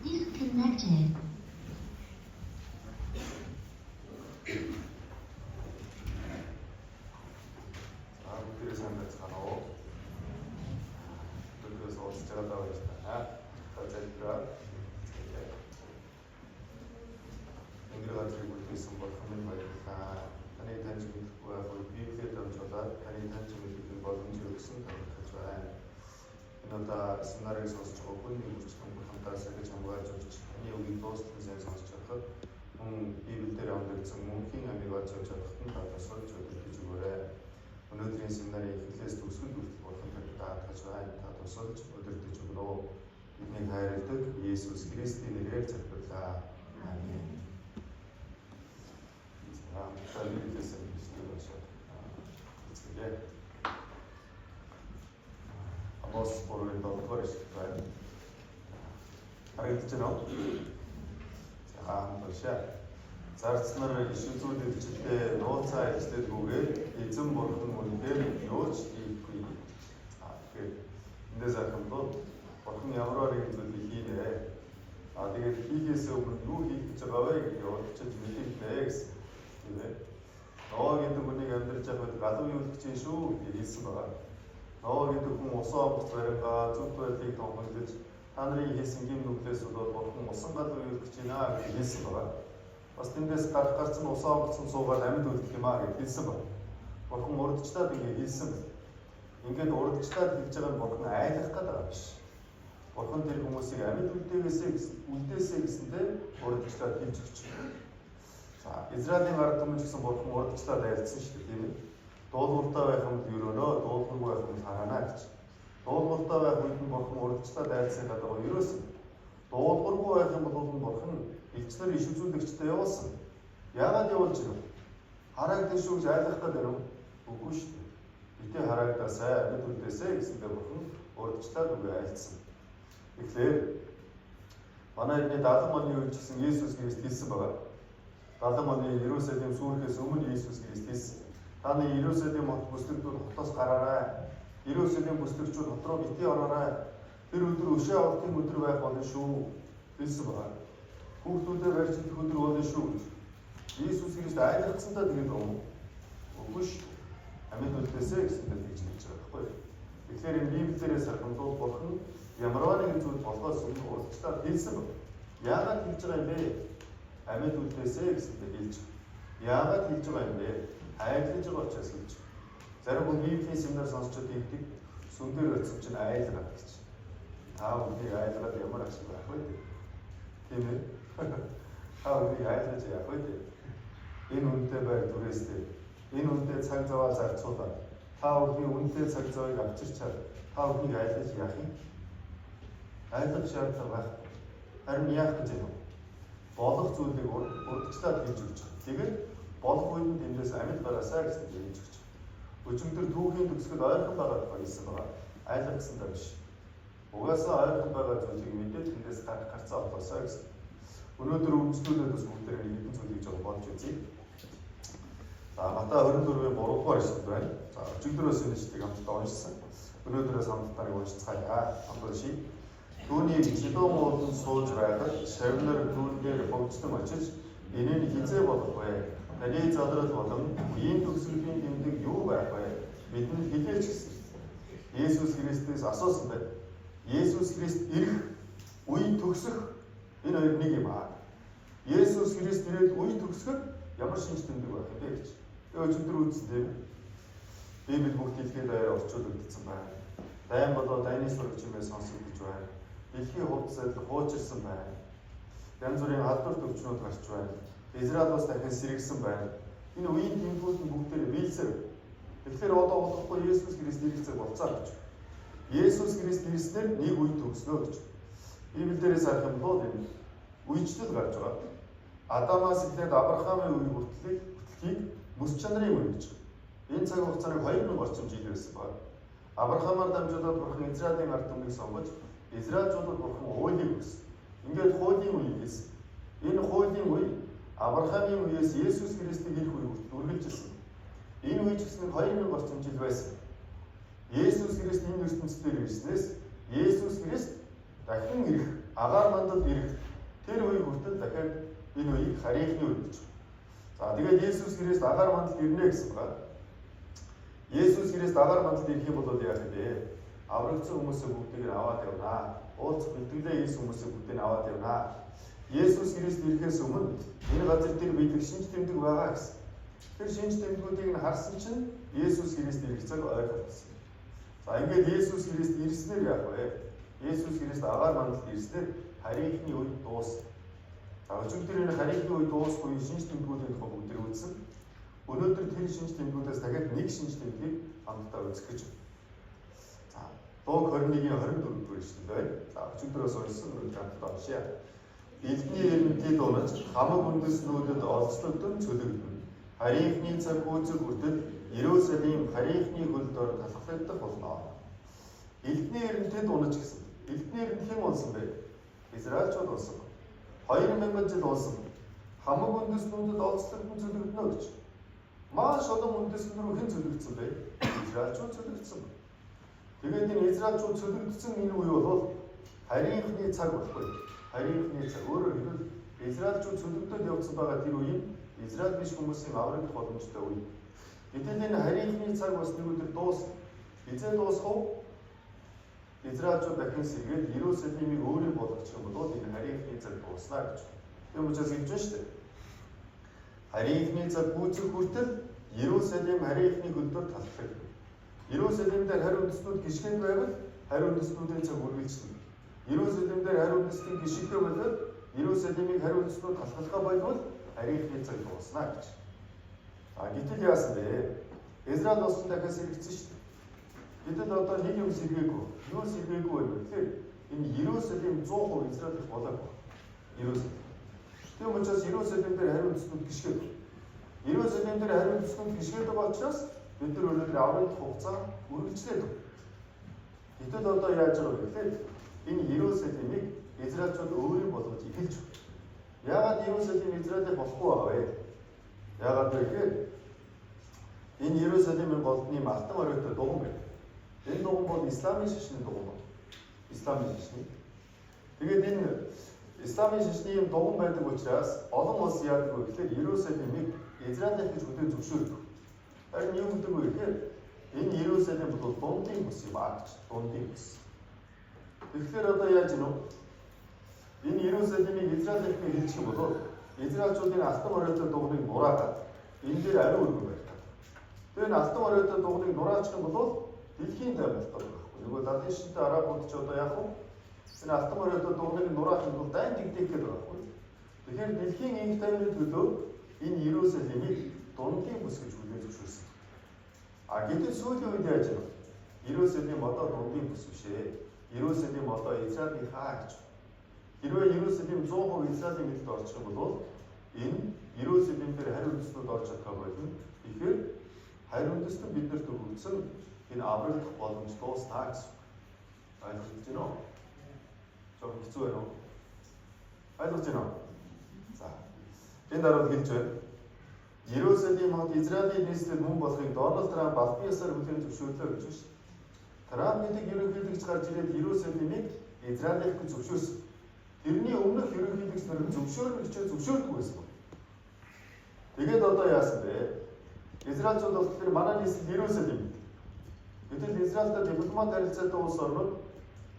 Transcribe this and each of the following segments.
Disconnected. Семинарыг сонсож байгаа хүний хүчтэй хамтдаа сахиж хамгаалж өгч таны үгийг дуустал сайн сонсож чадхад мөн Библиэлд амлагдсан мөнхийн амийг олж чадахад нь та тусалж өдөртөж өгөөрэй. Өнөөдрийн семинарын эхлэлээс төгсгөл хүртэл бурханд даатгаж байна. Та тусалж өдөртөж өгнө. Бидний хайрладаг Иесус Христийн нэрээр залбирлаа. Амен. За Библиэс бичлэг уншаад. Эцгээ Амос 3-ын 7-р эшлэл байна. Харагдаж байна уу? За уншаа. Зарцнаар иш үзүүлэлт жилдээ нууцаа эзлэлгүйгээр эзэн бурхан үнээр юу ч хийхгүй. Тэгэхээр эндээс ахмад бурхан ямар нэгэн зүйлийг хийнэ. Тэгээд хийхээс өмнө юу хийх гэж байгаа вэ гэдгийг олчиж мэдээлнэ гэсэн. Тийм ээ. Ноагийн хүмүүнийг амьдарч байхад галуу юу хийж шүү гэж хэлсэн байгаа. Ноо гэдэг хүн усан онгоц барингаа зөв байдлыг томхоглож та нарын хийсэн гим нүглээс болоод бурхан усан галуу юу гэж байна гэж хэлсэн байгаа. Бас тэндээс гарсан усан онгоцон суугаад амьд үлдэх юм аа гэж хэлсэн байна. Бурхан урдчлаад ингэ хэлсэн. Ингээд урдчлаад хэлж байгаа нь бурхан айлах гэдэг юм биш. Бурхан тэр хүмүүсийг амьд үлдээсэй гэсэндээ урдчлаад хэлж өгч байна. За Израилийн ард түмэн гэсэн бурхан урдчлаад айлцсан шүү дээ тийм ээ. Дуулууртай байх юм өрөөнөө, дуулуургүй байх юм хараана гэж. Дуулууртай байх үед нь бурхан урдчлаад айлсан гэдэг нь ерөөсөн. Дуулуургүй байх юм бол бурхан элчнэр иш үзүүлэгчтэй явуулсан. Яагаад явуулж ирв? Харагдаж шүү гэж айлах гэдэг юм. Үгүй шүү дээ. Битээ харагдаасай, амьд үлдээсэй гэсэндээ бурхан урдчлаад үгүй айлцсан. Тэгэхээр манай эдний 70 оны үед гэсэн Иесус Христ хэлсэн байгаа. 70 оны Иерусалим сүрхээс өмнө Иесус Христ хэлсэн. Таны Иерусалим хот бүслэгчүүд хотоос гараарай. Иерусалим бүслэгчүүд хот руу битгий ороорой. Тэр өдөр өшөө авалтын өдөр байх болно шүү. Хэлсэн байна. Хүүхдүүдээ барьж идэх өдөр болно шүү. Иесус Христ айлгцсандаа тэгээд юм. Үгүй шүү. Амьд үлдээсэй гэсэндээ тэгж хэлж байгаа байхгүй юу? Тэгэхээр энэ Библиэрээс харахад бурхан ямар нэгэн зүйл болохоос өмнө урдчлаад хэлсэн байна. Яагаад хэлж байгаа юм бэ? Амьд үлдээсэй гэсэндээ хэлж. Яагаад хэлж байгаа юм бэ? Айлгаж байгаа учраас хэлж. Зарим хүн Библийн семинар сонсчод ингэдэг сүнээр өрцөн чинь айлгаад гэж. Та үнийг айлгаад ямар ашиг байх вэ? Тийм ээ. Та үнийг айлгаж яах вэ? Энэ үнэтэй байр түрээстэй. Энэ үнэтэй цаг заваа зарцуулаад та бүхний үнэтэй цаг завыг авчирчаад та бүхнийг айлгаж яах юм? Айлгах шаардлага байх. Харин яах гэж юм? Болох зүйлийг урдчлаад хийж өгч. Тэгээд болох үед нь эндээс амьд гараасаа гэсэн хэлж өгч. Өчигдөр түүхийн төгсгөл ойрхон байгаа гэсэн байгаа. Айлах гэсэндээ биш. Угаасаа ойрхон байгаа зүйлийг мэдээд эндээс гарцаа олоосаа гэсэн. Өнөөдөр үгслүүлээд бас бүгдээр нэгэн зүйлийг жоо бодж үзье. За Матай 24-ийн 3-р эшлэл байна. За өчигдөрөөс энэ эшлэлийг хамтдаа уншсан. Өнөөдрөөс хамтдаа уншицгаая. Хамтдаа ший. Түүний Сидом ууланд сууж байхад шавнар түүнээр хөвчтөн очиж энэ нь хизээ болох вэ? Таны задрал болон ийм төгсгөлийн тэмдэг юу байх вэ? Бидэнд хэлээч гэсэн. Иесус Христээс асуусан байна. Иесус Христ ирэх, үе төгсөх энэ хоёр нэг юм аа. Иесус Христ ирээд үе төгсөхөд ямар шинж тэмдэг байх вэ гэж. Тэгээ өчигдөр үзсэн. Библи бүгд хэлхийд аяар орчуулагдсан байна. Дайн болоо дайны сурагч юмээ сонсогдож байна. Дэлхийн хувцсад хуучирсан байна. Янз бүрийн алдар төвчнүүд гарч байна. Израиль бас дахин сэргсэн байна. Энэ үеийн тэмдгүүд нь бүгдээр биелсээр. Тэгэхээр одоо удахгүй Иесус Христ ирэх цаг болцоо гэж. Иесус Христ ирснээр нэг үе төгснө гэж. Библиэрээс харах юм бол энэ үечлэл гарч байгаа. Адамаас эхлээд Авраамын үе хүртэлхийг бүс чанарын үе гэж. Энэ цаг хугацааны 2000 орчим жил байсан баг. Авраамаар дамжуулаад бурхан Израилийн ард түмнийг сонгож, Израильчуудад бурхан хуулийг өгсөн. Ингээд хуулийн үе хийсэн. Энэ хуулийн үе Авраамийн үеэс Есүс Христийг ирэх үе хүртэл үргэлжилсэн. Энэ үе ч гэсэн 2000 орчим жил байсан. Есүс Христ энэ ертөнцид ирснээс Есүс Христ дахин ирэх, агаар мандал ирэх тэр үе хүртэл дахиад энэ үеийг харийнхны үе гэж. За тэгээд Есүс Христ агаар мандалд ирнэ гэсэн байна. Есүс Христ агаар мандалд ирэх юм бол яах вэ? Аврагдсан хүмүүсээ бүгдийг аваад явнаа. Уулзах бэлтгэлээ хийсэн хүмүүсээ бүгдийг аваад явнаа. Есүс Христ ирэхээс өмнө энэ газар дээр биелэх шинж тэмдэг байгаа гэсэн. Тэр шинж тэмдгүүдийг нь харсан чинь Есүс Христ ирэх цаг ойлголцсон. За ингээд Есүс Христ ирснээр яах вэ? Есүс Христ агаар мандалд ирснээр харийнхны үе дуусна. За өчигдөр энэ харийнхны үе дуусгүй шинж тэмдгүүдийн тухай бүгд үзсэн. Өнөөдөр тэр шинж тэмдгүүдээс дахиад нэг шинж тэмдгийг хамтдаа үзэх гэж байна. За Луг 21-ийн 24 дугаар ишлэл байна. За өчигдрөөс уншсан хамтдаа уншъя. Элдний эрдэмтдийг унаж хамаг үндэснүүдэд олзлогдсон цөлөгдөн. Харийнхны цаг үүсэх хүртэл Иерусалим харийнхны хөлд ор талхлагдах болно. Элдний эрдэмтэд унаж гэсэн. Элдний эрдэмт хэн унсан бэ? Израильчууд унсан. 2000 жил унсан. Хамаг үндэснүүдэд олзлогдсон цөлөгдөнө гэж. Маш олон үндэстэн рүү хэн цөлөгдсөн бэ? Израильчууд цөлөгдсөн. Тэгээд энэ Израильчууд цөлөгдсөн энэ үе бол харийнхны цаг баггүй. Харийнхны цаг өөрөөр хэлбэл Израильчууд цөлөгдөд явсан байгаа тэр үе Израиль биш хүмүүсийн аврагдах боломжтой үе. Гэтэл энэ харийнхны цаг бас нэг өдөр дуусна. Эзэн дуусах. Израильчууд дахин сэргээд Иерусалимыг өөрийн болгочих юм бол энэ харийнхны цаг дуусна гэж. Тийм учраас хэлж байна шүү дээ. Харийнхны цаг үүсэх хүртэл Иерусалим харийнхны хөлдөр талхах. Иерусалим дээр хариу үндэстнүүд гიშгэн байвал хариу үндэстнүүдийн цаг үргэлжлэнэ. Иерусалим дээр хариу үндэстэн гიშгтэй болоод Иерусалимыг хариу үндэстнүүд талхахлаа болвол харийнхны цаг дуусна гэж. Гэтэл яасан бэ? Израиль улс дахиад сэргэгдсэн шүү дээ. Гэтэл одоо нэг юм сэргээгүй. Юу сэргээгүй вэ гэхээр энэ Иерусалим 100% Израиль болоогүй. Иерусалим. Тийм учраас Иерусалим дээр хариу үндэстнүүд гიშгэв. Иерусалим дээр хариу үндэстнүүд гიშгэдэг учраас бид нар өнөөдөр аврагт хугацаа үргэлжлээд байна. Гэтэл одоо яаж байгаа вэ гэхээр энэ Иерусалимыг Израильчууд өөрийн болгож эхэлж байна. Яагаад Иерусалим Израилийг болохгүй байгаа вэ? Яагаад вэ гэхээр энэ Иерусалимын голдны мартан оройтой дугуй байна. Энэ дугуй бол исламын шашны дугуй байна. Исламын шашны. Тэгээд энэ исламын шашны юм дугуй байдаг учраас олон улс яадаг вэ гэхээр Иерусалимыг Израиль гэж хүлээн зөвшөөрдөг. Харин юу гэдэг вэ гэхээр энэ Иерусалим бол дундын бүс юм аа гэж. Дундын бүс. Тэгэхээр одоо яаж гэнэ вэ? Энэ Иерусалимыг Израиль гэж хэлчих юм бол Израильчуудын алтан оройтой дугуйг нураагаад энэ дээр ариун өргөн байдаг. Тэр энэ алтан оройтой дугуйг нураачих юм бол дэлхийн тай болдог байхгүй. Нөгөө далайн шинтэй арабууд ч одоо яах вэ? Энэ алтан оройтой дугуйг нураах юм бол дайн дэгдэх гэдэг байхгүй. Тэгэхээр дэлхийн инх тайвны төлөө энэ Иерусалимыг дундын бүс гэж хүлээн зөвшөөрсөн. Гэтэл сүүлийн үед яаж вэ? Иерусалим одоо дундын бүс биш ээ. Иерусалим одоо Израилийн хаа гэж. Хэрвээ Иерусалим 100% Израилийн мэдэлд орчих юм бол энэ Иерусалим дээр хариу үндэстнүүд орж чадах болно. Тэгэхээр хариу үндэстэн биднэрт өгөгдсөн энэ аврагдах боломж дуусна гэсэн. Ойлгож байна уу? Жог хэцүү байна уу? Ойлгож байна уу? За. Энэ дараа хэлж байна. Иерусалим хот Израилийн нийслэл мөн болохыг Дональд Трамп албан ёсоор хүлээн зөвшөөрлөө гэж байна. Трамп нэг ерөнхийлөгч гарч ирээд Иерусалимыг Израилийг зөвшөөрсөн. Тэрний өмнөх ерөнхийлөгч нар зөвшөөрдөг байсан. Тэгээд одоо яасан бэ? Израильчууд болохоор манай нийслэл Иерусалим. Гэтэл Израильтай дипломат харилцаатай улс орнууд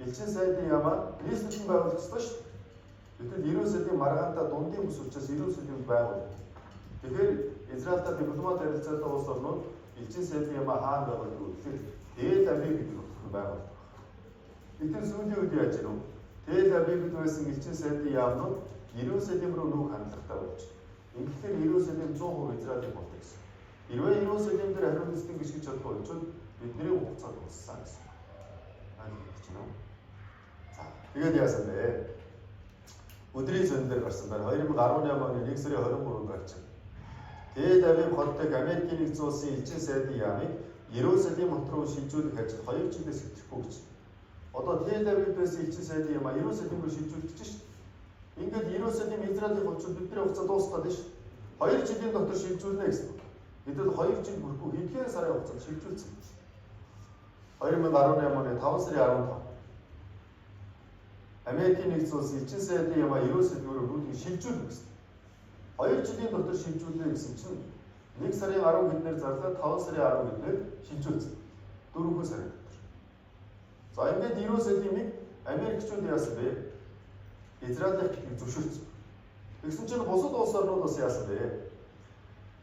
элчин сайдын ямаа нийслэлэн байгуулагдсан шүү дээ. Гэтэл Иерусалим маргаантай дундын бүс учраас Иерусалимд байгуулдаг. Тэгэхээр Израильтай дипломат харилцаатай улс орнууд элчин сайдын ямаа хаана байгуулдаг вэ? Тэгэл Авив гэдэг нутагт байгуулдаг. Гэтэл сүүлийн үед яаж юм? Тэгэл Авивд байсан элчин сайдын яамнууд Иерусалим руу нүх хандлагатай болж байна. Ингэхээр Иерусалим 100% Израиль болдог гэсэн. Хэрвээ Иерусалим дээр хариу үндэстэн гიშгэж чадахгүй бол бидний хугацаа дууссан гэсэн. Ойлгож байна уу? За, тэгээд яасан бэ? Өдрийн зөн дээр гарсан байна. 2018 оны 1 сарын 23-нд гарсан. Тэгэл Авив хоттой Америкийн нэгдсэн улсын элчин сайдын яамыг Иерусалим хот руу шилжүүлэх ажил 2 жилээс хэвтэхгүй гэж. Одоо Тэгэл Авив байсан элчин сайдын яамаа Иерусалим руу шилжүүлэх гэж шүү дээ. Ингээд Иерусалим Израилийн хувьд бидний хугацаа дуусгаад байна шүү. 2 жилийн дотор шилжүүлнэ гэсэн. Гэтэл 2 жил хүрхгүй хэдхэн сарын хугацаанд шилжүүлсэн. 2018 оны 5 сарын 15. Америкийн нэгдсэн улс элчин сайдын яма Иерусалимээр нүүдгийг шилжүүлнэ гэсэн. 2 жилийн дотор шилжүүлнэ гэсэн чинь 1 сарын 10 хэднээр зарлаад 5 сарын 10 хэднээр шилжүүлсэн. 4 сарын дотор. За ингээд Иерусалимыг Америкчууд яасан бэ? Израилийг зөвшөөрсөн. Тэгсэн чинь бусад улс орнууд бас яасан бэ?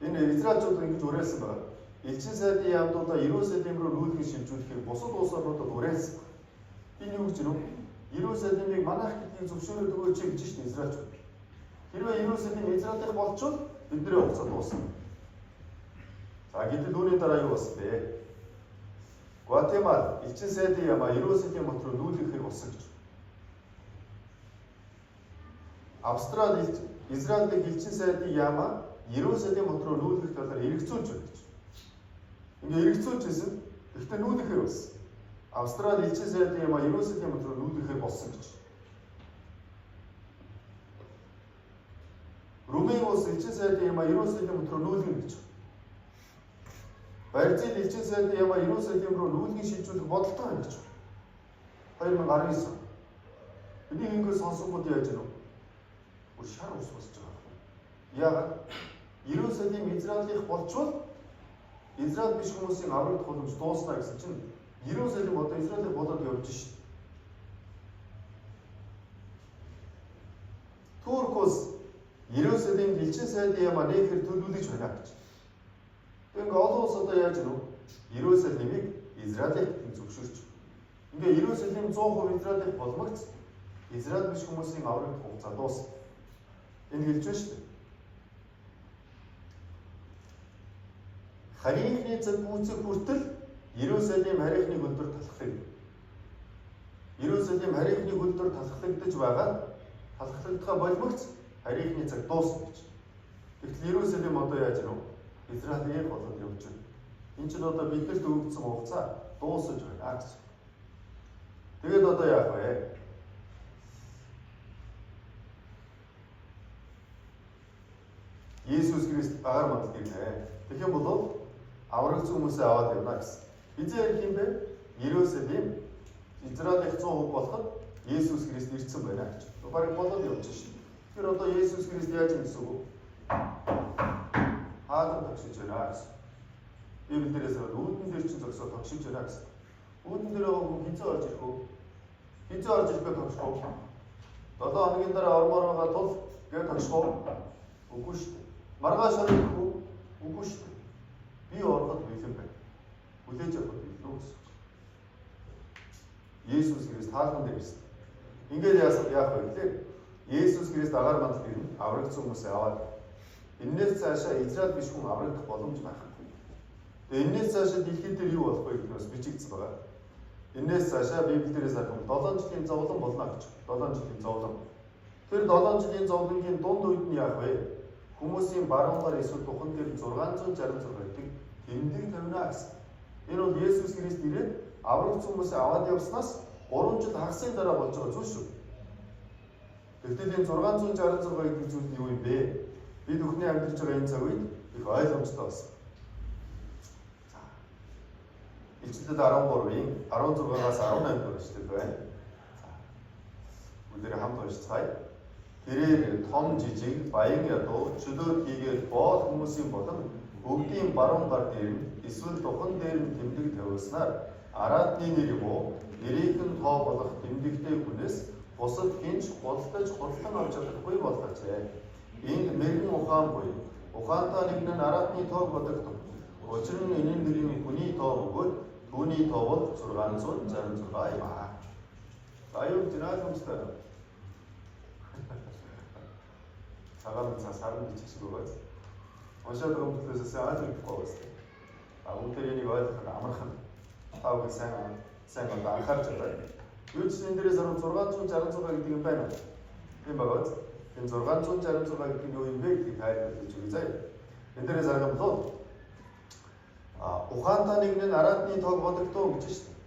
Энэ Израильчууд ингэж уриалсан байна. Элчин сайдын яамдуудаа Иерусалим руу нүүлгийг шилжүүлэхээр бусад улс орнуудад уриалсан. Энэ юу гэж юм? Иерусалимыг манайх гэдгийг зөвшөөрөөд өгөөч гэж шүү дээ Израильчууд. Хэрвээ Иерусалим Израилийнх болчихвол бидний хугацаа дуусна. За гэтэл үүний дараа юу болсон бэ? Гватемала элчин сайдын яамаа Иерусалим хот руу нүүлгэхээр болсон гэж. Австрали Израилийн элчин сайдын яамаа Иерусалим хот руу нүүлгэх талаар эргэцүүлж байна гэж. Ингээ эргэцүүлжсэн. Гэхдээ нүүлгэхээр болсон. Австрали элчин сайдын яамаа Иерусалим хот руу нүүлгэхээр болсон гэж. Румын улс элчин сайдын яамаа Иерусалим хот руу нүүлгэнэ гэж. Бразил элчин сайдын яамаа Иерусалим руу нүүлгийг шилжүүлэх бодолтой байна гэж. 2019. Энийг ингээд сонсонгууд яаж гэнэ? Бүр шар ус босч байгаа. Яагаад? Иерусалим Израилийнх болчвол Израиль биш хүмүүсийн аврагт боломж дуусна гэсэн чинь Иерусалим одоо Израилийг болоод явж шít. Турк улс Иерусалим элчин сайдын яамаа нээхээр төлөвлөж байна гэж. Ингээ олон улс одоо яаж гэнэ? Иерусалимыг Израилийг зөвшөөрч. Ингээ Иерусалим 100% Израилийг болгоц Израиль биш хүмүүсийн аврагт хугацаа дуусна. Энэ хэлж байна шүү дээ. Харийнхны цаг үүсэх хүртэл Иерусалим харийнхны хөлдөр талхлаг. Иерусалим харийнхны хөлдөр талхлагдаж байгаа талхлагдахаа болмогц харийнхны цаг дуусна гэж. Тэгтэл Иерусалим одоо яаж гэнэ? Израилийг болоод явж байна. Энэ чинь одоо бидэнд өгөгдсөн хугацаа дуусаж байна гэж. Тэгээд одоо яах вэ? Есүс Христ агаар мандал гинэ. Тэгэх юм бол аврагц хүмүүсээ аваад явна гэсэн. Хизээ ярих юм бэ? Иерусалим Израилийн 100% болоход Есүс Христ ирсэн байна гэж. Бараг болоод явж шít. Тэгэхээр одоо Есүс Христ яаж юм гэсэн үг? Хаалт тогшиж байна гэсэн. Библиэрээс үүдэн дээр чинь зогсоод тогшиж байна гэсэн. Үүдэн дээр хүн хизээ орж ирэх үү? Хизээ орж ирэхэд тогших уу? 7 хоногийн дараа ормоор байгаа тул гээд тогших уу? Үгүй шүү дээ. Маргааш орох уу? Үгүй шүү дээ. Би ороход бэлэн байна. Хүлээж авах билүү гэсэн. Есүс Христ хаалган дээр ирсэн. Ингээд яах вэ гэхээр Есүс Христ агаар мандал ирнэ. Аврагц хүмүүсээ аваад энээс цаашаа Израиль биш хүн аврагдах боломж байхгүй. Тэгээ энээс цаашаа дэлхийд дээр юу болох вэ гэхээр бас бичигдсэн байгаа. Энээс цаашаа Библиэрээс харах 7 жилийн зовлон болно гэж. 7 жилийн зовлон. Тэр 7 жилийн зовлонгийн дунд үед нь яах вэ? Хүмүүсийн баруунгаар эсвэл духан дээр 666 гэдэг тэмдэг тавина гэсэн. Энэ бол Есүс Христ ирээд аврагц хүмүүсээ аваад явснаас 3 жил хагасын дараа болж байгаа зүйл шүү. Тэгвэл энэ 666 гэдэг зүйл нь юу юм бэ? Бид бүхний амьдарч байгаа энэ цаг үед их ойлгомжтой болсон. За. Илчилтэд 13-ийн 16-аас 18 дэх эшлэл байна. За. Бүгдээ хамт уншицгаая. Тэрээр том жижиг баян ядуу чөлөө хийгээд боол хүмүүсийн болон бүгдийн баруун гар дээр нь эсвэл духан дээр нь тэмдэг тавьснаар араадны нэр юм уу нэрийг нь тоо болох тэмдэгтэй хүнээс бусад хинч худалдаж худалдан авч чадахгүй болгоожээ. Энд мэрэгэн ухаан буй. Ухаантай нэг нь араадны тоог бодогдов. Учир нь энэ нэрийн хүний тоо бөгөөд түүний тоо бол 666 юм аа. Аюул жинaalмстай. Цагаан цаас харан бичих шиг байгаа. Уншаад байгаа хүмүүсээс ойлгохгүй байна. Бүгд энийг ойлгох амархан. Таавал сайн анхаарч байна. Юу ч энэ дээрээс 666 гэдэг юм байна. Тийм багт. Энэ 666 гэдэг нь юу юм бэ гэдгийг тайлбарлаж өгье заяа. Энэ дээрээс харах юм бол ухаантай нэг нь араадны тоог бодогдоо гэж шүү дээ.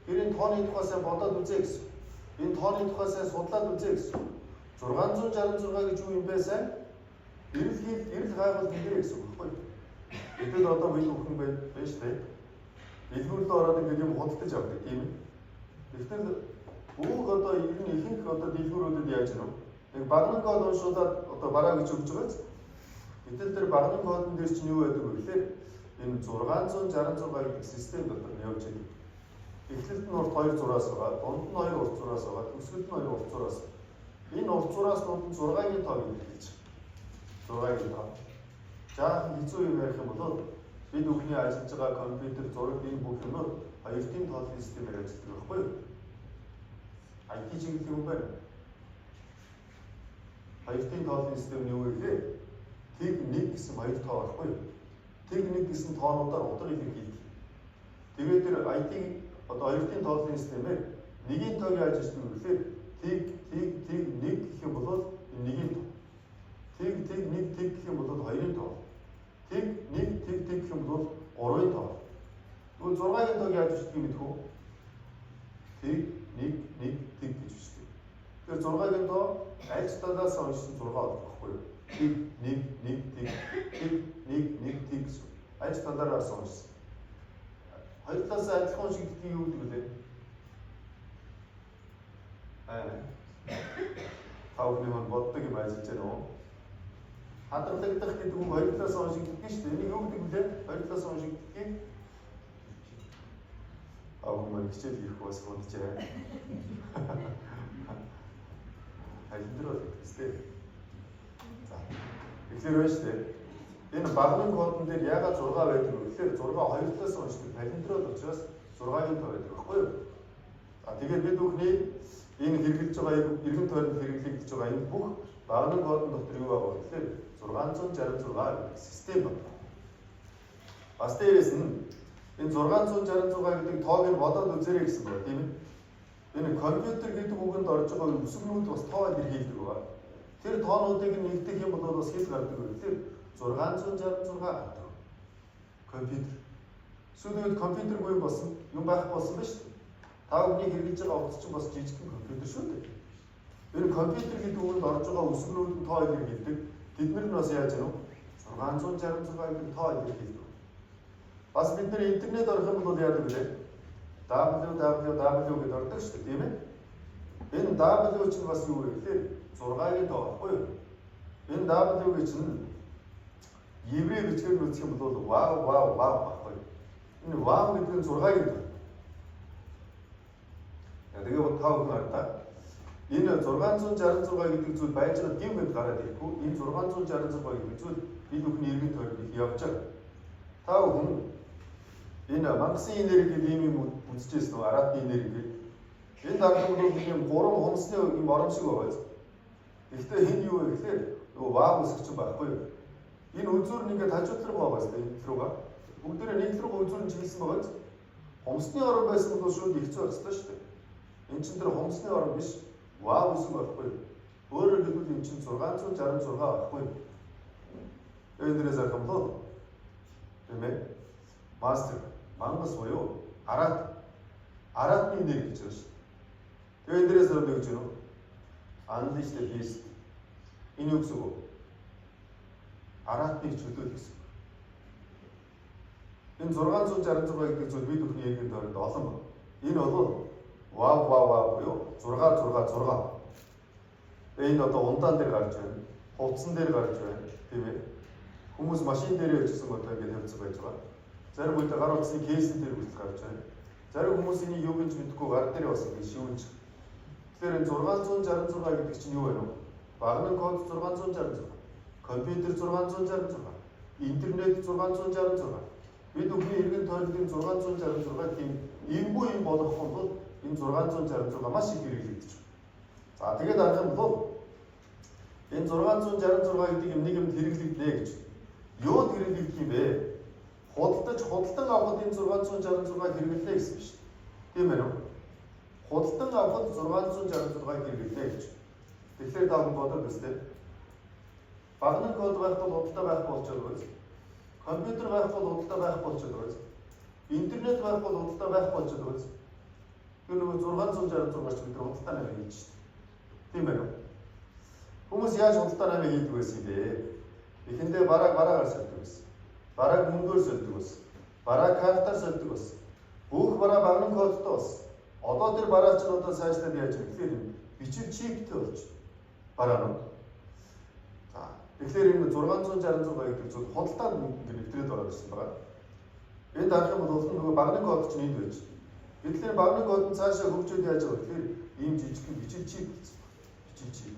Тэр энэ тооны тухай сайн бодоод үзье гэсэн. Энэ тооны тухай сайн судлаад үзье гэсэн. 666 гэж юу юм бэ сайн? Эрэл хайгуул гэрээ гэсэн үг байхгүй юу? Гэтэл одоо бид бүхэн байж тээ. Дэлгүүрлөө ороод ингээд юм худалдаж авдаг тийм ээ. Гэтэл бүх одоо ихэнх одоо дэлгүүрүүдэд яаж гэнэ? Нэг багнан код уншуулаад одоо бараа гэж өгч байгааз. Гэтэл тэр багнан кодн дээр чинь юу байдаг вэ гэхээр энэ 666 гэдэг систем дотор явж байгаа. Эхлэлд нь урт 2 зураас байгаа, дунд нь 2 урт зураас байгаа, төгсгөлд нь 2 урт зураас. Энэ урт зураас дунд нь 6-гийн тоо гэж хэлж байгаа. 6-гийн тоо. Жаахан хэцүү юм ярих юм бол бид бүхний ажиллаж байгаа компьютер, зураг энэ бүх юмнууд хоёрын тоолын системээр ажилладаг байхгүй юу? IT чиглэл юм байна. Хоёрын тоолын систем нь юу вэ гэхээр тэг 1 гэсэн 2 тоо байхгүй юу? Тэг 1 гэсэн тоонуудаар утга илэрхийлдэг. Тэгээд тэр IT одоо хоёрын тоолын системээр нэгийн тоог яаж ажилладаг вэ гэхээр тэг 1 гэх юм бол энэ нэгийн тоо. Тэг 1 гэх юм бол хоёрын тоо. Тэг 1 гэх юм бол 3-ын тоо. Тэгвэл 6-гийн тоог яаж бичдэг юм бэ хөө? Тэг 1 тэг гэж бичдэг. Тэгэхээр 6-гийн тоо аль ч талаас уншсан 6 болох байхгүй юу? Тэг 1 тэг гэсэн. Аль ч талаараас уншсан. Хоёр талаас адилхан уншигддаг юу гэдэг вэ? Тавны мөн боддог юм ажиллаж байна уу? Хадгалагдах гэдэг үг хоёр талаас уншигддаг шүү дээ. Энийг юу гэдэг вэ? Хоёр талаас уншигддаг. Мөн хичээл хийх бас бодчихээ. Хайлдроо гэжтэй. За. Тэгэхээр байна шүү дээ. Энэ багнан кодн дээр яагаад 6 байдаг вэ гэхээр 6 хоёр талаас уншдаг. Палиндрод учраас 6-гийн тоо байдаг байхгүй юу? За тэгээд бид бүхний энэ хэрэглэж байгаа эргэн тойронд хэрэглэгдэж байгаа энэ бүх багнан кодн дотор юу байгаа вэ гэхээр 666 гэдэг систем байна. Бас дээрээс нь энэ 666 гэдэг тоог нь бодоод үзээрэй гэсэн байна тийм ээ. Энэ компьютер гэдэг үгэнд орж байгаа үсгнүүд бас тоо илэрхийлдэг байна. Тэр тоонуудыг нэгдэх юм бол бас хэл гардаг вэ гэхээр 666 гардаг. Компьютер. Сүүлийн компьютергүй болсон юм байх болсон ба шүү дээ. Та бүхний хэрэглэж байгаа утас чинь бас жижигхэн компьютер шүү дээ. Энэ компьютер гэдэг үгэнд орж байгаа үсгнүүд нь тоо илэрхийлдэг. Тэднэр нь бас яаж гэнэ? 666 гэдэг тоо илэрхийлдэг. Бас бид нэр интернет орох юм бол яадаг вэ? www гэдээ ордог шүү дээ, тийм ээ? Энэ W чинь бас юу вэ гэхээр 6-гийн тоо баггүй юу? Энэ W чинь еврей бичгээр үзэх юм бол вау баггүй юу? Энэ вау гэдэг нь 6-гийн тоо. Тэгээ бол тав хүн хараа. Энэ 666 гэдэг зүйл байж байгаа гэв мэд гараад ирэхгүй. Энэ 666 гэдэг зүйл бид бүхний эргэн тойронд их явж байгаа. Тав хүн энэ мангасан энерги ийм юм үзчихсэн нөө араатны энерги. Энэ дараагийн бол юм 3 хонсны юм ором шиг байгаа биз. Гэхдээ энэ юу вэ гэхээр нөгөө ваа үсгч байхгүй юу? Энэ үзүүр нь ингээд хажуудлаг байгаа биз энэ рүүгээ. Бүгдээрээ нэг рүү үзүүр нь чиглэсэн байгаа биз. Хомсны ором байсан бол шууд ихцүү болчихсон шүү дээ. Энэ чинь тэр хомсны ором биш. Ваа үсэг байхгүй юу? Өөрөөр хэлбэл энэ чинь 666 байхгүй юу? Эндээс харах юм бол тийм ээ. Мастер мангас буюу араатны энерги гэж байна шүү. Тэгээ энэ дээрээс хараад өгч юу? Unleash the beast. Энэ юу гэсэн үг? Араатныг чөлөөлөх гэсэн. Энэ 666 гэдэг зүйл бид бүхний эргэн тойронд олон байна. Энэ бол вау буюу 666. Энэ одоо ундаан дээр гарч байна. Хувцсан дээр гарч байна. Тийм ээ. Хүмүүс машин дээр явчихсан одоо ингэ тавьсан байж байгаа. Зарим үед гар утасны кейсэн дээр хүртэл гарч байна. Зарим хүмүүс энийг юу гэж мэдэхгүй гар дээр бас ингэ шүүнж. Тэгэхээр энэ 666 гэдэг чинь юу вэ? Багнан код 666. Компьютер 666. Интернет 666. Бид бүхний эргэн тойрны 666 тийм эвгүй юм болох юм бол энэ 666 маш их хэрэглэгдэж байна. За тэгээд арах юм бол энэ 666 гэдэг юм нэг юм хэрэглэгдэнэ гэж. Юуд хэрэглэгдэх юм бэ? Худалдан авахд энэ 666 хэрэглэнэ гэсэн биш. Тийм ээ. Худалдан авахд 666 хэрэглэнэ гэж. Тэгэхээр та бүхэн бодоод үзтээ. Багнан код байх бол худалдаа байх болчиход байна. Компьютер байх бол худалдаа байх болчиход байна. Интернет байх бол худалдаа байх болчиход байна. Тэр нөгөө 666 ч бид худалдаа нэр хийж шүү дээ. Тийм ээ. Хүмүүс яаж худалдаа намыг хийдэг байсан бэ? Эхэндээ бараагаар сольдог байсан. Барааг мөнгөөр сольдог байсан. Барааг картаар сольдог байсан. Бүх бараа багнан кодтой байсан. Одоо тэр бараа чинь одоо сайжлаад яаж вэ гэхээр бичиг чиптэй болж бараа нь. За тэгэхээр энэ 666 гэдэг зүйл худалдаанд нэвтрээд ороод ирсэн байгаа. Энд харах юм бол нөгөө багнан код чинь энд байж. Гэтэл багнан код нь цаашаа хөгжөөд яаж байгаа гэхээр ийм жижиг бичиг чип гэсэн. Бичиг чип.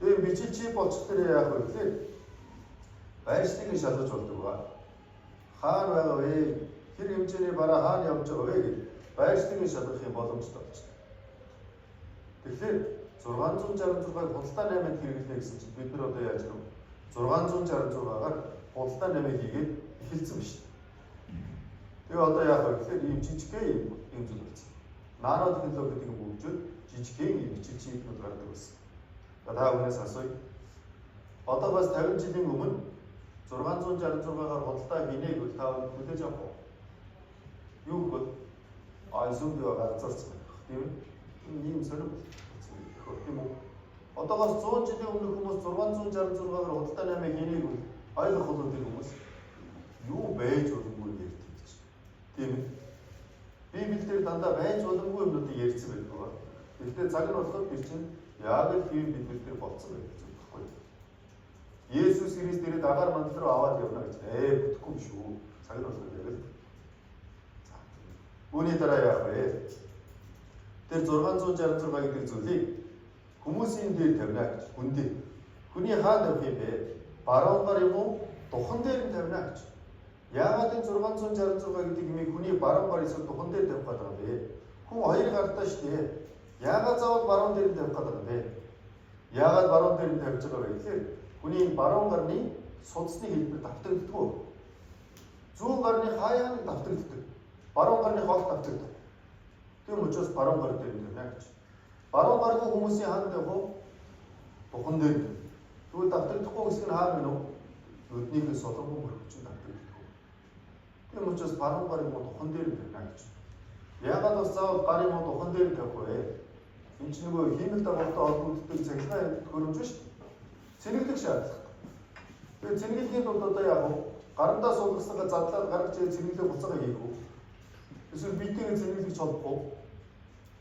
Тэгээ бичиг чип болчихлоо яах вэ гэхээр байршлыг шалгаж болдог ба. Хаана байгаа вэ? Тэр хэмжээний бараа хаана явж байгаа вэ гэж байршлыг шалгах юм боломжтой болчихсон. Тэгэхээр 666-ыг худалдаа найманд хэрэглэнэ гэсэн чинь бид нар одоо яаж вэ? 666-аар худалдаа наймыг хийгээд эхэлсэн биш. Тэгээ одоо яах вэ гэхээр ийм жижигхэн юм зүйл болсон. Нано технологи гэдэг юм хөгжөөд жижигхэн юм бичиг чипнүүд гардаг байсан. Та бүхнээс асууя. Одоо бас 50 жилийн өмнө 666-аар худалдаа хийнэ гэж та бүхэн хүлээж авах уу? Юу гэвэл айсуунд ганцаарч байна. Тийм үү? Ийм сонирхол тийм үү? Одоогоос 100 жилийн өмнө хүмүүс 666-аар худалдаа наймыг хийнэ гэж ойлгох бол тэр хүмүүс юу байж боломгүй ярьдаг гэж. Тийм үү? Библиэлд дандаа байж боломгүй юмнуудыг ярьсан байдаг. Гэхдээ цаг нь болохоор бид чинь яг л тийм библиэлд болцсон байдаг байхгүй юу? Есүс Христ дээрээ дагаар мандал руу аваад явна гэж. Бүтэхгүй юм шүү. Цаг нь болохоор яг л. Үүний дараа яах вэ? Тэр 666 гэдэг зүйлийг хүмүүсийн дээр тавина гэж. Хүндээ. Хүний хаан тавих юм бэ? Баруунгаар юм уу? Духан дээр нь тавина гэж. Яагаад энэ 666 гэдэг юмыг хүний баруунгаар эсвэл духан дээр тавих гэдэг юм бэ? Хүн хоёр гартаа шүү дээ. Яагаад заавал баруун дээр нь тавих гэдэг юм бэ? Яагаад баруун дээр нь тавьж байгаа вэ гэхээр хүний баруун гарны судасны хэлбэр давтагддаг. Зүүн гарны хаяаныг давтагддаг. Баруун гарны хоол давтагддаг. Тийм учраас баруун гар дээр нь тавина гэж. Баруун гаргүй хүмүүсийн хаан тавих уу? Духан дээр. Тэгвэл давтагдахгүй хэсэг нь хаана вэ? Нүднийхээ солонгон мөрөгч давтагддаг. Тийм учраас баруун гарын духан дээр нь тавина гэж. Яагаад бас заавал гарын духан дээр нь тавих вэ? Энэ ч нөгөө хиймэл дагуултай холбогддог цахилгаан хөрөмж шүү дээ. Цэнэглэх шаардлага. Тэгээд цэнэглэхийн тулд одоо яг гарандаа суулгасныгаа задлаад гаргаж ирээ цэнэглэх буцаага хийх үү? Эсвэл биднийг цэнэглэж чадахгүй.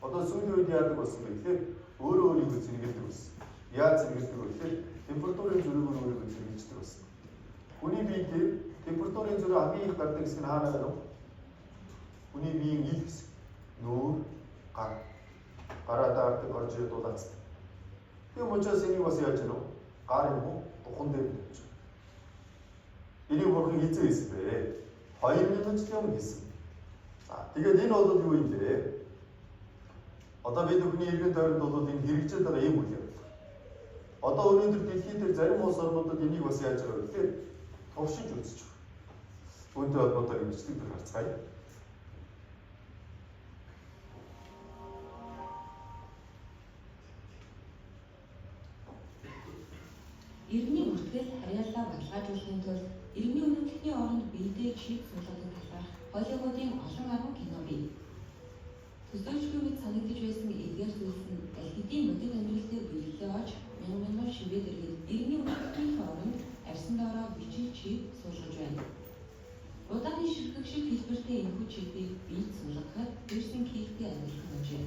Одоо сүүлийн үед яадаг болсон бэ гэхээр өөрөө өөрийгөө цэнэглэдэг болсон. Яаж цэнэглэдэг вэ гэхээр температурын зөрүүгээр өөрийгөө цэнэглэждэг болсон. Хүний биед температурын зөрүү хамгийн их гардаг хэсэг нь хаана байна вэ? Хүний биеийн ил хэсэг. Нүүр, гар. Гараа даардаг орж ирээд дулаацдаг. Тийм учраас энийг бас яаж гэнэ вэ? Гар юм уу? Духан дээр тавьж байна. Энийг бурхан хийсэн байсан бэ? 2000 жилийн өмнө хийсэн. За тэгээд энэ бол юу юм бэ? Одоо бид бүхний иргэн тойронд бол энэ хэрэгжиж байгаа юм үйл явдал. Одоо өнөөдөр дэлхийд дээр зарим улс орнуудад энийг бас яаж байгаа вэ гэхээр туршиж үзэж байгаа. Үүнтэй холбоотой хэмжлэг төр харцгаая. Иргэний бүртгэл харьяаллаа баталгаажуулахын тулд иргэний үнэмлэхний оронд биедээ чип суулгадаг талаарх Холливуудын олон арга кино бий. Төсөөлшгүй мэд санагдаж байсан эдгээр зүйлс нь аль хэдийн модын амьдрал дээр биелэлээ олж мянган шивэд иргэд иргэний үнэмлэхний оронд арьсан доороо бичиг чип суулгаж байна. Удааны ширхэг шиг хэлбэртэй энэхүү чипийг биед суулгахад пирсинг хийхтэй амжилт хэмжээ.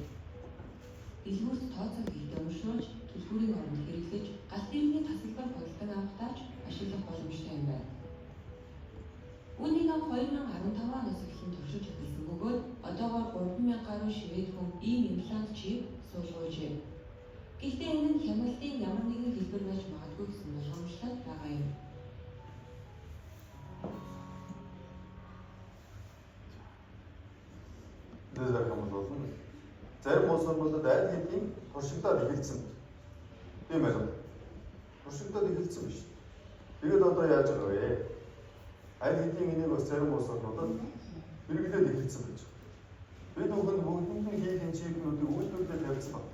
Дэлгүүрт тооцоо хийхдээ уншуулж дэлгүүрийн оронд хэрэглэж галт иргэний тасалбар худалдан авахдаач ашиглах боломжтой юм байна. Үүнийг 2015 оноос эхлэн туршиж эхэлсэн бөгөөд одоогоор 3000 гаруй шивэд хүн ийм имплант чип суулгуулжээ. Гэхдээ энэ нь хяналтын ямар нэгэн хэлбэр байж магадгүй гэсэн боломжтой байгаа юм. Дээрх юм бол зарим улс орнуудад аль хэдийн туршигдаад эхэлсэн. Тийм ээ. Туршигдаад эхэлсэн биш. Тэгээд одоо яаж байгаа вэ? Аль хэдийн энийг бас зарим улс орнуудад хэрэглээд эхэлсэн гэж. Бид бүхэн бүгдний хийх чипнүүдийг үйлдвэрлэлд тавьсан байна.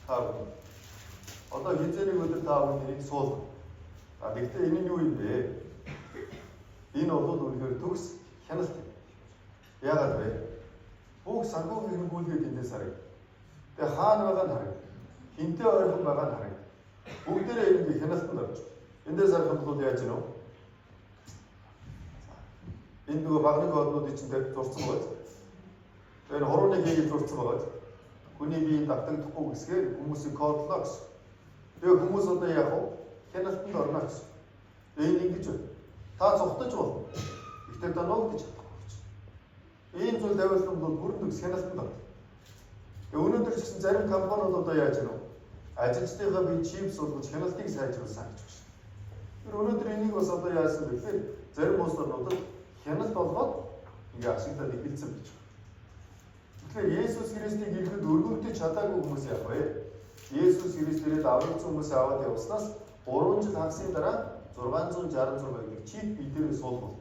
Та бүхэн. Одоо хязгаарыг өдөр та бүхнийг суулгав. Гэхдээ энэ нь юу юм бэ? Энэ бол үнэхээр төгс хяналт. Яагаад вэ? Бүх санхүү хэрэггүүлгээд эндээс харъя. Тэгээ хаана байгаа нь харъя. Хинтээ ойрхон байгаа нь харъя. Бүгдээрээ энэ хяналтанд орж. Эндээс харахад бол яаж гэнэ вэ? Энэ нөгөө багны коднуудыг чинь зурцсан байгаа. Тэгэхээр хурууны хийгээд зурцсан байгаа. Хүний биеийг давтагдахгүй гэсгээр хүмүүсийг кодлоо гэсэн. Тэгээ хүмүүс одоо яах вэ? Хяналтанд орно гэсэн. Энэ ингэж байна. Та цогтож болно. Гэхдээ та нуугдаж чадахгүй гэж. Ийм зүйл тавилсан бол бүрэн төгс хяналтанд орно. Өнөөдөр ч гэсэн зарим компаниуд одоо яаж гэнэ вэ? Ажилчдынхаа бие чипс болгож хяналтыг сайжруулсан гэж байна. Тэр өнөөдөр энийг бас одоо яасан бэ гэхээр зарим улсуудад хяналт болгоод ингээ ашиглаад эхэлсэн гэж байна. Тэгэхээр Есүс Христийг ирэхэд өргөгдөж чадаагүй хүмүүс яах вэ? Есүс Христээрээ аврагдсан хүмүүсээ аваад явснаас 3 жил хагасын дараа 666 гэдэг чип бие дээрээ суулгав.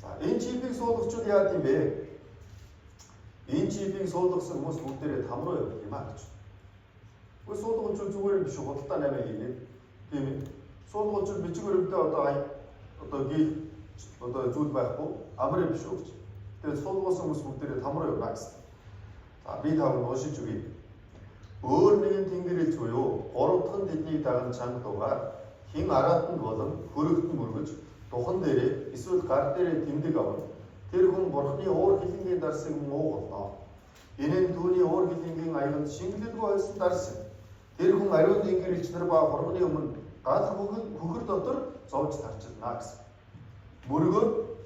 За энэ чипийг суулгачвал яа гэм бэ? Энэ чипийг суулгасан хүмүүс бүгдээрээ там руу явах юм аа гэж. Гэхдээ суулгачвал зүгээр юм биш үү? Худалдаа наймаа хийгээд тийм ээ. Суулгачвал бичиг баримтаа одоо зүйл байхгүй амар юм биш үү гэж. Тэгээд суулгасан хүмүүс бүгдээрээ там руу явна гэсэн. За би тав уушиж өгье. Өөр нэгэн тэнгэрэлж буюу 3 дахь тэдний даган чанга дугаар хин араатанд болон хөрөгтөн мөргөж духан дээрээ эсвэл гар дээрээ тэмдэг авна. Тэр хүн бурхны уур хилэнгийн дарсыг муу болно. Энэ нь түүний уур хилэнгийн аяганд шингэлэлгүй байсан дарс. Тэр хүн ариун тэнгэрэлч нар ба хурмны өмнө гал хөхөр дотор зовж тарчилна гэсэн. Мөргөө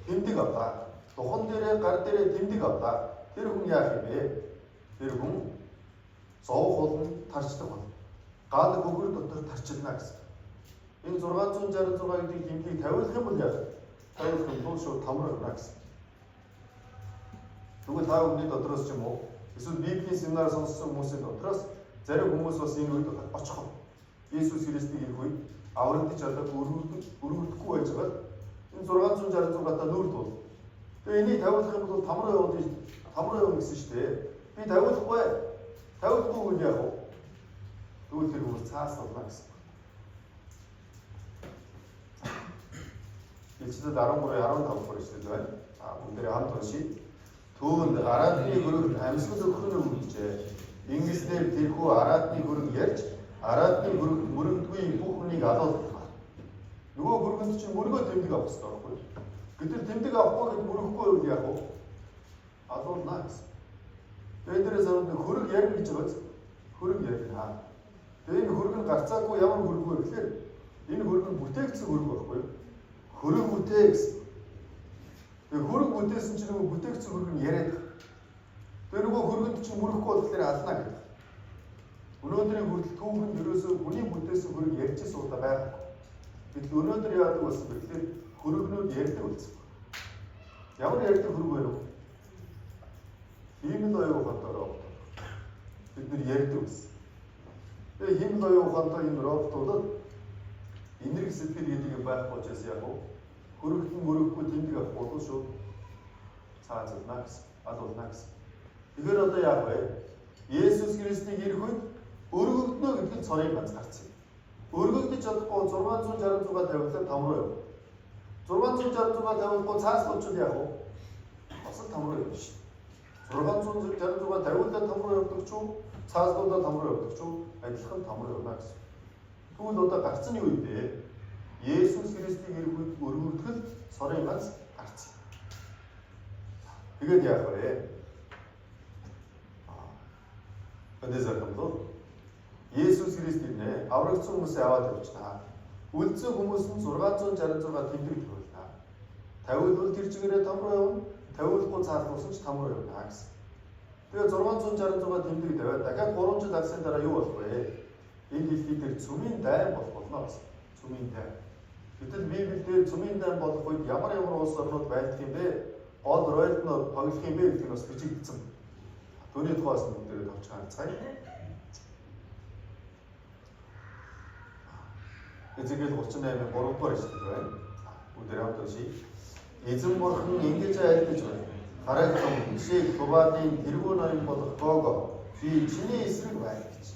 тэмдэг авлаа. Духан дээрээ гар дээрээ тэмдэг авлаа. Тэр хүн яах юм бэ? Тэр хүн зовх болон тарчлах болно. Гал хөхөр дотор тарчилна гэсэн. Энэ 666 гэдэг тэмдгийг тавиулах юм бол яах вэ? Тавиулах юм бол шууд тамрагна гэсэн. Тэгвэл та бүхний дотроос ч юм уу эсвэл Библийн семинар сонссон хүмүүсийн дотроос зарим хүмүүс бас энэ үед очих. Есүс Христийг ирэх үед аврагдаж чадаагүй өргөгдөхгүй байж байгаа. Энэ 666 та нүрд бол. Тэгээ энийг тавиулах юм бол там руу явна гэсэн шүү дээ. Би тавиулахгүй. Тавиулахгүй үйл яах вэ? Тэгвэл тэр хүмүүс цаас болно гэсэн. Эцэд 13-15 хүрэх зүйл байна. Бүгдээ хамт уншийе. Түүнд араатны хөрөг амьсгал өгөхнөө үлджээ. Ингэснээр тэрхүү араатны хөрөг ярьж араатны хөрөг мөрөгдгүй бүх хүнийг алуулах. Нөгөө хөргөнд чинь мөргөө тэмдэг авах хэрэгтэй байхгүй юу? Гэтэл тэмдэг авахгүй гэд мөрөхгүй үйл яах вэ? Алуулна гэсэн. Тэгээд дээрээс хөрөг ярина гэж байгаа. Хөрөг ярина. Тэгээд энэ хөрөг нь гарцаагүй ямар хөрөг вэ гэхээр энэ хөрөг нь бүтээгдсэн хөрөг байхгүй юу? Хөрөг бүтээ гэсэн. Тэгээ хөрөг бүтээсэн чинь нөгөө бүтээгдсэн хөрөг нь яриад. Тэгээ нөгөө хөргөнд чинь мөрөхгүй болохоор ална гэдэг. Өнөөдрийн хүртэл түүхэнд ерөөсөө хүний бүтээсэн хөрөг ярьж суудаг байхгүй. Гэтэл өнөөдөр яадаг болсон бэ гэхээр хөрөгнүүд ярьдаг болсон. Ямар ярьдаг хөрөг вэ? Химэл оюун ухаантайгаа бид нар ярьдаг байсан. Тэгээ химэл оюун ухаантай энэ роботуудад энерги сэтгэл гэдэг юм байхгүй учраас яг уу хөрөгтөн мөрөггүй тэмдэг авах болов шүү. Цаазална гэсэн. Алуулна гэсэн. Тэгэхээр одоо яах вэ? Есүс Христийг ирэх үед өргөгднө гэдэг нь цорын ганц гарсан. Өргөгдөж чадахгүй 666 тавилаа там руу яв. 666 тавилахгүй цаас болчиход яах вэ? Бас там руу явна шүү. 666 тавилаа там руу явдаг ч уу, цааслуудаа там руу явдаг ч уу, адилхан там руу явна гэсэн. Тэгвэл одоо гарцсан юу юм бэ? Есүс Христийг ирэх үед өргөгдөл цорын ганц гарцсан. Тэгээд яах вэ? Өдөөсөө хамтдаа Есүс Христ ирнэ. Аврагдсан хүмүүсээ аваад явчихнаа. Үлдсэн хүмүүс нь 666 тэмдэг төлөвлөнө. Тавилбал тэр чигээрээ там руу явна. Тавилахгүй цаалуулсан ч там руу явна гэсэн. Тэгээ 666 тэмдэг тавиад дахиад 3 жил агсын дараа юу болох вэ? Энэ дэлхий дээр цөмийн дайн болох болно гэсэн. Цөмийн дайн. Гэтэл Библиэлд цөмийн дайн болох үед ямар улс орнууд байдаг юм бэ? Гол ройлд нь тоглох юм бэ гэдэг нь бас бичигдсэн. Түүний тухайс нь бүгдээ тавч харцгаая. Эцэгэл 38-ийн 3-р эшлэл байна. Бүгдээ хамт уншийе. Эзэн бурхан ингэж айлдаж байна. Харагдсан шиг Тубаадын тэргүүн ноён болох Гого би чиний эсрэг байна гэж.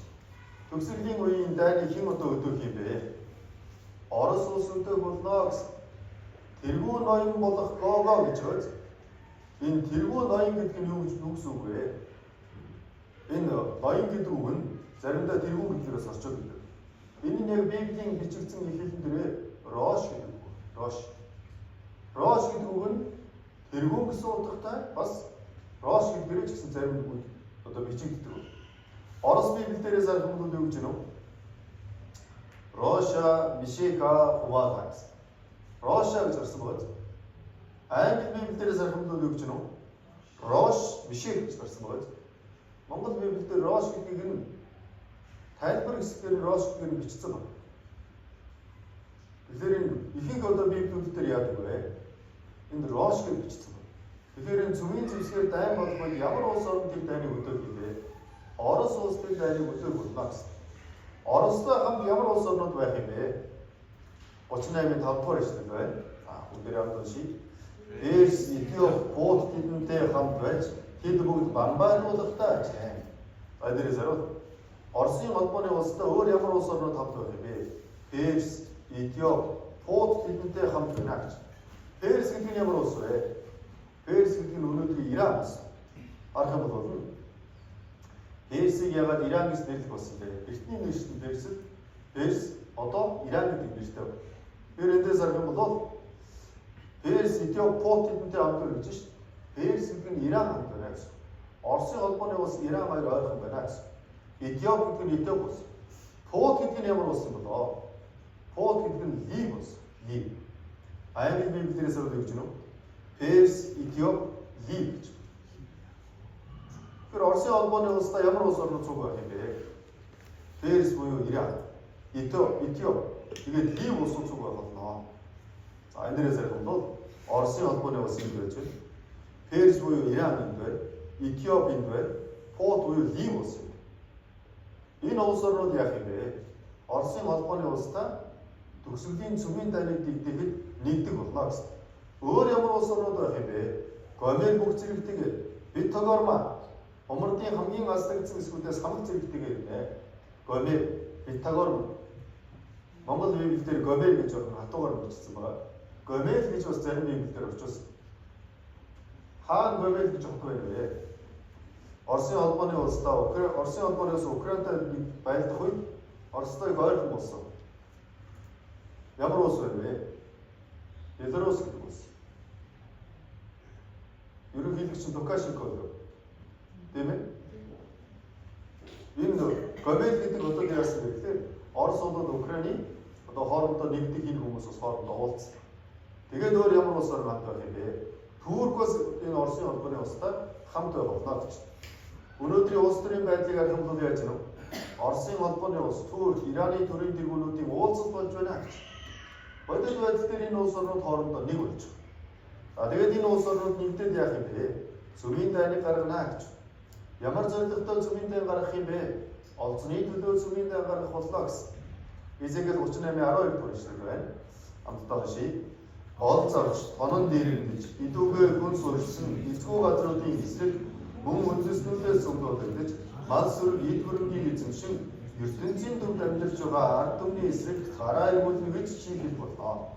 Төгсгөлийн үеийн дайны хэн одоо өдөөх юм бэ? Орос улс өдөөх болно гэсэн. Тэргүүн ноён болох Гого гэж байна. Энэ тэргүүн ноён гэдэг нь юу гэж үг вэ? Энэ ноён гэдэг үг нь заримдаа тэргүүн гэдгээс орчод байдаг. Энэ нь яг Библийн бичигдсэн хэлэн дээрээ Рош гэдэг үг. Рош гэдэг үг нь тэргүүн гэсэн утгатай бас Рош гэдгээр ч гэсэн зарим үг одоо бичигддэг. Орос Библи дээрээс харах юм бол юу гэж байна вэ? Роша Мишека Хувага. Роша гэж гарсан байна. Англи Библи дээрээс харах юм бол юу гэж байна вэ? Рош Мишек гэж гарсан байна. Монгол Библиэд Рош гэдгийг нь тайлбар хэсгээр Рош гэдгийг нь бичсэн байна. Тэгэхээр энэ ихэнх одоо Библиуд дээр яадаг вэ? Энд Рош гэж бичсэн байна. Тэгэхээр энэ зүгийн зэвсгээр дайн болгоод ямар улс орнд тэр дайныг өдөөх юм бэ? Орос улс тэр дайныг өдөөх болно гэсэн. Оростой хамт ямар улс орнууд байх юм бэ? 38-ийн 5 дугаар эшлэл байна. Бүгдээр хамт уншийе. Перс, Этиоп, Пут тэдэнтэй хамт байж тэд бүгд бамбайлуулалтаа ажээ. Дээрээс харуул. Оросын холбооны улстай өөр ямар улс орнууд хамт байх юм бэ? Перс, Этиоп, Пут тэдэнтэй хамт байна гэж. Перс гэдэг нь ямар улс вэ? Перс гэдэг нь өнөөдрийн Иран улс. Харах юм бол Персийг яагаад Иран гэж нэрлэх болсон бэ? Эртний нэршил Перс одоо Иран гэдэг нэртэй байна. Тэр эндээс харах юм бол Перс, Этиоп, Пут тэдэнтэй хамт байна гэж шүү дээ. Перс гэдэг нь Иран хамт байна гэсэн. Оросын холбооны улс Иран хоёр ойрхон байна гэсэн. Этиоп гэдэг нь Этиоп улс. Пут гэдэг нь ямар улс юм болоо? Пут гэдэг нь Либ улс. Либ. Англи Библиэс ордог гэж нү? Перс, Этиоп, Либ гэж. Тэр Оросын холбооны улстай ямар улс орнууд цуг байх юм бэ? Перс буюу Иран, Этиоп, тэгээд Либ улс цуг байх болно. За энэ дээрээс харах бол Оросын холбооны улс энд байж байна. Перс буюу Иран энд байна. Этиоп энд байна. Пут буюу Либ улс юм. Энэ улс орнууд яах юм бэ? Оросын холбооны улстай төгсгөлийн цөмийн дайныг дэгдэхэд нэгдэг болно гэсэн. Өөр ямар улс орнууд байх юм бэ? Гомер бүх зэрэгтэйгээр бид тогормаа Умардын хамгийн аслагдсан эсвүүдээс хамаг зэрэгтэйгээр нэ. Гомер, Питагор. Монгол Библиэлд Гомер гэж хатуугаар бичсэн байна. Гомер гэж бас зарим Библиэлд орчуулсан. Хаан Гомер гэж өгдөг юм бэ? Оросын холбооны улстай Оросын холбооноос Украинтай байлдах үед Оростой ойрхон болсон. Ямар улс вэ? Беларусь гэдэг улс. Ерөнхийлөгч Лукашенко гэдэг. Тийм ээ? Энэ Гомер гэдэг одоо яасан бэ гэхээр Орос болоод Украины одоо хоорондоо нэгдэх энэ хүмүүс бас хоорондоо уулзсан. Тэгээд өөр ямар улс орн хамт байх юм бэ? Турк бас энэ Оросын холбооны улстай хамт байх болно гэж. Өнөөдрийн улс төрийн байдлыг харах юм бол яаж вэ? Оросын холбооны улс Турк, Ираны төрийн тэргүүлүүдийн уулзалт болж байна гэж. Бодит байдал дээр энэ улс орнууд хоорондоо нэг болж байгаа. Тэгээд энэ улс орнууд нэгдээд яах юм бэ? Цөмийн дайныг гаргана гэж. Ямар зорилготой цөмийн дайн гаргах юм бэ? Олзны төлөө цөмийн дайн гаргах боллоо гэсэн. Эзекиэл 38:12 дугаар эшлэл байна. Хамтдаа уншийе. Ол зарж, тонон дээрэмдэж, идүүгээ хүн сурчсан эцгүү газруудын эсрэг мөн үндэснүүдээс цуглуулж, мал сүрэг эд хөрөнгийг эзэмшин ертөнцийн төвд амьдарч байгаа ард түмний эсрэг гараа ирүүлнэ гэж шийдэл боллоо.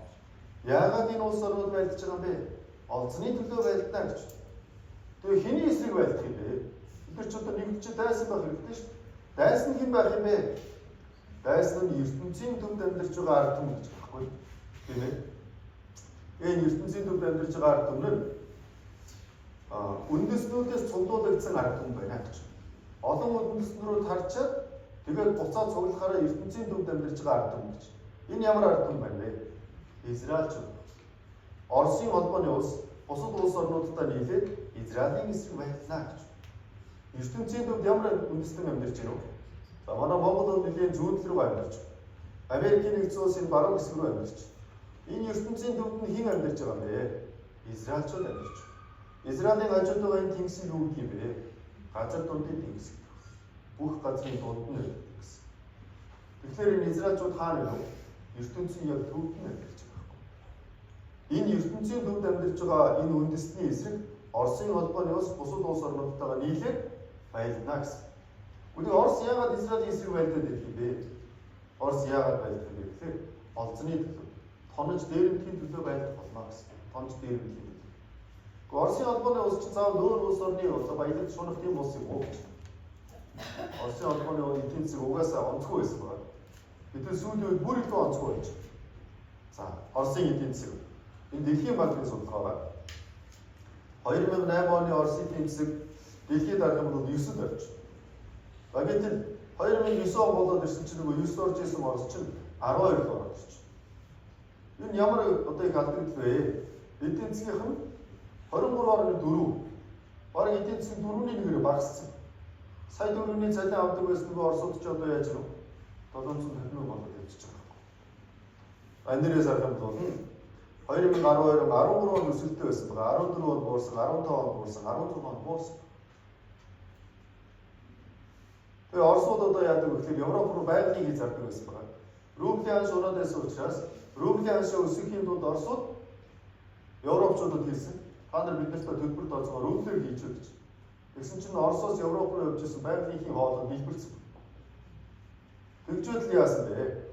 Яагаад энэ улс орнууд байлдаж байгаа юм бэ? Олзны төлөө байлдана гэж. Тэгээ хэний эсрэг байлдах юм бэ? Тэр ч одоо нэгдчихэд дайсан байх хэрэгтэй шүү дээ. Дайсан хэн байх юм бэ? Дайсан нь ертөнцийн төвд амьдарч байгаа ард түмэн гэж байхгүй тийм ээ. Энэ ертөнцийн төвд амьдарч байгаа ард түмэн нь үндэснүүдээс цуглуулагдсан ард түмэн байна гэж. Олон үндэснүүд харчаад тэгээд буцаад цуглахаараа ертөнцийн төвд амьдарч байгаа ард түмэн гэж. Энэ ямар ард түмэн байна вэ? Израильчууд. Оросын холбооны улс бусад улс орнуудтай нийлээд Израилийн эсрэг байлдлаа гэж. ертөнцийн төвд ямар үндэстэн амьдарч байна вэ? За манай Монгол бол нэлийн зүүн рүү амьдарч байна. Америкийн нэгдсэн улсын баруун хэсэг рүү амьдарч байна. Энэ ертөнцийн төвд нь хэн амьдарч байгаа юм бэ? Израильчууд амьдарч байна. Израилийн хажууд байгаа энэ тэнгисийг юу гэх юм бэ? Газар дундын тэнгис гэдэг. Бүх газрын дунд нь байдаг гэсэн. Тэгэхээр энэ Израильчууд хаана вэ? ертөнцийн яг төвд нь амьдарч байгаа. Энэ ертөнцийн төвд амьдарч байгаа энэ үндэстний эсрэг Оросын холбооны улс бусад улс орнуудтайгаа нийлээд байлдана гэсэн. Үгүй Орос яагаад Израилийн эсрэг байлдаад ирэх юм бэ? Орос яагаад байлдах юм бэ гэхээр олзны төлөө, тонож дээрэмдхийн төлөө байлдах болно гэсэн. Тонож дээрэмдхийн төлөө. Оросын холбооны улс чинь заавал өөр улс орны баялаг шунах тийм улс юм уу? Оросын холбооны эдийн засаг угаасаа онцгүй байсан байна. Гэтэл сүүлийн үед бүр илүү онцгой болж. За, Оросын эдийн засаг. Энэ дэлхийн банкны судалгаа байна. 2008 оны Оросын эдийн засаг дэлхийд харах юм бол 9-д орж. Гэтэл 2009 он болоод ирсэн чинь нөгөө 9-д орж исэн Орос чинь 12-д ороод ирж. Энэ ямар одоо их алдагдал вэ? Эдийн засгийнх нь 23.4. Бараг эдийн засгийн 4-ний 1-ээр багассан. Сая дөрөвний цалин авдаг байсан нөгөө Оросууд ч одоо яаж вэ? 750 мянга болоод явчихж байгаа. Андрээс харах юм бол 2012 13 он өсөлттэй байсан байгаа. 14 он буурсан, 15 он буурсан, 16 он буурсан. Тэгээ Оросууд одоо яадаг вэ гэхээр Европ руу байгалийн хий зардаг байсан байгаа. Рублийн ханш унаад байсан учраас рублийн ханшаа өсгөхийн тулд Оросууд Европчуудад хэлсэн. Та нар биднэрт төлбөр тооцоогоор рублээр хийж өгч. Тэгсэн чинь Оросоос Европ руу явж исэн байгалийн хий хоолой хэлбэрсэн. Тэгжүүл яасан бэ?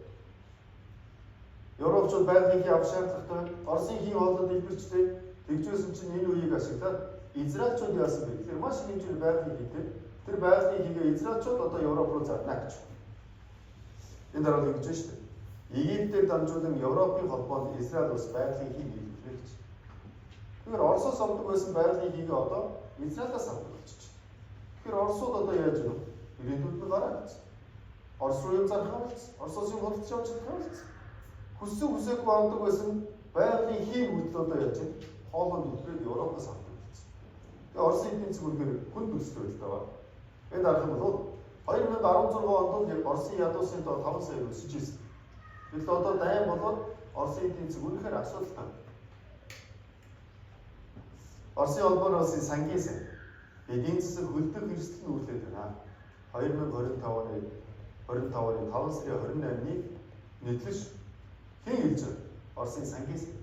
Европчууд байгалийн хий авах шаардлагатай Оросын хий хоолойд хэлбэрчтэй тэгжүүлсэн чинь энэ үеийг ашиглаад Израильчууд яасан бэ? Тэгэхээр маш их хэмжээний байгалийн хийтэй тэр байгалийн хийгээ Израильчууд одоо Европ руу зарна гэж. Энэ дараа нь гэж шүү дээ. Египтээр дамжуулан Европын холбоонд Израиль улс байгалийн хий хийлгэх гэж. Тэгэхээр Оросоос авдаг байсан байгалийн хийгээ одоо Израилаас авдаг болчих. Тэгэхээр Оросууд одоо яаж вэ? Ирээдүйд нь гараа гэсэн. Орос руу юм зарах юм. Оросоос юм худалдаж авч чадах юм. Хүссэн хүсээгүй авдаг байсан байгалийн хий хүртэл одоо яаж вэ? Хоолойд үлдээд Европоос авдаг гэсэн. Тэгээ Оросын эдийн засаг үнээр хүнд өсөлт байлаа даа. Энд харах юм бол 2016 онд Оросын ядуусын доо 5 сая өсөж ирсэн. Гэтэл одоо дайм болоод Оросын эдийн засаг үнэхээр асуудалтай. Оросын холбооны улсын сангийн сан эдийн засаг хөлдөх эрсдэл нь үүрлээд байна. 2025 оны 5 сарын 28-ны нийтлэж хэн хэлж байна? Оросын сангийн сан.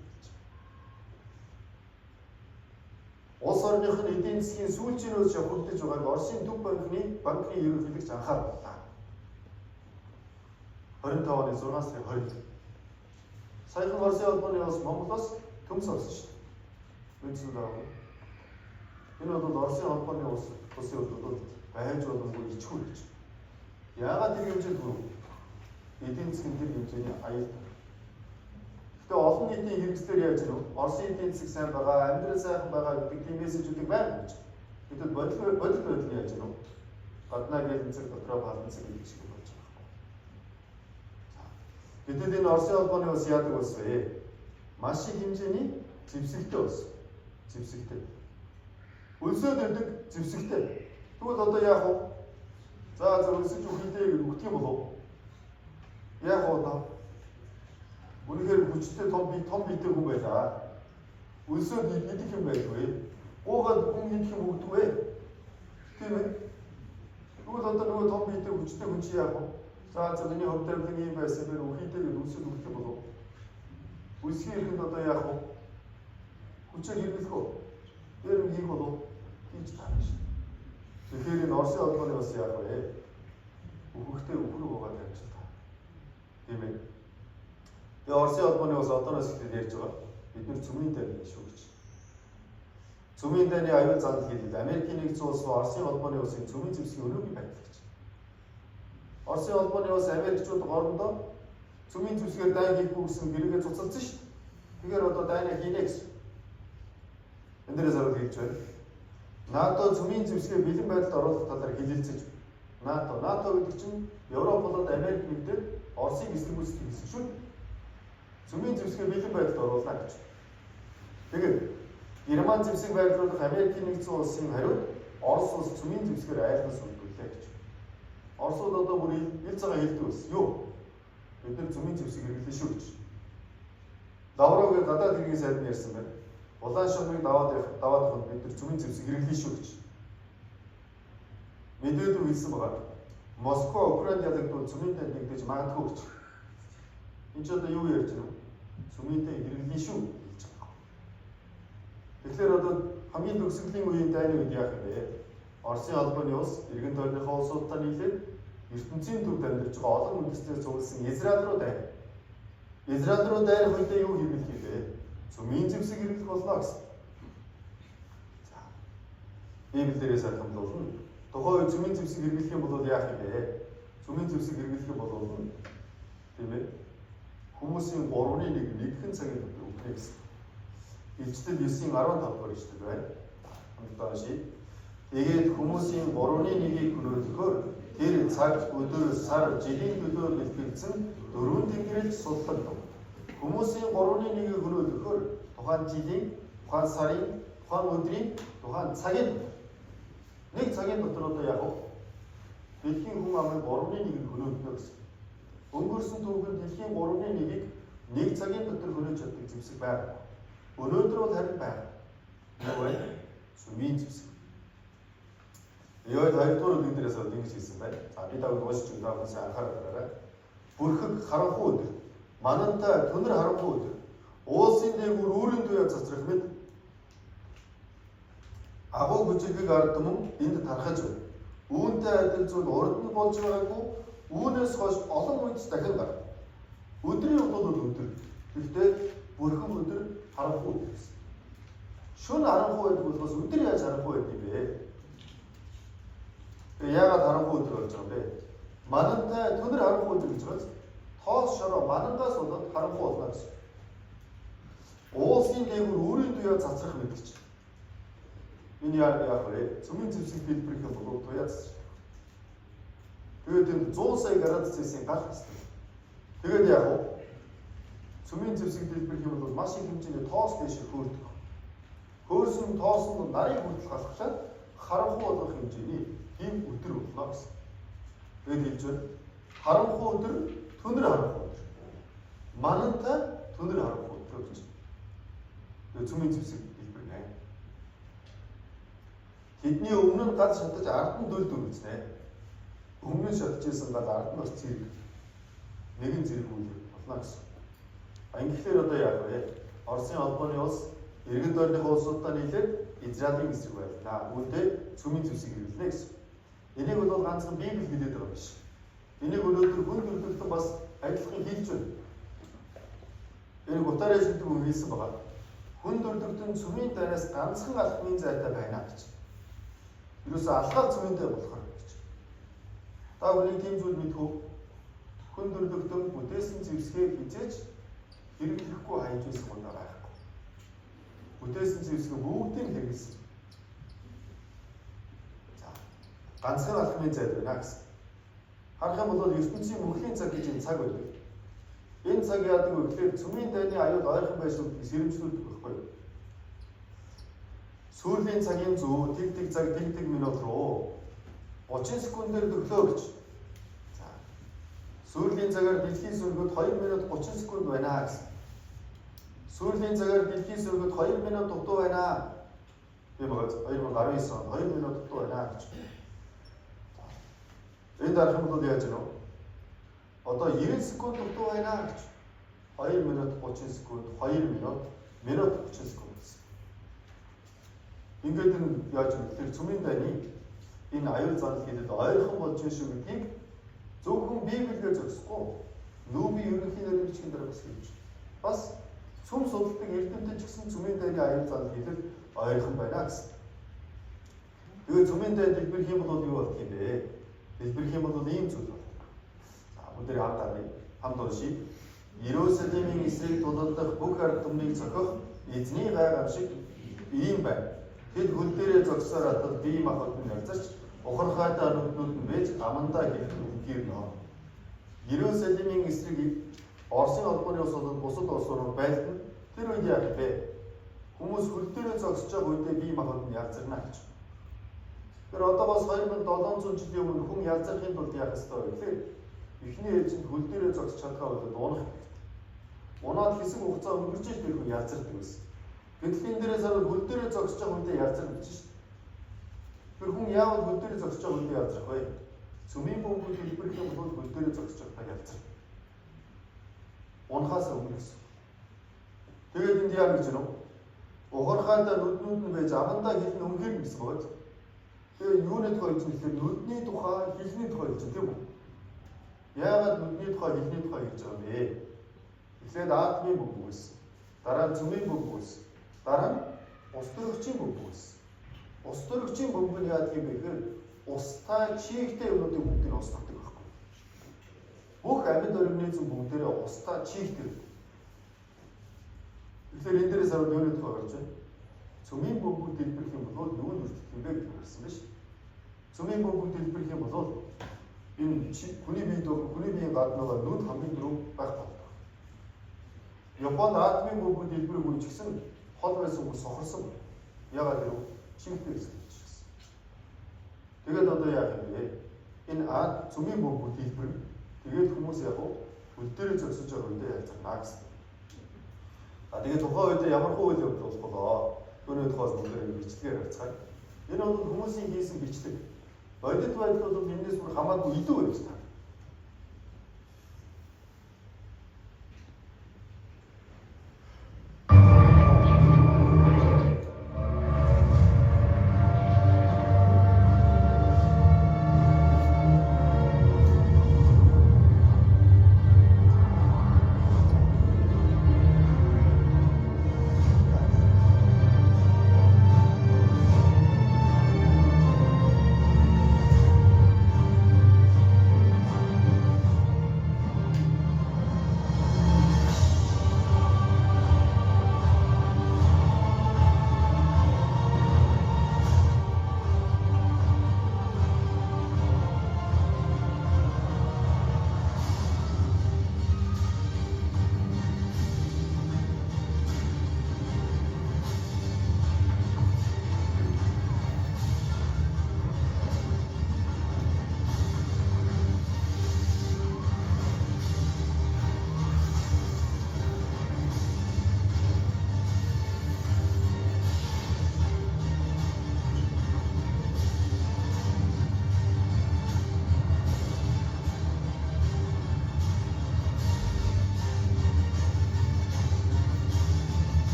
Улс орных нь эдийн засгийн сүүлчийнөөс шавхагдж байгааг Оросын төв банкны ерөнхийлөгч анхаарууллаа. 25 оны 6 сарын 20-нд. Саяхан Оросын холбооны улс Монголоос төмс орсон шүү дээ. Үндсэн даа. Энэ бол Оросын холбооны улсын хувьд байж боломгүй ичгүй гэж. Яагаад тэр хэмжээнд хүрв? Эдийн засгийн тэр хэмжээний аюул. Тэгээ олон нийтийн хэрэгслэр яаж вэ? Оросын эдийн засаг сайн байгаа, амьдрал сайхан байгаа гэдэг тийм мессежүүдийг байна гэж. Гэтэл бодит байдал яаж вэ? Гаднаа гэлэн зэрэг дотроо балан зэрэг гэж болж байгаа. Гэтэл энэ Оросын холбооны улс яадаг улс вэ? Маш их хэмжээний зэвсэгтэй улс. Зэвсэгтэй. Өлсөд өгдөг зэвсэгтэй. Тэгвэл одоо яах вэ? За өлсөж өгөхдөө өгөх юм болов. Яах вэ одоо? Үнэхээр хүчтэй том биетэй хүн байлаа. Өлсөд идэх юм байлгүй. Гуугаад хүн идэх юм өгдөг вэ? Тийм ээ. Тэгвэл одоо нөгөө том биетэй хүчтэй хүн чи яах вэ? За миний хувьд тавилан юм байсан бэр үхийтэйг өлсөд өгөх юм болов. Өлсгийн ихэнд одоо яах вэ? Хүчээр хэрэглэх үү? Тэр юм хийх болов. Хийж таарна шүү. Тэгэхээр энэ Оросын холбооны улс яах вэ? Өгөхтэй өгрөг байгаа тавьж та. Тийм ээ. Тэгээ Оросын холбооны улс одооноос ихтэй ярьж байгаа. Бид нэр цөмийн дайны шүү гэж. Цөмийн дайны аюул занал хийлээ. Америкийн нэгдсэн улс Оросын холбооны улсын цөмийн зэвсгийн өнөөгийн байдал гэж. Оросын холбооны улс Америкчууд горондоо цөмийн зэвсгээр дайн хийхгүй гэсэн гэрээгээ цуцалсан шүү. Тэгэхээр одоо дайнаа хийнэ гэсэн. Энд дээрээс харуул хийж байна. НАТО цөмийн зэвсгээ бэлэн байдалд оруулах талаар хэлэлцэж байна. НАТО гэдэг чинь Европ болоод Америк нэгдээд Оросыг эсэргүүцэх гэсэн шүү. Цөмийн зэвсгээ бэлэн байдалд оруулна гэж. Тэгээд Герман зэвсэг байрлуулах Америкийн нэгдсэн улсын хариуд Орос улс цөмийн зэвсгээр айлгаж үлдүүлээ гэж. Оросууд одоо бүр ил цагаан хэлдэг ус. Юу? Бид нар цөмийн зэвсэг хэрэглэн шүү гэж. Лавровыг гадаад хэргийн сайд нь ярьсан байна. Улаан шугамыг даваад явах бид нар цөмийн зэвсэг хэрэглэн шүү гэж. Медведев хэлсэн байгаа. Москва Украинд ялагдвал цөмийн дайнд нэгдэж магадгүй гэж. Энд ч одоо юу ярьж байна вэ? Цөмийн дайнд хэрэглэн шүү гэж байгаа. Тэгэхээр одоо хамгийн төгсгөлийн үеийн дайны үед яах вэ? Оросын холбооны улс иргэн тойрныхоо улсуудтай нийлээд ертөнцийн төвд амьдарч байгаа олон үндэстнээс зөвлөсөн Израиль руу дайна. Израиль руу дайрах үедээ юу хийх вэ? Цөмийн зэвсэг хэрэглэх болно гэсэн. За. Библиэрээс харах юм бол тухайн үед цөмийн зэвсэг хэрэглэх юм бол яах вэ? Цөмийн зэвсэг хэрэглэх юм бол Тийм ээ. Хүмүүсийн 3-ны 1 нэгхэн цагийн дотор өгнө гэсэн. Илчдэл 9:15 дугаар ишлэл байна. Хамтдаа уншийе. Тэгээд хүмүүсийн 3-ны 1-ийг өнөөдөр тэр цаг, өдөр, сар, жилийн төлөө бэлтгэгдсэн 4 тэнгэрэл судлагдав. Хүмүүсийн 3-ны 1-ийг өнөөдөр тухайн жилийн, тухайн сарын, тухайн өдрийн, тухайн цагийн нэг цагийн дотор одоо яг дэлхийн хүн амын 3-ны 1-ийг өнөөдөр гэсэн. Өнгөрсөн түүхэнд дэлхийн 3-ны 1-ийг нэг цагийн дотор хөнөөж чаддаг зэвсэг байна. Өнөөдөр бол харин байна. Юу вэ? Сүмийн зэвсэг. Яагаад хоёрдугаар өдрөөс ингэж хэлсэн байна. За би давд уусч удаахаас анхааралтай. Бүрхэг харанхуй өдөр. Манантай түнэр харанхуй өдөр. Уулсын дээгүүр үүрэн туяа цацрах мэд. Агуу бүжигийг ардмөн энд тархаж байна. Үүнтэй адил зүйл урд нь болж байгаагүй. Үүнээс хойш олон үед дахин гар. Өдрийн удаа бол өдөр. Гэхдээ бүрхэн өдөр харанхуй өдөр гэсэн. Шөнө харанхуй байдаг болохоос өдөр яаж харанхуй байдаг юм бэ? Яагаад харанхуй өдөр болж байгаа юм бэ? Манантай түнэр харанхуй өдөр гэж байна. Тоос шороо манангаас болоод харанхуй болно гэсэн. Уулсын дээгүүр өөрийн туяа цацрах мэдгэж. Энэ яг вэ? Цөмийн зэвсэг хэлбэрийн болов туяа цацрах. Тэгээд энэ 100 сая градус Цельсийн гал хэсэг. Тэгээд яг уу цөмийн зэвсэг хэлбэрийн бол маш их хэмжээний тоос дэш хөөрдөг. Хөөрсөн тоосонд нарыг хүртэл халахчаад харанхуй болох хэмжээний тийм өдөр болно гэсэн. Тэгээд хэлж байна. Харанхуй өдөр, түнэр харанхуй өдөр. Манантай түнэр харанхуй өдөр гэж. Тэгээд цөмийн зэвсэг хэлбэр байна. Тэдний өмнө нь гал шатаж ард нь дөл дүрмэзнэ. Өмнө нь шатчихсан гал ард нь бас зэрэг. Нэгэн зэрэг үйл болно гэсэн. Англиэр одоо яг вэ? Оросын албаны улс иргэн тойрны улсуудаа нийлээд Израилийн эсрэг байлаа. Үүндээ цөмийн зэвсэг хэрэглэнэ гэсэн. Энийг бол ганцхан Библи хэлээд байгаа биш. Энийг өнөөдөр хүн төрөлхтөн бас адилхан хэлж байна. Энэ Гутарес гэдэг хүн хэлсэн байгаа. Хүн төрөлхтөн цөмийн дайнаас ганцхан алхмын зайтай байна гэж. Юусе алхаар цөмийнтэй болохоор гэж. Та бүхэн тийм зүйл мэдхүү. Хүн төрөлхтөн бүтээсэн зэвсгээ хизээж хэрэглэхгүй хайж байсан юм байна. Бүтээсэн зэвсгээ бүгдийг хэрэглэсэн. За. Ганцхан алхмын зайд байна гэсэн. Харах юм бол ертөнцийн мөнхлийн цаг гэж энэ цаг байдаг. Энэ цаг яадаг вэ гэхээр цөмийн дайны аюул ойрхон байсан сэрэмжлүүлдэг байхгүй юу? Сүүлийн цагийн зөв тэг цаг тэг минут руу 30 секундээр төглөө гэж. За. Сүүлийн цагаар дэлхийн сүргэд 2 минут 30 секунд байна гэсэн. Сүүлийн цагаар дэлхийн сүргэд 2 минут дутуу байна. Тийм байна. 2019 он 2 минут дутуу байна гэж. Энэ дарах юм бол яаж вэ? Одоо 90 секунд дутуу байна гэж. 2 минут 30 секунд, 2 минут 30 секунд гэсэн. Ингээд энэ яаж вэ? Тэр цөмийн дайны энэ аюул занал хийхэд ойрхон болж байна шүү гэдгийг зөвхөн Библиэр зогсохгүй. Нүүбийн ерөнхий нэрвчгийн дараа бас хэлж. Бас цөм судалдаг эрдэмтэд ч гэсэн цөмийн дайны аюул занал хийхэд ойрхон байна гэсэн. Тэгээд цөмийн дай дэлбэрх юм бол юу болох юм бэ? Дэлбэрх юм бол ийм зүйл байна. За өнөөдөр хамт уншийе. Иерусалимийн эсрэг тулалдах бүх ард түмнийг зохих эзний гайг шиг ийм байна. Тэд хөл дээрээ зогсоор атал бие махбод нь ялзарч ухархайдаа нүднүүд нь байж амандаа хэлгэр нөө. Иерусалимийн эсрэг Оросын албаны улс болон бусад улсууд байлдан тэр үед яах вэ? Хүмүүс хөл дээрээ зогсож байгаа үедээ бие махбод нь ялзарна гэж. Тэр одоо бас 2700 жилийн өмнө хүн ялзархын тулд яах ёстой вэ гэхээр эхний ээлжинд хөл дээрээ зогсож чадгаа бол дуунах хэрэгтэй. Унаад хэсэг хугацаа өнгөрч иж тэр хүн ялзардаг байсан. Гэтэл энэ дээрээс хараад хөл дээрээ зогсож байгаа хүнтэй ялзарна гэж шүү дээ. Тэр хүн яавал хөл дээрээ зогсож байгаа хүнтэй ялзарх вэ? Цөмийн бөмбөг хэлбэрх юм бол хөл дээрээ зогсож байгаа ялзарна. Унахаас өмнө гэсэн. Тэгээд энд яа гэж нөө? Ухархайдаа нүднүүд нь байж амандаа хэлн өнгөр гэсэн байна. Тэгээд юуны тухай гэж хэлэхээр нүдний тухай, хэлний тухай гэж тийм үү? Яагаад нүдний тухай, хэлний тухай гэж байгаа юм бэ? Эхлээд атмын бөмбөг байсан. Дараа нь цөмийн бөмбөг байсан. Дараа нь ус төрөгчийн бөмбөг байсан. Ус төрөгчийн бөмбөг нь яадаг юм бэ гэхээр устай чийгтэй юмнуудыг бүгдийг устгадаг байхгүй. бүх амьд оргины зүг бүгдээрээ устдаа чийгдэг. Тэгэхээр энэ дээрээс хараад юу гэдгийг гарч байна? Цөмийн бөмбөг дэлбэрэх юм бол юунд өртөх юм бэ гэж гарсан байна шүү. Цөмийн бөмбөг дэлбэрэх юм бол энэ хүний биеийн гаднаагаар нүд хамгийн дөрөв байх болдог. Японд атомын бөмбөг дэлбэрэх үе ч гэсэн хол байсан хүмүүс сохорсон. Яагаад гэвэл чийгдэг гэсэн. Тэгээд одоо яах юм бэ? Энэ цөмийн бөмбөг дэлбэр тэгээд хүмүүс яг үл дээрээ зогсож байгаа үедээ ялцарнаа гэсэн. Тэгээд тухайн үед ямар хөө үйл явдал болоо түүний тухайс бүгдээр бичлэгээр харцгаая. Энэ бол хүмүүсийн хийсэн бичлэг. Бодит байдал бол энэс бүр хамаагүй илүү байж таа.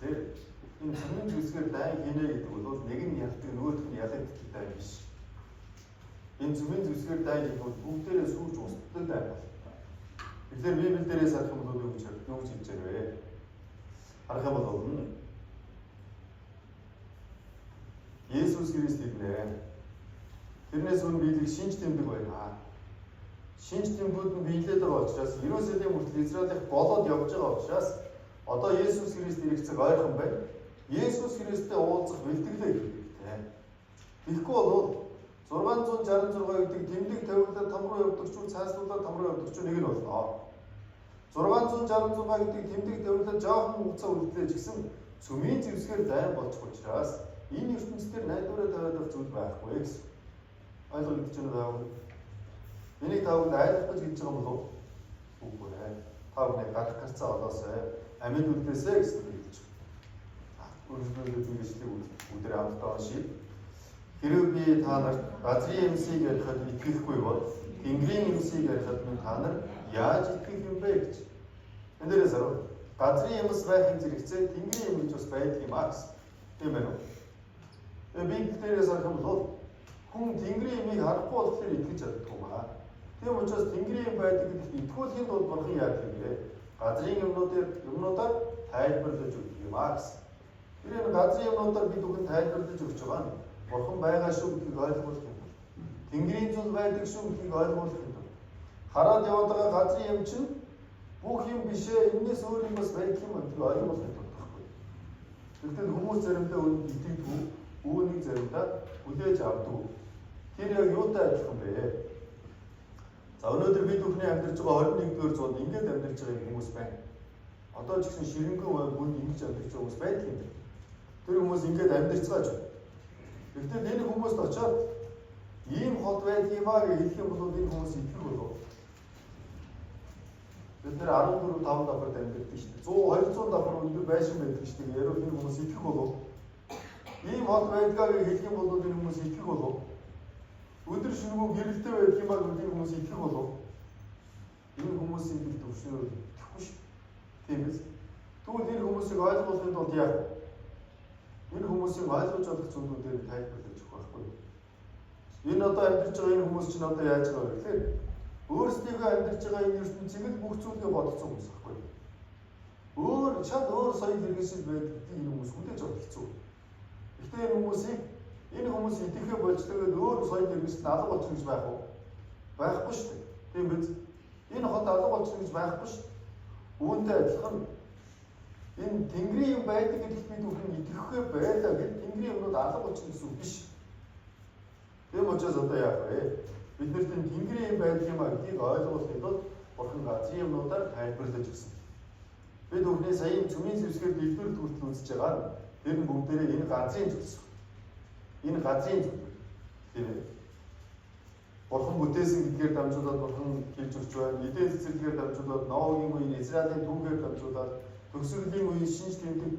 Тэгэхээр энэ цөмийн зүсгээр дай хийнэ гэдэг бол нэг нь ялдаг нөгөөх нь ялагддаг дай биш. Энэ цөмийн зүсгээр дай гэдэг бол бүгдээрээ сүүж устдаг дай бол. Тэгэхээр Библи дээрээс харах юм бол юу гэж хэлж байгаа вэ? Харах юм бол Есүс Христ ирнэ. Тэрнээс өмнө Библийг шинж тэмдэг байна. Шинж тэмдгүүд нь биелээд байгаа учраас Иерусалим хүртэл Израилих болоод явж байгаа учраас одоо Есүс Христ ирэх цаг ойрхон байна. Есүс Христтэй уулзах бэлтгэлээ хэрэгтэй. Тэгэхгүй бол 666 гэдэг тэмдэг тавилаад том руу явдаг ч цааслуулаад том руу явдаг ч нэг нь болно. 666 гэдэг тэмдэг тавилаад жоохон хугацаа үлдлээ ч гэсэн цөмийн зэвсгээр дайн болчих учраас энэ ертөнцийн найдвараа тавиад байх зүйл байхгүй гэсэн. Ойлгож байна уу? Энийг тавд айлтгаж хийж байгаа болов уу? Үгүй ээ. Тав нэг гадах гарцаа олоосай. Амьд үлдээсэй гэсэн үг хэлж байна. Өөрөөр хэлбэл өдөр амтаа шиг. Хэрвээ би та нарт газрын эмсийг ярихад итгэхгүй бол Тэнгэрийн эмсийг ярихад та нар яаж итгэх юм бэ гэж. Энэ дээрээс хараа. Газрын эмс байхын зэрэгцээ Тэнгэрийн эмс бас байдаг юм аа гэсэн. Тийм байна уу? Библи дээрээс харах юм бол хүн Тэнгэрийн эмийг харахгүй болохоор итгэж чаддаг юм аа. Тийм учраас Тэнгэрийн эм байдаг гэдэгт итгүүлэхийн тулд бурхан яах юм бэ? Газрын юмнуудаар тайлбарлаж өгөх юм аа гэсэн. Тэр энэ газрын юмнуудаар бид бүхэн тайлбарлаж өгч байгаа нь бурхан байгаа шүү гэдгийг ойлгуулах юм. Тэнгэрийн зүйл байдаг шүү гэдгийг ойлгуулах юм. Хараад яваад байгаа газрын юм чинь бүх юм бишээ, энэс өөр юм бас байдаг юм гэдгийг ойлгуулах юм байхгүй. Тэгвэл хүмүүс заримдаа үүнд итгэдэг, үүнийг заримдаа хүлээж авдаг. Тэр яг юутай адилхан бэ? За өнөөдөр бид бүхний амьдарч байгаа 21-р зуунд ингэж амьдарч байгаа хүмүүс байна. Одоо ч гэсэн ширэнгэн бүнд ингэж амьдарч байгаа хүмүүс байдаг юм. Тэр хүмүүс ингэж амьдарч байгаа ч. Гэхдээ энэ хүмүүст очиод ийм хот байдаг юм аа гэж хэлэх юм бол энэ хүмүүс итгэх болов. Бид нэр 14-5 давхарт амьдардаг шүү дээ. 100-200 давхар өндөр байшин байдаг шүү дээ. Яруу энэ хүмүүс итгэх болов. Ийм хот байдгаа гэж хэлэх юм бол энэ хүмүүс итгэх болов. Өдөр шөнөгүй гэрэлтэй байдаг юм аа гэж энэ хүмүүс итгэх болов. Энэ хүмүүсийн бил төвшнөр итгэхгүй шүү. Тийм биз? Тэгвэл энэ хүмүүсийг ойлгуулахын тулд яах вэ? Энэ хүмүүсийг ойлгож чадах зүйлүүдээр тайлбарлаж өгөх байхгүй юу? Энэ одоо амьдарч байгаа энэ хүмүүс чинь одоо яаж байгаа вэ гэхээр өөрсдийнхөө амьдарч байгаа энэ ертөнцийг л бүх зүйлээ бодсон хүмүүс байхгүй юу? Өөр соёл иргэншил байдаг энэ хүмүүс хүлээж авах хэцүү. Гэхдээ энэ хүмүүс итгэхээ болж тэгээд өөр соёл иргэншил алга болчих гэж байх уу? Байхгүй шүү дээ. Тийм биз? Энэ хот алга болчих гэж байхгүй шүү. Үүнтэй адилхан энэ Тэнгэрийн юм байдаг гэдэгт бид бүхэн итгэхээ байлаа гэж Тэнгэрийн юмнууд алга болчих гэсэн үг биш. Тийм учраас одоо яах вэ? Бид нэр Тэнгэрийн юм байдаг юм а гэдгийг ойлгуулахын тулд Бурхан газрын юмнуудаар тайлбарлаж өгсөн. Бид бүхний саяын цөмийн зэвсгээр дэлгүүр хүртэл үзэж байгаа. Тэр нь бүгдээрээ энэ газрын зүйлс. Энэ газрын зүйл. Тийм ээ. Бурхан бүтээсэн гэдгээр дамжуулаад Бурхан хэлж өгч байна. Эдийн цэцэрлэгээр дамжуулаад Ноагийн үеийн Израилийн түүхээр дамжуулаад төгсгөлийн үеийн шинж тэмдэг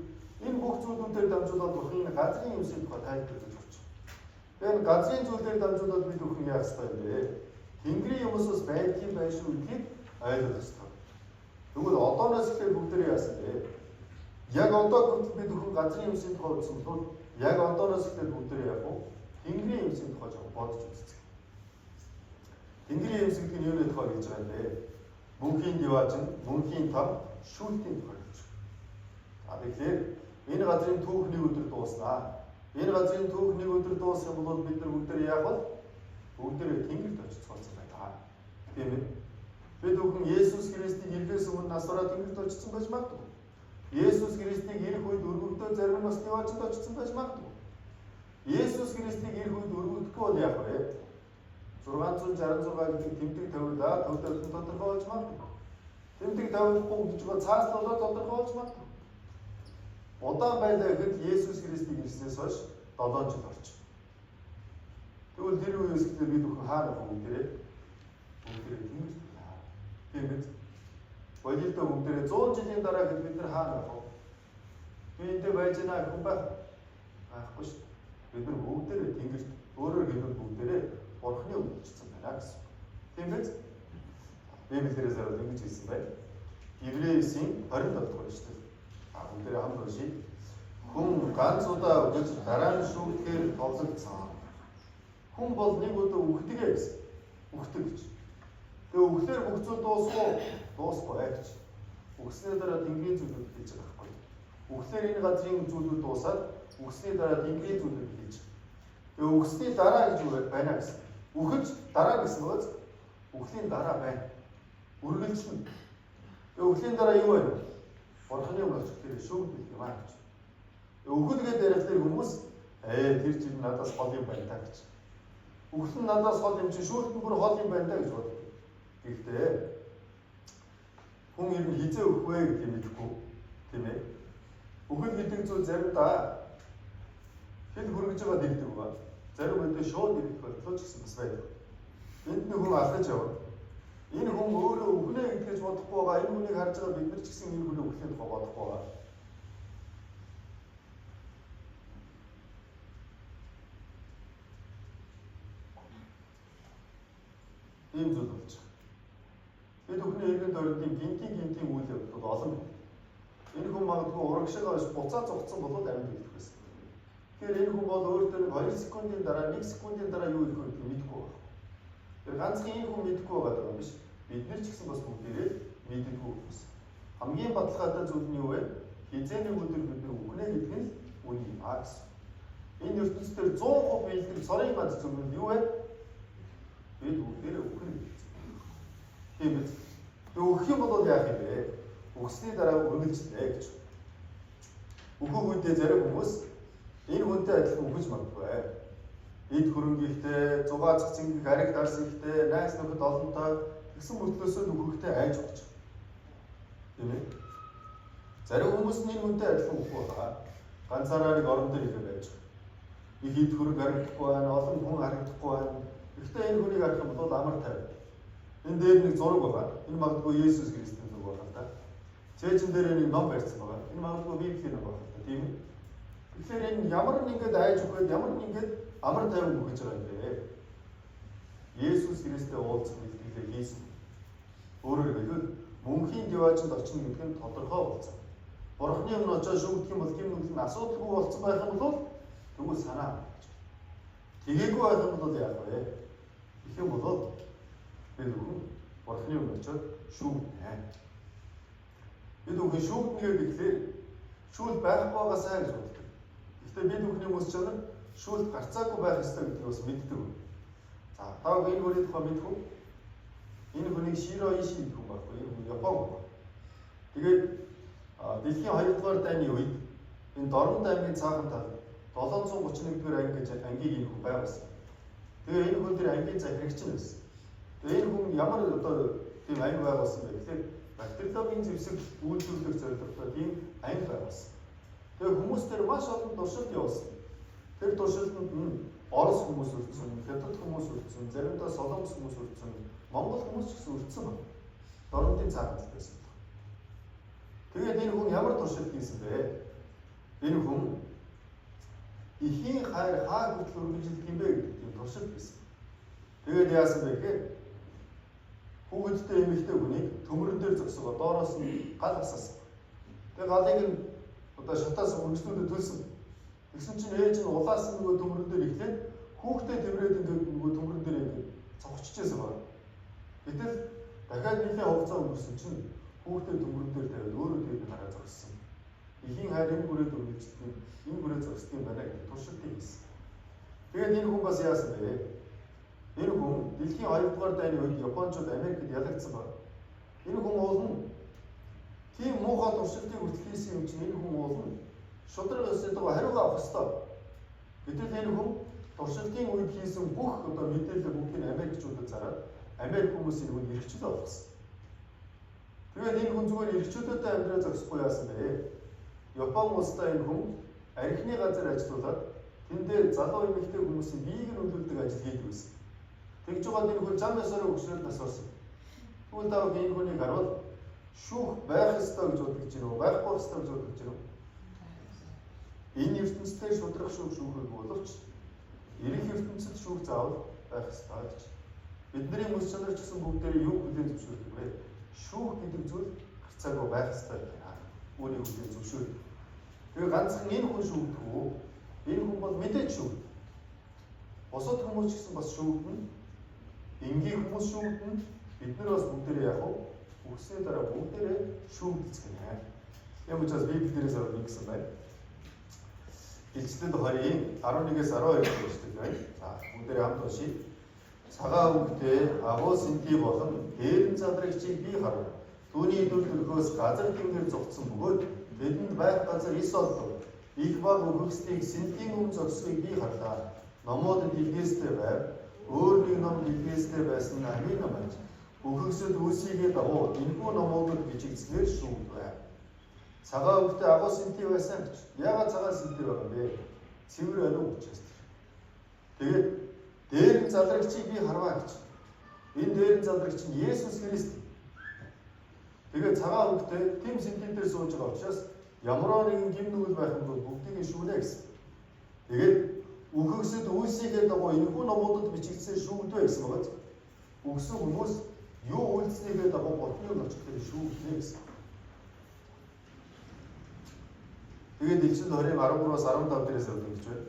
энэ бүх зүйлүүдээр дамжуулаад Бурхан энэ газрын юмсыг тухай тайлбарлаж өгч байна. Тэгэхээр газрын зүйлээр дамжуулаад бид бүхэн яах ёстой юм бэ? Тэнгэрийн юмсаас байдгийн байш шүү гэдгийг ойлгох ёстой. Тэгвэл одооноос эхлээд бүгдээ яасан бэ? Яг одоо хүртэл бид бүхэн газрын юмсыг тухай үзсэн бол яг одооноос эхлээд бүгдээ яах вэ? Тэнгэрийн юмсыг тухай бодож үзье. Тэнгэрийн юмс гэдэг нь юуны тухай гэж байгаа юм бэ? Мөнхийн диваажин, мөнхийн там, шүүлтийн тухай гэж байна. Тэгэхээр энэ газрын түүх нэг өдөр дууснаа. Энэ газрын түүх нэг өдөр дуусах юм бол бид нар бүгдээ яах вэ? Бүгдээ Тэнгэрт очиж цолсон байна. Тийм ээ. Бид бүхэн Есүс Христийг ирлээс өмнө насаараа Тэнгэрт очсон байж магадгүй. Есүс Христийг ирэх үед өргөгдөө зарим насны очинд очсон байж магадгүй. Есүс Христийг ирэх үед өргөгдөхгүй бол яах вэ? 666 гэдэг тэмдэг тавиулаа төвдөлтөнд тодорхой болж магадгүй. Тэмдэг тавиулахгүй гэж байгаа цааслуулаад тодорхой болж магадгүй. Удаан байлаа гэхэд Есүс Христийг ирснээс хойш 7 жил орчих. Тэгвэл тэр үеэс эхлээд бид бүхэн хаана бүгдээрээ Тэнгэрт яваа. Тийм биз? Бодилдоо бүгдээрээ 100 жилийн дараа хэд бид нар хаана явах вэ? Би эндээ байж байна хүн байхгүй шүү. Бид нар бүгдээрээ Тэнгэрт өөрөөр хэлбэл бүгдээрээ Бурхны үлдчихсэн байна гэсэн. Тийм биз? Библиэрээс аваад ингэж хэлсэн байна. Еврей 9-ийн 27 дугаар эшлэл. Бүгдээрээ хамт уншийе. Хүн ганц удаа өгч дараа нь шүүхээр товлогдсон. Хүн бол нэг удаа үхдэгэ гэсэн. Үхдэг гэж. Тэгээ үхлээр бүх зүйл дуусахгүй гэж. Үхснээр дараа Тэнгэрийн зүйлүүд хийж байгаа байхгүй. Үхлээр энэ газрын зүйлүүд дуусаад үхсний дараа Тэнгэрийн зүйлүүд хийж. Тэгээ үхсний дараа гэж байна гэсэн. Үхэж дараа гэсэн үг. Үхлийн дараа байна. Үргэлжлэн. Тэгээ үхлийн дараа юу вэ? Бурхны юм очих тэр шүүгдэх юм аа гэж. Үхэлгээд ярихдаа хүмүүс тэр чинь надаас хол юм байна та гэж. Үхэл нь надаас хол юм чинь шүүгдэн бүр хол юм байна та гэж боддог. Гэхдээ хүн ер нь хизээ өгөх вэ гэдэг юм ихгүй тийм ээ. Үхэл гэдэг зүйл заримдаа хэд хүргэж байгаа дэгдэг ба. Зарим үедээ шууд дэгдэх бодлоо ч гэсэн бас байдаг. Энд нэг хүн алхаж явна. Энэ хүн өөрөө үхнэ гэдгийж бодохгүй байгаа. Энэ хүнийг харж байгаа бид нар ч гэсэн энэ хүний үхлийн тухай бодохгүй байгаа. Ийм зүйл болж байгаа. Бид бүхний эргэн тойрны гинтийн үйл явдлууд олон байна. Энэ хүн магадгүй урагшаага буцаа зогцсон болоод амьд идэх байсан. Тэгэхээр энэ хүн бол өөртөө 2 секундын дараа 1 секундын дараа юу ирэх вэ гэдгийг мэдэхгүй байна. Тэр ганцхан энэ хүн мэдэхгүй байгаа юм биш. Бид нар ч гэсэн бас бүгдээрээ мэддэггүй хүмүүс. Хамгийн баталгаатай зүйл нь юу вэ? Хизээний өдөр бид нар үхнэ гэдэг нь үн юм аа гэсэн. Энэ ертөнцийн 100% бэлтгэл сорын ганц зүйл нь юу вэ? Бид бүгдээрээ үхнэ. Тийм биз? Тэгээ үхэх юм бол яах юм бэ? Үхсний дараа үргэлжлэнэ гэж. Үхэх үедээ зарим хүмүүс энэ хүнтэй адилхан үхэж магадгүй. эд хөрөнгөтэй, зугаацах цэнгэг ариг дарсанхтэй, найз нөхөд олонтой гэсэн мөртлөөсөө нөхөхтэй айж өгч. Тийм ээ. Зарим хүмүүс нь энэ үнтэй адилхан үгүй байгаа. Ганцаараа нэг орон дээр ирээ байж. Их эд хөрөнгө харагдахгүй байна, олон хүн харагдахгүй байна. Гэхдээ энэ хүнийг харах юм бол амар тайв. Энэ дээр нэг зураг байгаа. Энэ магадгүй Есүс Христийн зураг байна та. Цээжин дээр нэг ном барьсан байгаа. Энэ магадгүй Библийн ном байна та. Тийм ээ. Тэгэхээр энэ ямар нэгэн айж өгөөд ямар нэгэн амар тайван өгч байгаа юм бэ? Есүс Христтэй уулзах илтгэлээ хийсэн. Өөрөөр хэлбэл мөнхийн диваачнд очно гэдэг нь тодорхой болсон. Бурхны өмнө очиж шүүгдэх юм бол гим нүгэл нь асуудалгүй болсон байх юм бол тэгвэл санаа. Тэгээгүй байх юм бол яах вэ? Их юм бол бид Бурхны өмнө очиж шүүгдэнэ. Бид үгүй шүүгднэ гэхлээр шүүл байхгүй байгаа сайн гэж боддог. Гэхдээ бид бүхний хүмүүс ч шүүл гарцаагүй байх ёстой гэдгийг бас мэддэг. За, та энэ хүний тухай мэдэх үү? Энэ хүнийг Широ Иши гэх хүн байхгүй. Энэ хүн Япон хүн. Тэгээд дэлхийн 2 дугаар дайны үед энэ Дорнод аймгийн цаахан тал 731-р анги гэж ангийг энэ хүн байгуулсан. Тэгээ энэ хүн тэр ангийн захирагч нь байсан. Тэгээ энэ хүн ямар одоо тийм анги байгуулсан бэ гэхээр бактериологийн зэвсэг үйлдвэрлэх зорилготой тийм анги байгуулсан. Тэгээ хүмүүс тэр маш олон туршилт явуулсан. Тэр туршилтанд нь Орос хүмүүс үлдсэн, Хятад хүмүүс үлдсэн, заримдаа Солонгос хүмүүс үлдсэн, Монгол хүмүүс ч гэсэн үлдсэн байна. Дорнодын цаахан талаас. Тэгээд энэ хүн ямар туршилт хийсэн бэ? Энэ хүн ихийн хайр хаа хөдөл үргэлжлэх юм бэ гэдэг тийм туршилт хийсэн. Тэгээд яасан бэ гэхээр хүүхэдтэй эмэгтэй хүнийг төмөрөн дээр зогсоогоо доороос нь гал асаасан. Тэгээд галыг нь одоо шатаас өргөснүүдэд төлсөн. Тэгсэн чинь ээж нь улаас нөгөө төмөрөн дээр ихлээд хүүхдээ тэмрээд ингээд нөгөө төмөрөн дээр ингээд цогцчихсэн байна. Гэтэл дахиад нэлийн хугацаа өнгөрсөн чинь хүүхдээ төмөрөн дээр тавиад өөрөө дээр хараа зогссон. Ихийн хайр энэ бүрээд үргэлжлэх, энэ бүрээд зогсдог юм байна гэдэг туршилт хийсэн. Тэгээд энэ хүн бас яасан бэ? Энэ хүн дэлхийн 2 дугаар дайны үед Япончууд Америкт ялагдсан байна. Энэ хүн уулын тийм муухай туршилтыг хүртэл хийсэн юм чинь энэ хүн уулын шудраг өсөйдөө хариугаа авах ёстой. Гэтэл энэ хүн туршилтын үед хийсэн бүх одоо мэдээлэл бүгдийг Америкчуудад зараад Америк хүмүүсийн хүн эрхчлөө болгосон. Тэгээд энэ хүн зүгээр эрхчлөөтэй амьдраа зогсохгүй яасан бэ? Япон улстай энэ хүн архины газар ажиллаулаад тэндээ залуу эмэгтэй хүмүүсийн биеийг нь өлүүлдэг ажил хийдэг байсан. Тэгж байгаа энэ хүн зам ёсоор өгшрөл нас орсон. Тэгвэл даа энэ хүнийг харуул шүүх байх ёстой гэж бодож байна уу? Байхгүй ёстой гэж бодож байна уу? Энэ ертөнцийн шудрах шүүхийг боловч эрэх ертөнцид шүүх заавал байх ёстой гэж. Бидний мөс чанар ч гэсэн бүгдээрээ юу хүлээн зөвшөөрдөг вэ? Шүүх гэдэг зүйл гарцаагүй байх ёстой байна. Үүнийг хүлээн зөвшөөрдөг. Тэгээ ганцхан энэ хүн шүүгдэх үү? Энэ хүн бол мэдээж шүүгдэх. Бусад хүмүүс ч гэсэн бас шүүгдэнэ. Энгийн хүмүүс шүүгдэнэ. Бид нар бас бүгдээрээ яг үгсний дараа бүгдээрээ шүүгдэлцгэнэ. Юм учраас Библиэрээс авах ингэсэн байна. Илчилтэд 20-ийн 11-ээс 12 гэжтэй байна. За бүгдээрээ хамт уншийе. Цагаан өвгтэй агуу сэнти болон дээрэн задрагчийг би харав. Түүний дүр төрхөөс газар тэнгэр зогтсон бөгөөд тэдэнд байх газар ис олдов. Их баг өгөхсдийг сэнтийн өмнө зогсхийг би харлаа. Номууд дэлгээстэй байв. Өөр нэг ном дэлгээстэй байсан нь амийн ном аж. Өгөхсөд үүсийгээ дагуу энэхүү номуудад бичигдснээр шүүгдэв. Цагаан өвгтэй агуу сэнти байсан гэж. Яагаад цагаан сэнти байгаа бэ? Цэвэр ариун учраас. Тэгээд дээрэн задрагчийг би харваа гэж. Энэ дээрэн задрагч нь Есүс Христ. Тэгээд цагаан өвгтэй тэм сэнтин дээр сууж байгаа учраас ямар нэгэн гим нүгэл байх юм бол бүгдийг шүүнэ гэсэн. Тэгээд өгөхсөд үйлсийгээ дагуу энэхүү номуудад бичигдсэн шүүгдвэ гэсэн багт. Өгсөн хүмүүс юу үйлснийгээ дагуу Бурхны өмнө очихдээ шүүгднэ гэсэн. Тэгээд Илчилт 20-13-аас 15 дээрээс өгдөг байна.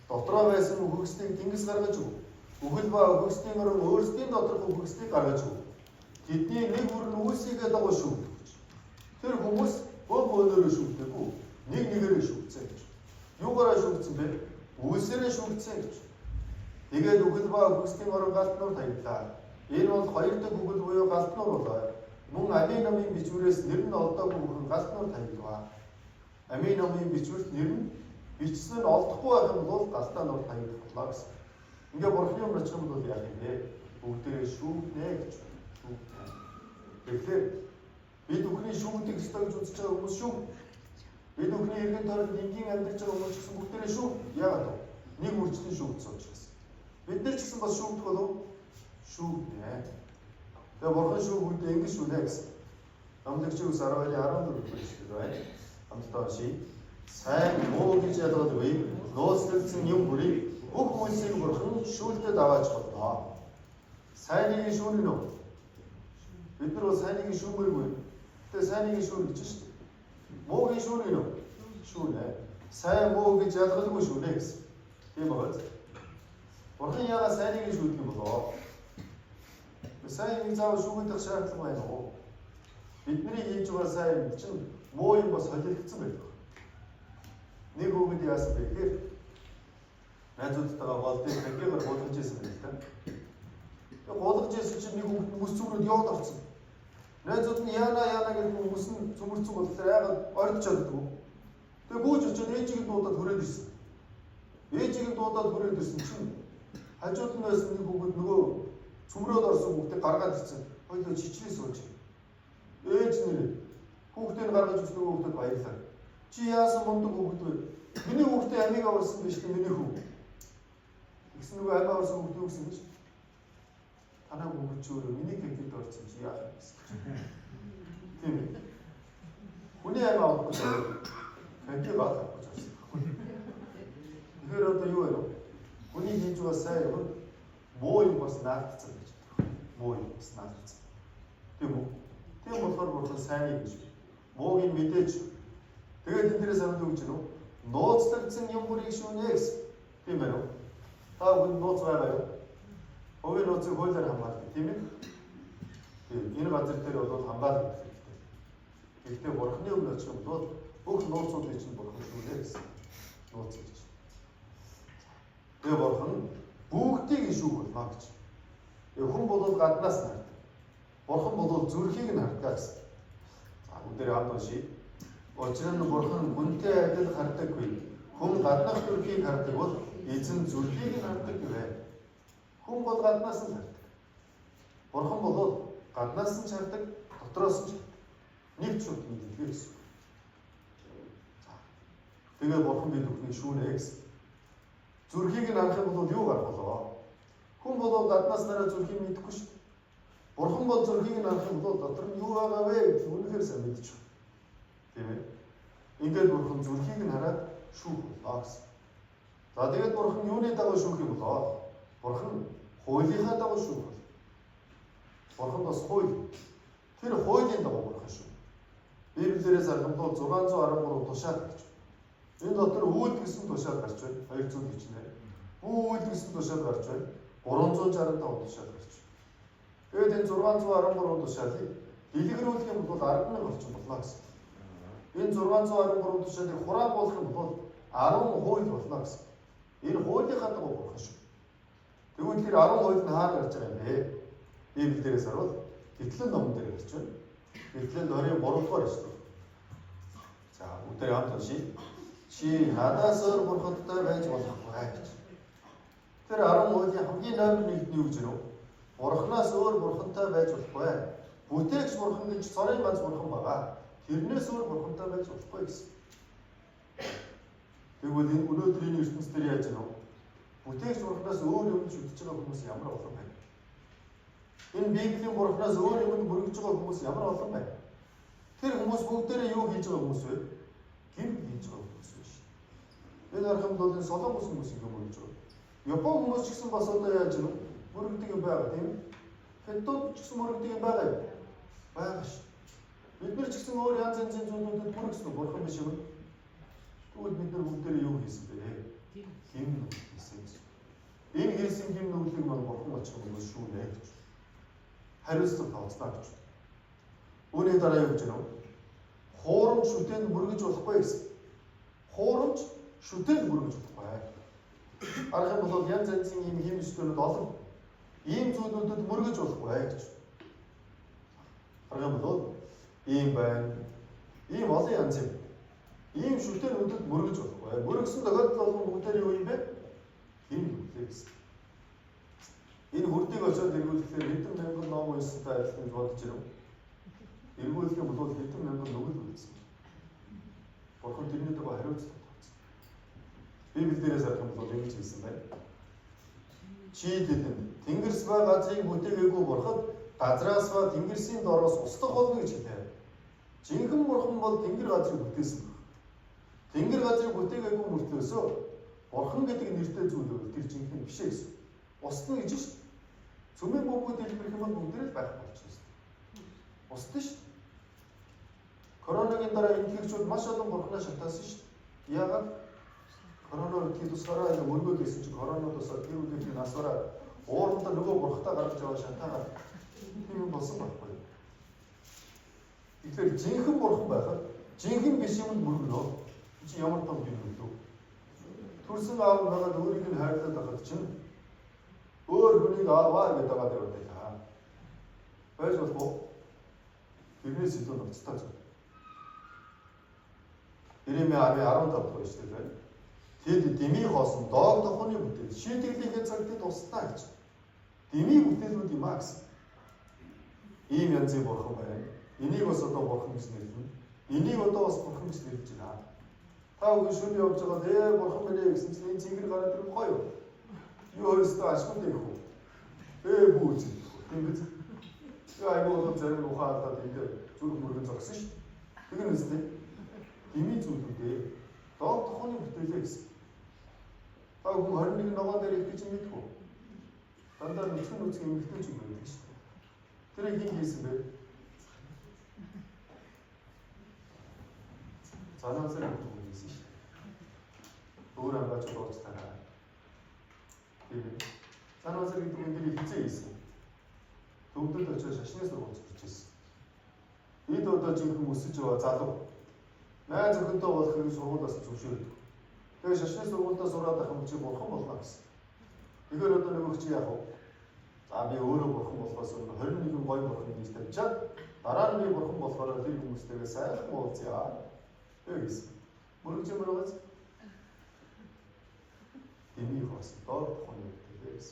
Дотроо байсан өгөхсдийг тэнгис гаргаж өг. Үхэл ба өгөхсдийн орон өөрсдийн доторх өгөхсдийг гаргаж өг. Тэдний нэг бүрэн үйлсийгээ дагуу шүүгдэж. Тэр хүмүүс өөрөөрөө шүүгдээгүй. Нэг нэгээрээ шүүгдсэн гэж. Юугаараа шүүгдсэн бэ? Үйлсээрээ шүүгдсэн гэж. Тэгээд үхэл ба өгөхсдийн орон галтнуур таягдлаа. Энэ бол хоёр дахь үхэл буюу галтнуур болоо. Мөн амийн номын бичвэрээс нэр нь олдоогүй бүхэн галтнуур таягдлаа. Амийн номын бичвэрт нэр нь бичсэн нь олдохгүй байх юм бол галтаа нуур таягдлаа гэсэн. Ингээ бурхны өмнө очих юм бол яах юм бэ? Бүгдээрээ шүүгнэ гэж шүүгнэ. Тэгэхээр бид бүхний шүүгдэх ёстой гэж үзэж байгаа хүмүүс шүү. Бид бүхний эргэн тойронд энгийн амьдарч байгаа хүмүүс гэсэн бүгдээрээ шүү. Яагаад вэ? Нэг үржлийн шүүгдсэн учраас. Бид нар ч гэсэн бас шүүгдэх болов шүүгнэ. Тэгээ бурхан шүүгүүдээ ингэж шүүнэ гэсэн. Номлогчийн ус 12:14 хэлсэн байна. Хамтдаа уншийе. Сайн муу гэж ялгадаггүй. Нууцлагдсан юм бүрийг бүх үйлсийг бурхан шүүлдэд аваач болно. Сайныг шүүнэ нү. Бид нар бол сайныг шүүмээргүй. Тэгээ сайныг шүүнэ гэж шүү дээ. Муугийн шүүнэ нү. Шүүнэ. Сайн муу гэж ялгадаггүй шүүнэ гэсэн. Тийм байна. Бурхан яагаад сайныг шүүдэг юм болоо? Сайныг заавал шүүгдэх шаардлага байна уу? Бидний хийж байгаа сайн чинь муу юм бас солилцсон байдаг. Нэг хүүхэд яасан бэ гэхээр найзуудтайгаа болдгийг хангигаар болгож ирсэн байна л да. Тэгээ болгож ирсэн чинь нэг хүүхэд мөс цүмрүүд яваад орсон. Найзууд нь яана гэж мөс нь цүмэрсэн болохоор яагаад орж чаддгүй. Тэгээ бүүж очиод ээжийг нь дуудаад хүрээд ирсэн. Ээжийг нь дуудаад хүрээд ирсэн чинь хажууд нь байсан нэг хүүхэд нөгөө цүмрөөд орсон хүүхдээ гаргаад ирсэн. Хоёулаа чичрээ сууж. Ээж нэр хүүхдийг гаргаж өгсөн хүүхдэд баярлаа. Чи яасан мундаг хүүхэд вэ? Миний хүүхдээ амийг аварсан биш үү миний хүү? Гэсэн нөгөө амийг аварсан хүүхдээ юу гэсэн гэж? Танаа хүүхэд ч өөрөө миний гэхэд орсон чи яах вэ? Тийм ээ. Хүний амийг авах гэж хантиг авах гэж байна. Тэгэхээр одоо юу вэ? Хүний хийж байгаа сайн юм муу юм бас наагдсан гэж. Муу юм бас наагдсан. Тийм үү? Тийм болохоор бурхан сайн гэж. Муугийн мэдээж. Тэгээд энэ дээрээ санал өгч гэнэ үү? Нууцлагдсан юм бүрийг шүүнэ гэсэн. Тийм байна уу? Та бүхэн нууц байгаа юу? Хувийн нууцыг хуулиар хамгаалдаг, тийм ээ? Тийм. Энэ газар дээр бол хамгаалдаг хэрэгтэй. Гэхдээ бурханы өмнө очих юм бол бүх нууцуудыг чинь бурхан шүүнэ гэсэн. Нууц гэж. Тэгээ бурхан бүгдийг шүүх болно гэж. Хүн бол гаднаас хардаг. Бурхан бол зүрхийг нь хардаг гэсэн. За бүгдээ хамт уншийе. Учир нь бурхан хүнтэй адил хардаггүй. Хүн гаднах зүрхийг хардаг бол эзэн зүрхийг нь хардаг гэвэ. Хүн бол гаднаас нь хардаг. Бурхан бол гаднаас нь хардаг, дотроос нь хардаг. Нэг ч үгүй гэсэн. За. Тэгээ бурхан бид бүхнийг шүүнэ гэсэн. Зүрхийг нь харах юм бол юу гарах болоо? Хүн бол гаднаас нараа зүрхийг мэдэхгүй шүү дээ. Бурхан бол зүрхийг нь харах юм бол дотор нь юу байгаа вэ гэж үнэхээр сайн мэдчих. Тийм ээ. Ингээд бурхан зүрхийг нь хараад шүүх болоо гэсэн. За тэгээд бурхан юуны дагуу шүүх юм болоо? Бурхан хуулийнхаа дагуу шүүх бол. Бурхан бас хууль. Тэр хуулийн дагуу бурхан шүү. Библиэрээс харах юм бол 613 тушаал гэж. Энэ дотор үйл гэсэн тушаал гарч байна. 200 хичнээн. Үйл гэсэн тушаал гарч байна. 365 тушаал гарч байна. Тэгээд энэ 613 тушаалыг дэлгэрүүлэх юм бол 10,000 орчим болно гэсэн. Энэ 613 тушаалыг хураагуулах юм бол 10 хууль болно гэсэн. Энэ хуулийнхаа дагуу бурхан шүү. Тэгвэл тэр 10 хууль нь хаана гарч байгаа юм бэ? Библиэрээс харуул Гэтлэн номон дээр гарч байна. Гэтлэн 23 дугаар эшлэл. За бүгдээ хамт уншийе. Чи надаас өөр бурхантай байж болохгүй гэж. Тэр 10 хуулийн хамгийн номер 1-д юу гэж байна вэ? Бурханаас өөр бурхантай байж болохгүй. Бүтээгч бурхан гэж цорын ганц бурхан байгаа. Тэрнээс өөр бурхантай байж болохгүй гэсэн. Тэгвэл энэ өнөөдрийн ертөнцийн яаж байна вэ? Бүтээгч бурханаас өөр юм шүтж байгаа хүмүүс ямар олон байна? Энэ Библийн бурханаас өөр юм бүргэж байгаа хүмүүс ямар олон байна? Тэр хүмүүс бүгдээрээ юу хийж байгаа хүмүүс вэ? Гэмт хийж байгаа хүмүүс биш. Энэ арах юм бол энэ Солонгос хүмүүс юм болж байгаа. Япон хүмүүс ч гэсэн бас одоо яаж байна? Мөрөгдөг юм байгаа тийм ээ. Хятад ч гэсэн мөрөгдөг юм байгаа юм. Байгаа ш. Бид нар ч гэсэн өөр янз янзын зүйлүүдэд мөрөгсөн бурхан биш юм. Тэгвэл бид нар бүгдээрээ юу хийсэн бэ? Гэмт хийсэн гэсэн. Энэ хийсэн гэмт нүглийг маань бурхан очих юм бол шүүнэ гэж. Хариуцлага тооцлоо гэж. Үүний дараа юу гэж байна вэ? Хуурамч шүтэнд мөргөж болохгүй гэсэн. Хуурамч шүтэнд мөргөж болохгүй. Арах юм бол янз янзын ийм хэмжээнд олон ийм зүйлүүдэд мөргөж болохгүй гэж. Арах юм бол ийм байна. Ийм олон янз юм. Ийм шүтээнүүдэд мөргөж болохгүй. Мөргөсөн тохиолдол болгон бүгдээр юу юм бэ? Гэмт нүглээ гэсэн. Энэ хүрдийг очиод эргүүлэхээр хэдэн мянган ном уншсантай адилхан гэж бодож ирв. Эргүүлэх юм бол хэдэн мянган нүгэл үлдсэн. Бурхан тэрнийтэйгээ хариуцлага тавьсан. Библиэрээс харах юм бол ингэж хэлсэн байна. Чи тэдэнд тэнгэрс ба газрыг бүтээгээгүй Бурхад газраас ба тэнгэрсийн дороос устгах болно гэж хэлээ. Жинхэнэ Бурхан бол тэнгэр газрыг бүтээсэн баг. Тэнгэр газрыг бүтээгээгүй мөртлөөсөө Бурхан гэдэг нэртэй зүйл бол тэр жинхэнэ биш ээ гэсэн. Устна гэж шүү дээ. Цөмийн бүгд дэлбэрэх юм бол бүгдээ л байх болчихсон. Устна шүү дээ. Коронавигийн дараа энэ хэрэгчүүд маш олон Бурханаа шатаасан шүү дээ. Яагаад? Коронавирус тусгаараа ингэ мөргөөд байсан чинь коронавирус тэр үеийн насаараа уурандаа нөгөө Бурхантай гарч байгаа шатаагаар тийм болсон байхгүй. Тэгэхээр жинхэнэ Бурхан байхад жинхэнэ биш юмд мөргөнө. Чи ямар том юм бэ? Төрсөн аав байгаа өөрийг нь хайрлаад байхад чинь өөр хүнийг аваа гэдэг байгаа даа та. Байж болох уу? Тэрнээс илүү ноцтой зүйл. Иремья 10:15 дугаар шүү дээ. Тэд дэмий хоосон доог тохооны бүтээл шийтгэлийнхээ цаг тэд устдаа гэж. Дэмий бүтээлүүд юм аа гэсэн. Ийм янзын Бурхан байна. Энийг бас одоо Бурхан гэж нэрлэнэ. Энийг одоо бас Бурхан гэж нэрлэж байна. Та үгүй шөнө явж байгаа Бурхан мэнэ гэсэн чинь энэ цэнгэр гараад ирэх гоё. Юу өстө ашгүй дэх үү? Бүүз. Тийм биз? Айгуу зэрэг ухаалаад ингэ зүрх мөргөн зогсон шүү. Тэгэн үстэй. Дэмий зүйлүүдээ доог тохооны бүтээлээ гэсэн. Та хүн 21 ногоо дээр их гэж мэдэх үү? Дандаа нүцгэн эмэгтэй ч юм байдаг шүү дээ. Тэр хин хийсэн бэ? Занаасаа юм хийсэн шүү дээ. Өөр амгаач ууцтайгаа. Тийм. Занаасаа гэдэг нь энэ хизээ хийсэн. Төвдөд очиж шашны сургууль зүрчээсэн. Эд одоо жинхэнэ өсөж байгаа залуу. Найз охинтой болох хэрэг сургуулиас зөвшөөрдөг. Тэгээ шашны сургуультай сураад ах юм чи Бурхан болно гэсэн. Тэгэхээр одоо нөгөө чи яах вэ? За би өөрөө Бурхан болохоос өмнө 21 гой Бурхан гэж тавьчаад дараа нь би Бурхан болохоор тэр хүмүүстэйгээ сайхан уулзъя. Тэгээс. Мөрөж юм уу? Дэмий хос доор тохооны бүтээлээс.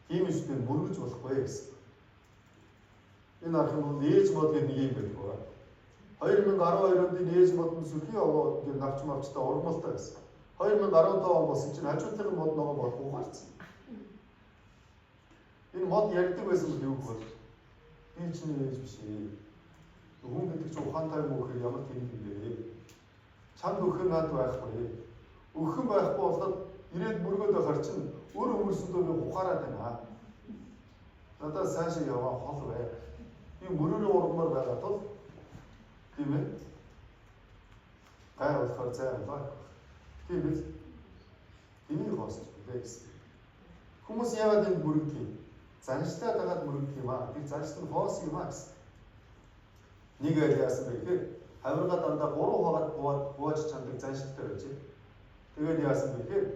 Тийм үстэй мөрөж болохгүй гэсэн. Энэ арах нь бол ээж мод гэдэг нэг юм байдаг. 2012 онд ээж модон сүлхий овоо гэж навч мавчтай ургамалтай байсан. 2015 он болсон чинь хажуудлын мод ногоо болохгүй гарсан. Энэ мод ярьдаг байсан бол юу бол би чинь ээж биш ээ. Хүн гэдэг чинь ухаантай юм уу гэхээр ямар тийм юм бэ? Чамд өхөн над байхгүй. Өхөн байхгүй болохоор ирээд мөргөөд байхаар чинь өөр хүмүүсөндөө би ухаараад байна. Надад цаашаа яваа хол бай. Би мөрөөрөө ургамаар байгаа тул тийм ээ. Гай болохоор зайлаа. Тийм ээ. Энийг хоосч билээс. Хүмүүс яагаад энэ мөрөгдөг юм? Занштай дагаад мөрөгдөг юм аа. Тэр занштай нь хоос юм аа гэсэн. Нэг айл яасан бэ гэхээр хавиргаа дандаа 3 хагаад бууж чандаг занштай байж. Тэгээд яасан бэ гэхээр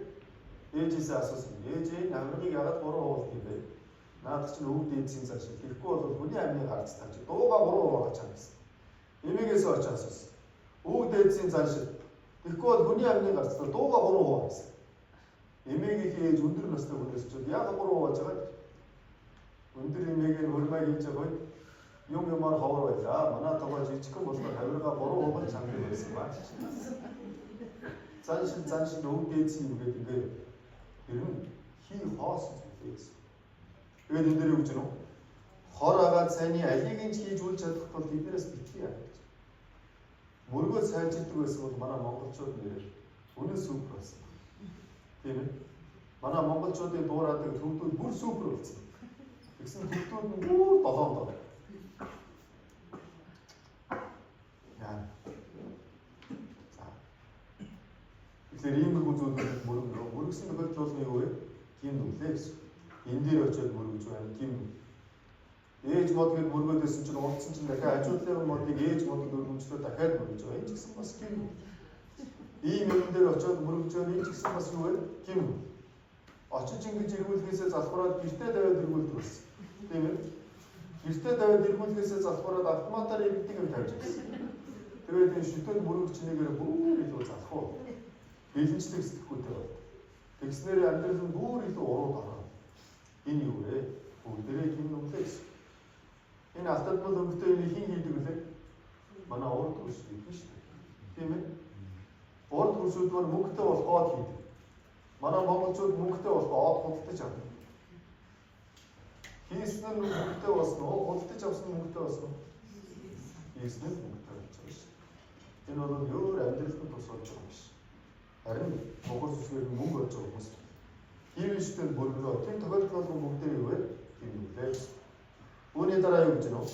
ээжээсээ асуусан. Ээж хавиргыг яагаад 3 хуулт юм бэ? Наад чинь өвд ээжийн цааш хэрэггүй бол хүний амны гарц тааж дууга 3 хуугаад чана гэсэн. Эмээгээс очиж асуусан. Өвд ээжийн цааш тэгэхгүй бол хүний амны гарц дууга 3 хуу гэсэн. Эмээгийн ээж өндөр настай хүнээс ч яагаад 3 хувааж байгаа? Өндөр эмээг нь хурмаа хийж байгаа юм юмар ховор байлаа. Манай тоглож жижигхэн болохоор хавиргаа 3 хувааж чандаг байсан ба. Заншин өвд ээжийн юм гэдэг ингээд ер нь хий хоос зүйлээс. Тэгээд энэ дээр юу гэж байна вэ? Хор агаад сайнны алийг нь хийж үл чадах бол тэднээс битгий яа гэж. Мөргөө сайжилдаг байсан бол манай монголчууд нэрээр үнэн супер болсон. Тийм ээ. Манай монголчуудын дуурайдаг төвдүүд бүр супер болсон. Тэгсэн төвдүүд нь бүр 7 доо. Яа. За. Тэгэхээр ийм нэг зүйлүүд мөргсөн тохиолдол нь юу вэ? Тийм нүлээ гэсэн. Энэ дээр очиод мөргөж байна. Тийм ээж мод гээд мөргөөдөөс чинь урдсан чинь дахиад хажуудлын модыг ээж модод өргөмжлөө дахиад мөргөж байгаа. Энэ ч гэсэн бас тийм. Ийм юм дээр очиод мөргөж байгаа. Энэ ч гэсэн бас юу вэ? Тийм. Очиж ингэж эргүүлэхээсээ залхуураад гэртээ тавиад эргүүлдэг байсан. Тийм ээ. Гэртээ тавиад эргүүлэхээсээ залхуураад автоматар эргэдэг юм тавьж байсан. Тэгээд энэ шүтэн мөргөж нэгээр бүр илүү залхуу. Бэлэнчлэг сэтгэхүйтэй байна. Тэгснээр амьдрал нь бүр илүү уруу дараа. Энэ юу вэ? Бүгдээрээ хин нүглээ гэсэн. Энэ алдагдмал өнгөтэй энэ хин хийдэг үлээ? Манай урд хурс хийдэг шүү дээ. Тийм ээ? Урд хурсууд маань мөнгөтэй бол гоод хийдэг. Манай монголчууд мөнгөтэй бол гоод худалдаж авдаг. Хийсэн нь мөнгөтэй болсон уу? Худалдаж авсан нь мөнгөтэй болсон уу? Хийсэн нь мөнгөтэй болж байгаа шүү. Энэ бол өөр амьдралд тус болж байгаа юм биш. Харин бохор сүсгээр мөнгө болж байгаа хүмүүс. Хийвэжтэй бүргөө тийм тохиолдол бол бүгдээ юу вэ? Тийм үлээ. Үүний дараа юу гэж нөө?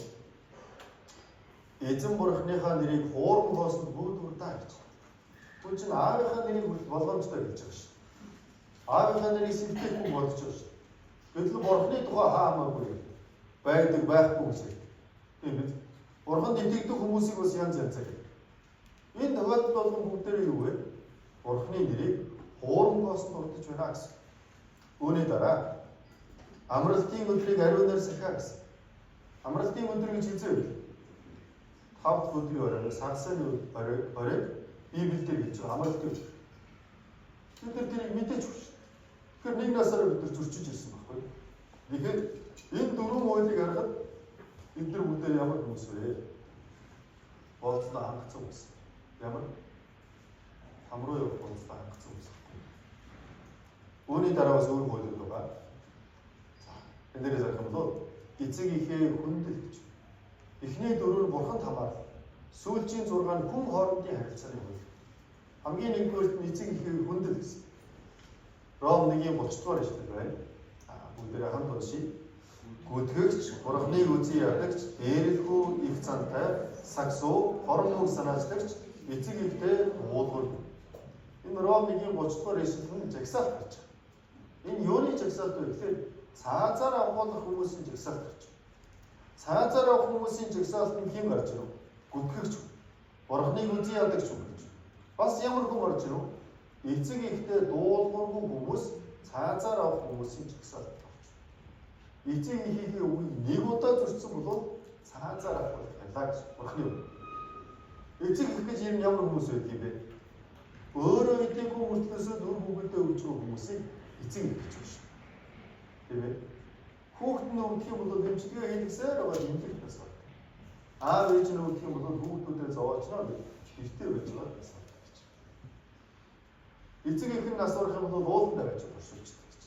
Эзэн бурхныхаа нэрийг хуурман хоосод бүүдгүрдаа гэж. Түн чинь аавынхаа нэрийг болгоомжтой гэж байгаа шүү. Аавынхаа нэрийг сэтгэхгүй бодож байгаа шүү. Гэтэл бурхны тухай хаамаагүй байдаг байхгүй гэж. Тийм биз? Бурханд итгэдэг хүмүүсийг бас янз янзаар. Энэ тохиолдол болгон бүгдээ юу вэ? Бурхны нэрийг хуурман хоосод дурдж байна гэсэн. Үүний дараа амралтын өдрийг ариунаар сахиа гэсэн. Амралтын өдөр гэж хэлсэн. 5 дахь өдрийн орой, сагсаны оройг Библиэлд хэлж байгаа амралтын өдөр. Бид нар тэрийг мэдээж өгч. Тэгэхээр нэг насаараа бид нар зөрчиж ирсэн байхгүй. Тэгэхээр энэ дөрвөн хуулийг харахад бид нар бүгдээ ямар хүмүүс вэ? Болцоо хангацсан хүмүүс. Ямар? Хамруу явах болцоо хангацсан хүмүүс. Үүний дараа бас өөр хуулиуд байгаа. За, энэ дээрээс харах юм бол эцэг ихээ хүндэл гэж. Эхний дөрөв нь бурханд хамаарал. Сүүлчийн 6 нь хүн хоорондын харилцааны хууль. Хамгийн нэгдүгээрт нь эцэг ихээ хүндэл гэсэн. Ром 1-ийн 30 дугаар ишлэл байна. Бүгдээрээ хамт уншийе. Гүтгэгч, бурхныг үзий ядагч, дээрэлгүй их цантай, сагсуу, хорон нүг санаачлагч, эцэг ихтэй уулгур. Энэ Ром 1-ийн 30 дугаар ишлэл нь жагсаалт гэж. Энэ юуны жагсаалт вэ гэхээр цаазаар авахлах хүмүүсийн жагсаалт гарч байна. Цаазаар авах хүмүүсийн жагсаалт нь хэн гарч ирв? Гүтгэгч. Бурхныг үзий ядагч юм гэж. Бас ямар хүн гарч ирв? Эцэг ихтэй дуулуургүй хүмүүс цаазаар авах хүмүүсийн жагсаалт гарч байна. Эцэг ихийнхээ үгийг нэг удаа зөрчсөн бол цаазаар авах байлаа гэж Бурхны үг. Эцэг их гэж ямар хүмүүс байдаг юм бэ? Өөрөө идэггүй мөртлөөсөө нүр бүгэлдээ өгч байгаа хүмүүсийг эцэг их гэж байна. Тийм ээ. Хүүхэд нь өгөх юм бол хэмжлэгээ хийлгсээр байгаа юмлэг байсан. Аав ээж нь өгөх юм бол хүүхдүүдээ зовоочноо гэж гэртээ байж байгаа байсан. Эцэг их нь нас орох юм бол ууланд байж оршуулж байгаа гэж.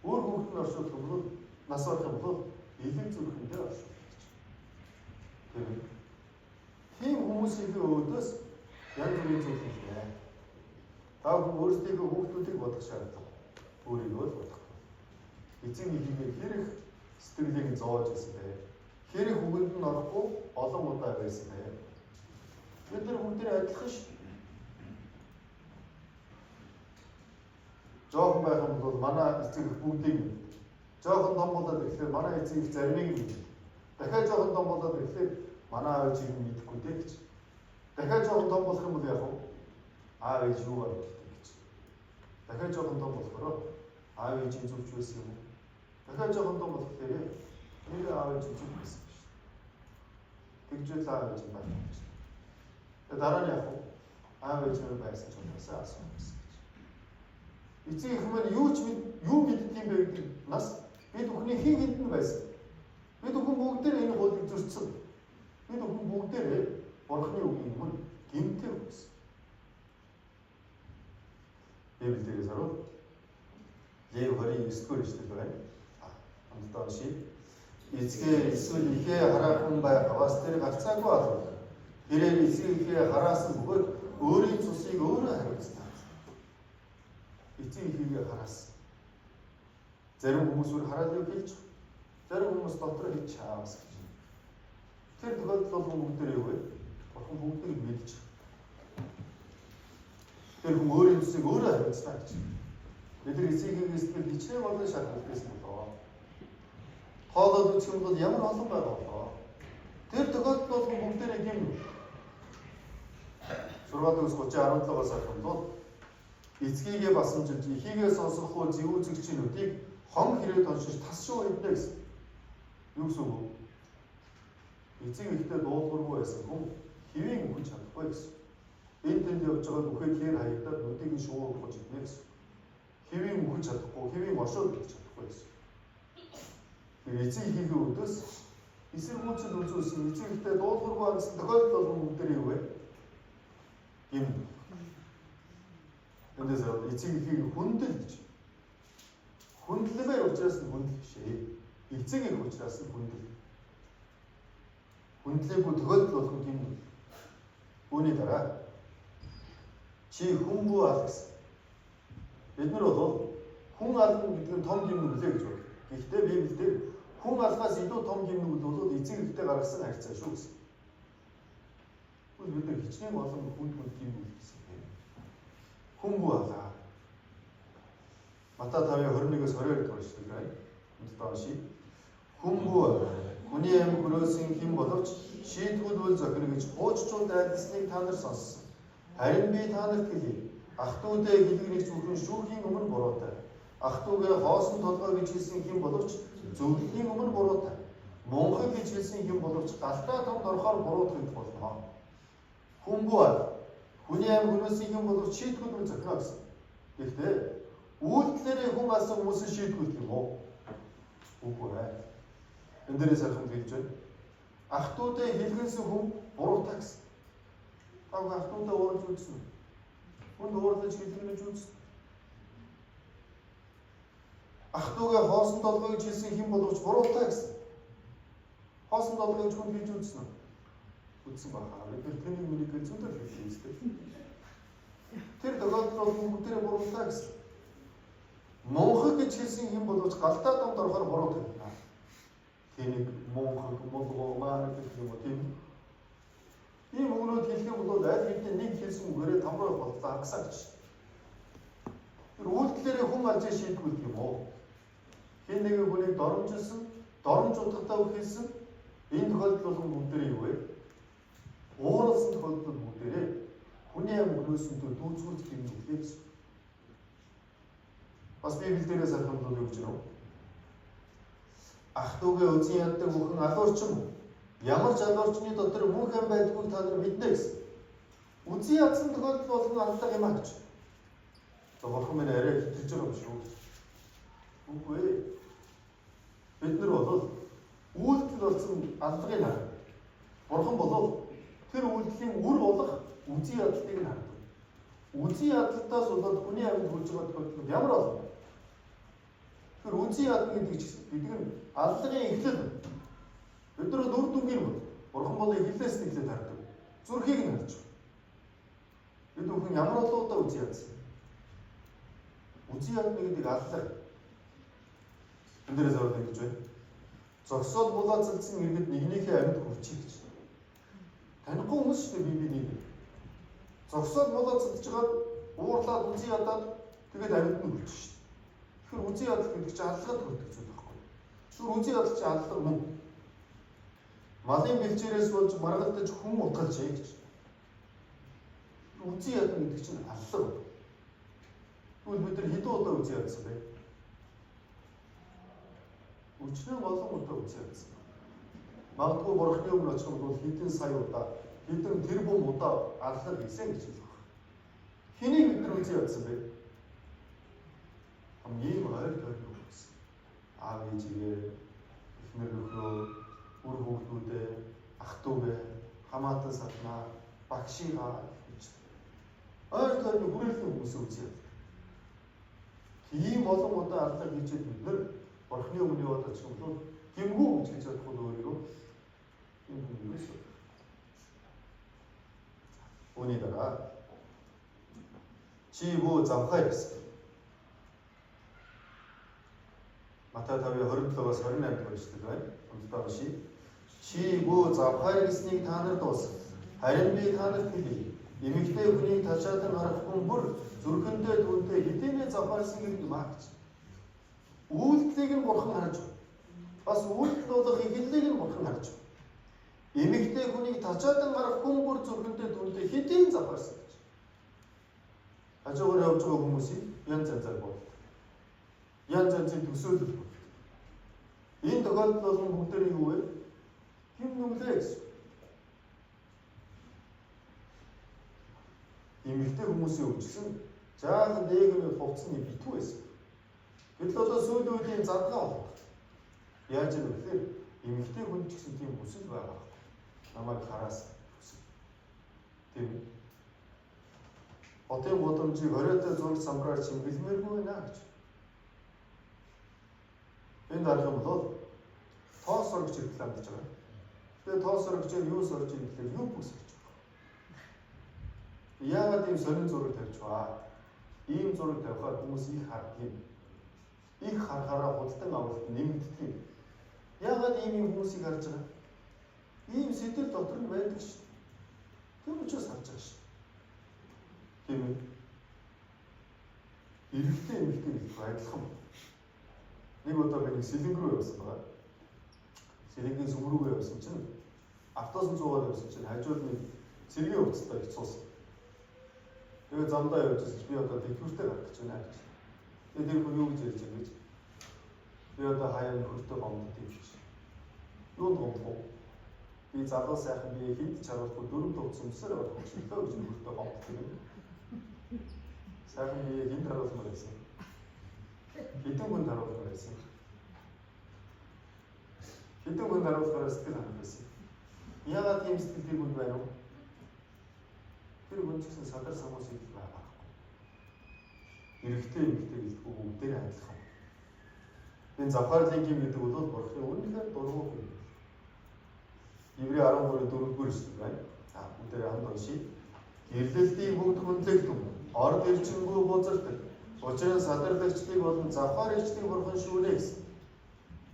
Өөр хүүхэд нь оршуулах юм бол нас орох юм бол элэг зүрхэндээ оршуулж байгаа гэж. Тийм ээ. Тийм хүмүүсийн өөдөөс янз бүрийн зүйл хийлээ. Та бүхэн өөрсдийнхөө хүүхдүүдийг бодох шаардлагатай. Өөрийгөө л бодох. Эцэг ихийг хэрэг сэтгэлийг зоож байсан бэ? Хэрэг үгэнд нь орохгүй олон удаа байсан бэ? Бид нар бүгдээ адилхан шүү. Жоохон байх юм бол манай эцэг их бүгдийг жоохон том болоод ирэхээр манай эцэг их заримыг нь мэднэ. Дахиад жоохон том болоод ирэхээр манай аав ээжийг нь мэдэхгүй дээ гэж. Дахиад жоохон том болох юм бол яг аав ээж юугаар мэддэг гэж. Дахиад жоохон том болохоор аав ээжийн зүвч байсан юм. Дахиад жоохон том болохоор нэг аав ээж зүвч байсан биш. Тэгжэл аав ээж байна гэж. Тэгээд дараа нь яг аав ээж нь байсан ч удаасаа асуусан гэж. Эцэг их маань юу мэддэг юм бэ гэдэг нас бид бүхний хин хинт нь байсан. Бид бүхэн бүгдээр энэ хуулийг зөрчсөн. Бид бүхэн бүгдээр Бурхны үгийн өмнө гэмтэр байсан. Библиэлээс харуул. Лев 29-р эшлэл байна. Хамтдаа уншийе. Эцгээ эсвэл ихээ хараахан байхаас тэр гарцаагүй алга. Тэрээр эцэг ихээ хараасан бөгөөд өөрийн цусыг өөрөө хариуцсан. Эцэг ихийгээ хараасан. Зарим хүмүүс өөр хараалыг хэлж, зарим хүмүүс дотор хэлж чаавас гэж. Тэр тохиолдол бол бүгдээр юу вэ? Бурхан бүгдийг мэдж. Тэр хүн өөрийн цусыг өөрөө хариуцсан гэж. Бид нар эцэгийнхээ сэтгэл хичнээн болон шалгах гэсэн болоо. Хоолоод үзэх юм бол ямар олон байгаа болоо. Тэр тохиолдол бол бүгдээрээ юм. 6:30-17-аас харах бол эцгийгээ басамжилж ихийгээ сонсохгүй зэвүүцэгчнүүдийг хом хэрэг оншиж тасшуу иднэ гэсэн. Юу гэсэн үг вэ? Эцэг ихтэй дуулуургүй байсан хүн хэвийг өгч чадахгүй гэсэн. Энэ тэнд явж байгаа бүхэл хэр хаягдаад нүдийг нь шуугуулж иднэ гэсэн. Хэвийг өгч чадахгүй, хэвийг оршоод идэж чадахгүй гэсэн. эцэг хийх өдөөс эсэргүүцэл үзүүлсэн эцэгтэй дуулуургүй хандсан тохиолдол бол бүгдээр юу вэ? Гим. Эндээс эцэг хийх хүндэл гэж. Хүндлэмээр учраас нь хүндэл биш ээ. Эцэг их учраас нь хүндэл. Хүндлээгүй тохиолдол болгох юм. Үүний дараа чи хүмбүү ал гэсэн. Бид нар бол хүн ална гэдэг нь том юм үлээ гэж байна. Гэхдээ Библиэлд хүн алнаас илүү том юм бол эцэг ихтэй гаргасан харьцаа шүү гэсэн. Бид нар хичнээн олон хүнд юм үлээсэн. Хүмбүү алаа. Матай 5:21-с 22 дугаар эшлэл. Унтаа уншия. Хүмбүү хүний амь хөрөөсөн хэм боловч шийтгүүлбэл зохино гэж хууччууд айлсныг та нар сонссон. Харин би та нарт хэлье. Ах トゥ удаа хэлгэрийг зөвхөн шүүхийн өмнө буруутай. Ах トゥ угээ хоосон толгой гэж хэлсэн хэм боловч зөвлөхийн өмнө буруутай. Монхог гэж хэлсэн хэм боловч галтаа том дорхоор буруудах гэж болно. Хүмбүү хүний амь хөрөөсөн хэм боловч шийтгүүлбэл зохино гэсэн. Гэхдээ үйлдэлээрээ хүн алсан хүмүүсийн шийтгүүлэх юм уу? Үгүй ээ. Энд дээрээс харахад хэлж байна. Ах トゥ удаа хэлгэнсэн хүн буруутай гэсэн. Ах トゥ удаа уурж үзсэн. Хүн уурлаж хэлгэнэж үзсэн. Ах トゥ угээ хоосон толгой гэж хэлсэн хэм боловч буруутай гэсэн. Хоосон толгой гэж хүн хэлж үзсэн үү? Үзсэн бахаа. Бид тэнийг миний зөндөл хэлсэн юм. Тэр тохиолдол бүгдээрээ буруутай гэсэн. Монхог гэж хэлсэн хэм боловч галтаа донд орохоор буруутай. Тэнийг монхог молгоо маань гэх юм уу тийм. Ийм өгнөд хэлэх юм бол аль хэдийн нэг хэлсэн үгээрээ тамраа болтлоо агсаа гэж. Тэр үйлдэлээрээ хүн алж шийдгүүлэх юм уу? Хин нэг хүнийг доромжилсан, доромж утгатай үг хэлсэн. Энэ тохиолдол бол бүгдээрээ юу вэ? Ууралсан тохиолдол бүгдээрээ хүний амь хөрөөсөнтэй дүүцгүүлэх юм үлээс. Бас Библиэлдээс харах юм бол юу гэж байна вэ? Ах トゥ угээ үзэн яддаг бүхэн алуурчин ямар ч алуурчны дотор мөнх ам байдгүй та нар мэднэ гэсэн. Үзэн ядсан тохиолдол болгон алдаг юм аа гэж. Бурхан минь арай хитэрж байгаа юм шүү. Үгүй ээ. Бид нар бол үйлдэл болсон аллагыг харна. Бурхан бол тэр үйлдэлийн үр болох үзэн ядалтыг нь харна. Үзэн ядалтаас болоод хүний амьд хүрж байгаа тохиолдол ямар болно? Тэр үзэн ядал гэдэг чинь бид нар аллагын эхлэл. Бид нар дүр дүнгийн бол Бурхан бол эхлээс нь эхлээд хардаг. Зүрхийг нь харж байна. Бид бүхэн ямар олоодаа үзэн ядсан. Үзэн ядна гэдэг аллаг. Энд дээрээс ороод ингэж байна. Зогсоод булаацалсан иргэд нэгнийхээ амьд хүрчих гэж. Танихгүй хүмүүс шүү дээ Библийн. Зогсоод булаацалж байгаа уурлаад үзэн ядаад тэгээд амьд нь хүрчих шүү дээ. Тэгэхээр үзэн ядал гэдэг чинь аллагад хүрдэг зүйл байхгүй. Зүгээр үзэн ядал чинь аллаг мөн. Малын бэлчээрээс болж маргалдаж хүн утгалж гэж. Үзэн ядна гэдэг чинь аллаг. Тэгвэл бид нар хэдэн удаа үзэн ядсан бэ? Өчнөө олон удаа үзэн ядсан. Магадгүй Бурханы өмнө очих юм бол хэдэн сая удаа, хэдэн тэрбум удаа аллаг хийсэн гэж хэлэх байна. Хэнийг бид нар үзэн ядсан бэ? Хамгийн ойр тойрог үзсэн. Аав ээжигээ, эхнэр нөхрөө, үр хүүхдүүдээ, ах トゥ угээ, хамаатан сатнаа, багшигаа гэж. Ойр тойрог хүрээлэн хүмүүсээ үзэн ядсан. Тийм олон удаа аллаг хийжээд бид нар Бурханы өмнө яваад очих юм бол гимгүү гэж хэлж чадахгүй өөрийгөө юм хүмүүс. Үүний дараа чи бүү завхай гэсэн. Матай 5:27-оос 28 дугаар эшлэл байна. Унтаа уншия. Чи бүү завхай гэснийг та нар дуусна. Харин би та нарт хэлье. Эмэгтэй хүний ташаатан гарах хүн бүр зүрхэндээ түүнтэй хэдийнэ завхайсан гэдэг юм аа гэж. Үйлдэлийг нь Бурхан харж байна. Бас үйлдэл болох эхлэлийг нь Бурхан харж байна. Эмэгтэй хүнийг ташаатан гарах хүн бүр зүрхэндээ түүнтэй хэдийн завхайсан гэж. Хажуугаар явж байгаа хүмүүсийг янз янзаар бодлоо. Янз янзын төсөөлөл бодлоо. Энэ тохиолдол болгон бүгдээр юу вэ? Хэм нүглээ гэсэн. Эмэгтэй хүмүүсийн өвчлсөн жаахан дээгүүр хувцсны битүү байсан. Гэтэл одоо сүүлийн үеийн задгаа болдог. Яаж юм бэ гэхээр эмэгтэй хүн ч гэсэн тийм хүсэл байгаа. Намайг хараас хүсэл. Тийм. Хотын гудамжийг хориотой зураг самбараар чимгэлмээргүй байна гэж. Энэ дарах юм бол тоос сурагч рекламдж байгаа. Тэгээ тоос сурагчаар юу сурж ийм гэхээр юу бүх сурж байгаа. Яагаад ийм сонин зураг тавьж байгаа? Ийм зураг тавихаар хүмүүс их хардаг юм. Их харахаараа худалдан авалт нэмэгддэг юм. Яагаад ийм хүмүүсийг харж байгаа? Ийм сэтэл дотор нь байдаг шүү дээ. Тэр учраас харж байгаа шүү дээ. Тийм үү? Эрэгтэй эмэгтэй гэх адилхан. Нэг удаа би сэлэнг рүү явсан байгаа. Сэлэнгийн сүм рүү явсан чинь автобус зуугаад явсан чинь хажууд нэг цэргийн уцтай их цуус. Тэгээ замдаа явж байсан би одоо дэлгүүртэй гарч байна гэж. Тэгээ тэр хүн юу гэж ярьж байгаа гэж. Би одоо хаяа нөхөртөө гомдод юм шиг. Юунд гомдох вэ? Би залуу сайхан би хинт чарахгүй дөрөв төвц өмсөр авах хөшлөө гэж нөхөртөө гомдох юм. Сайхан би хинт харуулмаар байсан. Хэдэн хүн харуулмаар байсан. Хэдэн хүн харуулахаар сэтгэл ханах байсан. Яагаад тийм сэтгэл хүн байна вэ? Тэр хүн ч гэсэн садар самуус идэх байгаа. Эрэгтэй эмэгтэй гэлтгүй бүгдээр адилхан. Энэ Захарлингийн гэдэг бол бурхны үнэхээр дургуй хүн. Еврей 13:4-р эшлэл байна. Бүгдээр хамт уншийе. Гэрлэлтийн бүгд хүндлэгдэв. Орд элчингүү бузардаг. Учир нь садарлагчдыг болон завхаар ичдэг бурхан шүүнэ гэсэн.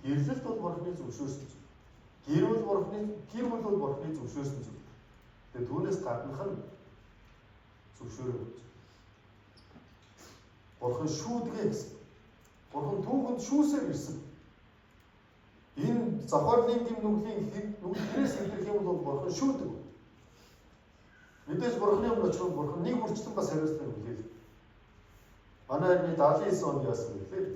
Гэрлэлт бол бурхны зөвшөөрсөн зүйл. Гэр бол бурхны зөвшөөрсөн зүйл. Тэгээ түүнээс гаднах нь зөвшөөрөө. Бурхан шүүдгээ гэсэн. Бурхан түүхэнд шүүсээр ирсэн. Энэ Захарлингийн нүглийн хэрэгс хэлэх юм бол бурхан шүүдэг. Мэдээж бурханы өмнө очиход бурхан нэг үрчлэн бас хариуцлага хүлээл. Манай 79 онд яасан гэхээр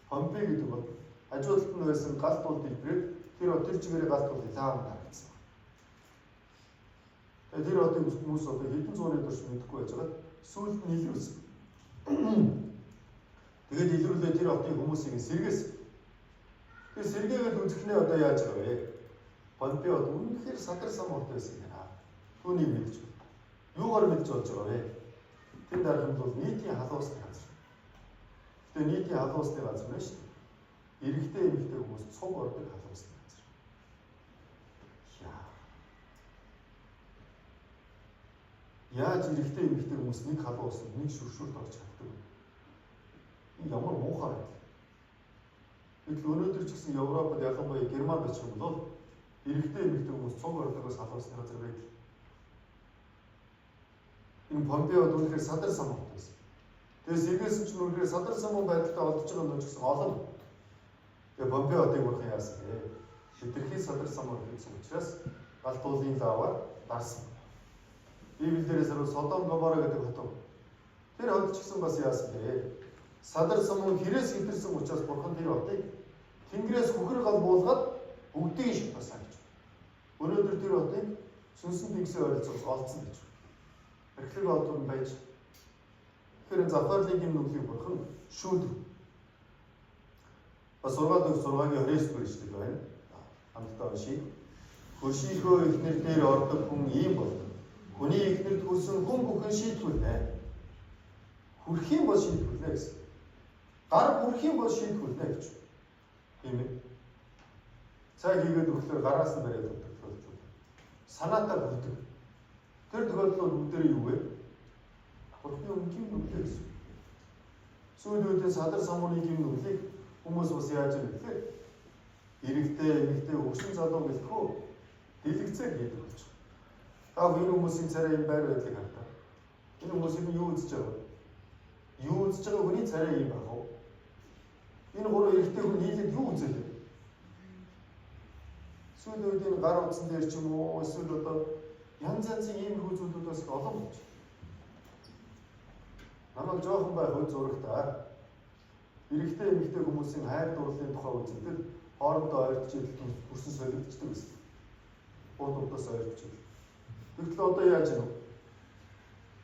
Помпей гэдэг бол хажуудалд нь байсан галт бол дэлбэрээд тэр чигээрээ галт бол лаам гаргацсан. Тэгээ тэр хотын хүмүүс одоо хэдэн зууны турш мэдэхгүй байж байгаа. Сүүлд нь илрүүлсэн. Тэгээд илрүүлээ тэр хотын хүмүүсийг сэргээсэн. Тэр сэргээгээд үзэхнээ одоо яаж байгаа вэ? Помпей одоо үнэхээр садар самуут байсан юм аа. Түүнийг мэдэж байна. Юугаар мэдж болж байгаа вэ? Тэр дарга нь бол нийтийн халуусны газар. Тэгээ нийтийн халуусны газар байна шүү дээ. Эрэгтэй эмэгтэй хүмүүс цуг ордог халуусны газар. Яаж эрэгтэй эмэгтэй хүмүүс нэг халуусанд нэг шүршүрт орж чаддаг вэ? Энэ ямар муухай юм. Гэтэл өнөөдөр ч гэсэн Европод ялангуяа Германд очих юм бол эрэгтэй эмэгтэй хүмүүс цуг ордогоос халуусны газар байдаг. Энэ Помпеод үнэхээр садар самуут байсан. Тэгээ сэргээсэн чинь үнэхээр садар самуун байдалтай олдож байгаа нь ч гэсэн олон. Тэгээ Помпеодыг бурхан яасан бэ? Хитрхи садар самуун гэсэн учраас галт уулын лаваар дарсан. Библиэрээс харвал Содом Гомора гэдэг хотон. Тэр хотод ч гэсэн бас яасан бэ? Садар самуун хэрээс хитэрсэн учраас бурхан тэр хотыг Тэнгэрээс хөхөр гал буулгаад бүгдийг шатасан гэж. Өнөөдөр тэр хотыг сүнсэн тэнгисийн ойролцоогоос олдсон гэж. Эрхлэг олдвор нь байж. Тэгэхээр Захарлингийн нүглийн бурхан шүүдэг. Бас сургаалт 6-гийн 29-р эшлэл байна. Хамтдаа уншийе. Хөшийнхөө эхнэр дээр ордог хүн ийм болно. Хүний эхнэрд хүрсэн хүн бүхэн шийдвэрлэнэ. Хүрх юм бол шийдвэрлэнэ гэсэн. Гар хүрх юм бол шийдвэрлэнэ гэж. Тийм ээ. Цаг хийгээд өглөө гараас нь бариад өгдөг. Санаатаа хүрдэг. Тэр тохиолдолд бүгдээ юу вэ? Бурхны өмнгийн нүглээ гэсэн. Сүүлийн үеийн садар самууны гин нүглийг хүмүүс бас яаж юм гэхээр эрэгтэй, эмэгтэй, хөгшин залуу гэлтгөө дэлгэцээр хийдэг болж байна. Та энэ хүмүүсийн царай юм байр байдлыг хардаа. Энэ хүмүүс юу үзэж байгаа вэ? Юу үзэж байгаа хүний царай юм байна уу? Энэ гурван эрэгтэй хүн нийлээд юу үзэх вэ? Сүүлийн үеийн гар утсан дээр ч юм уу эсвэл одоо янз янзын иймэрхүү зүйлүүдээс олон болж байна. Намайг жоохон байх үе зурагтаа эрэгтэй эмэгтэй хүмүүсийн хайр дурлалын тухай үзэлдэл хоорондоо ойртож хүрсэн солигдчихдаг гэсэн. Буудуудаас ойртож. Тэгвэл одоо яаж юм?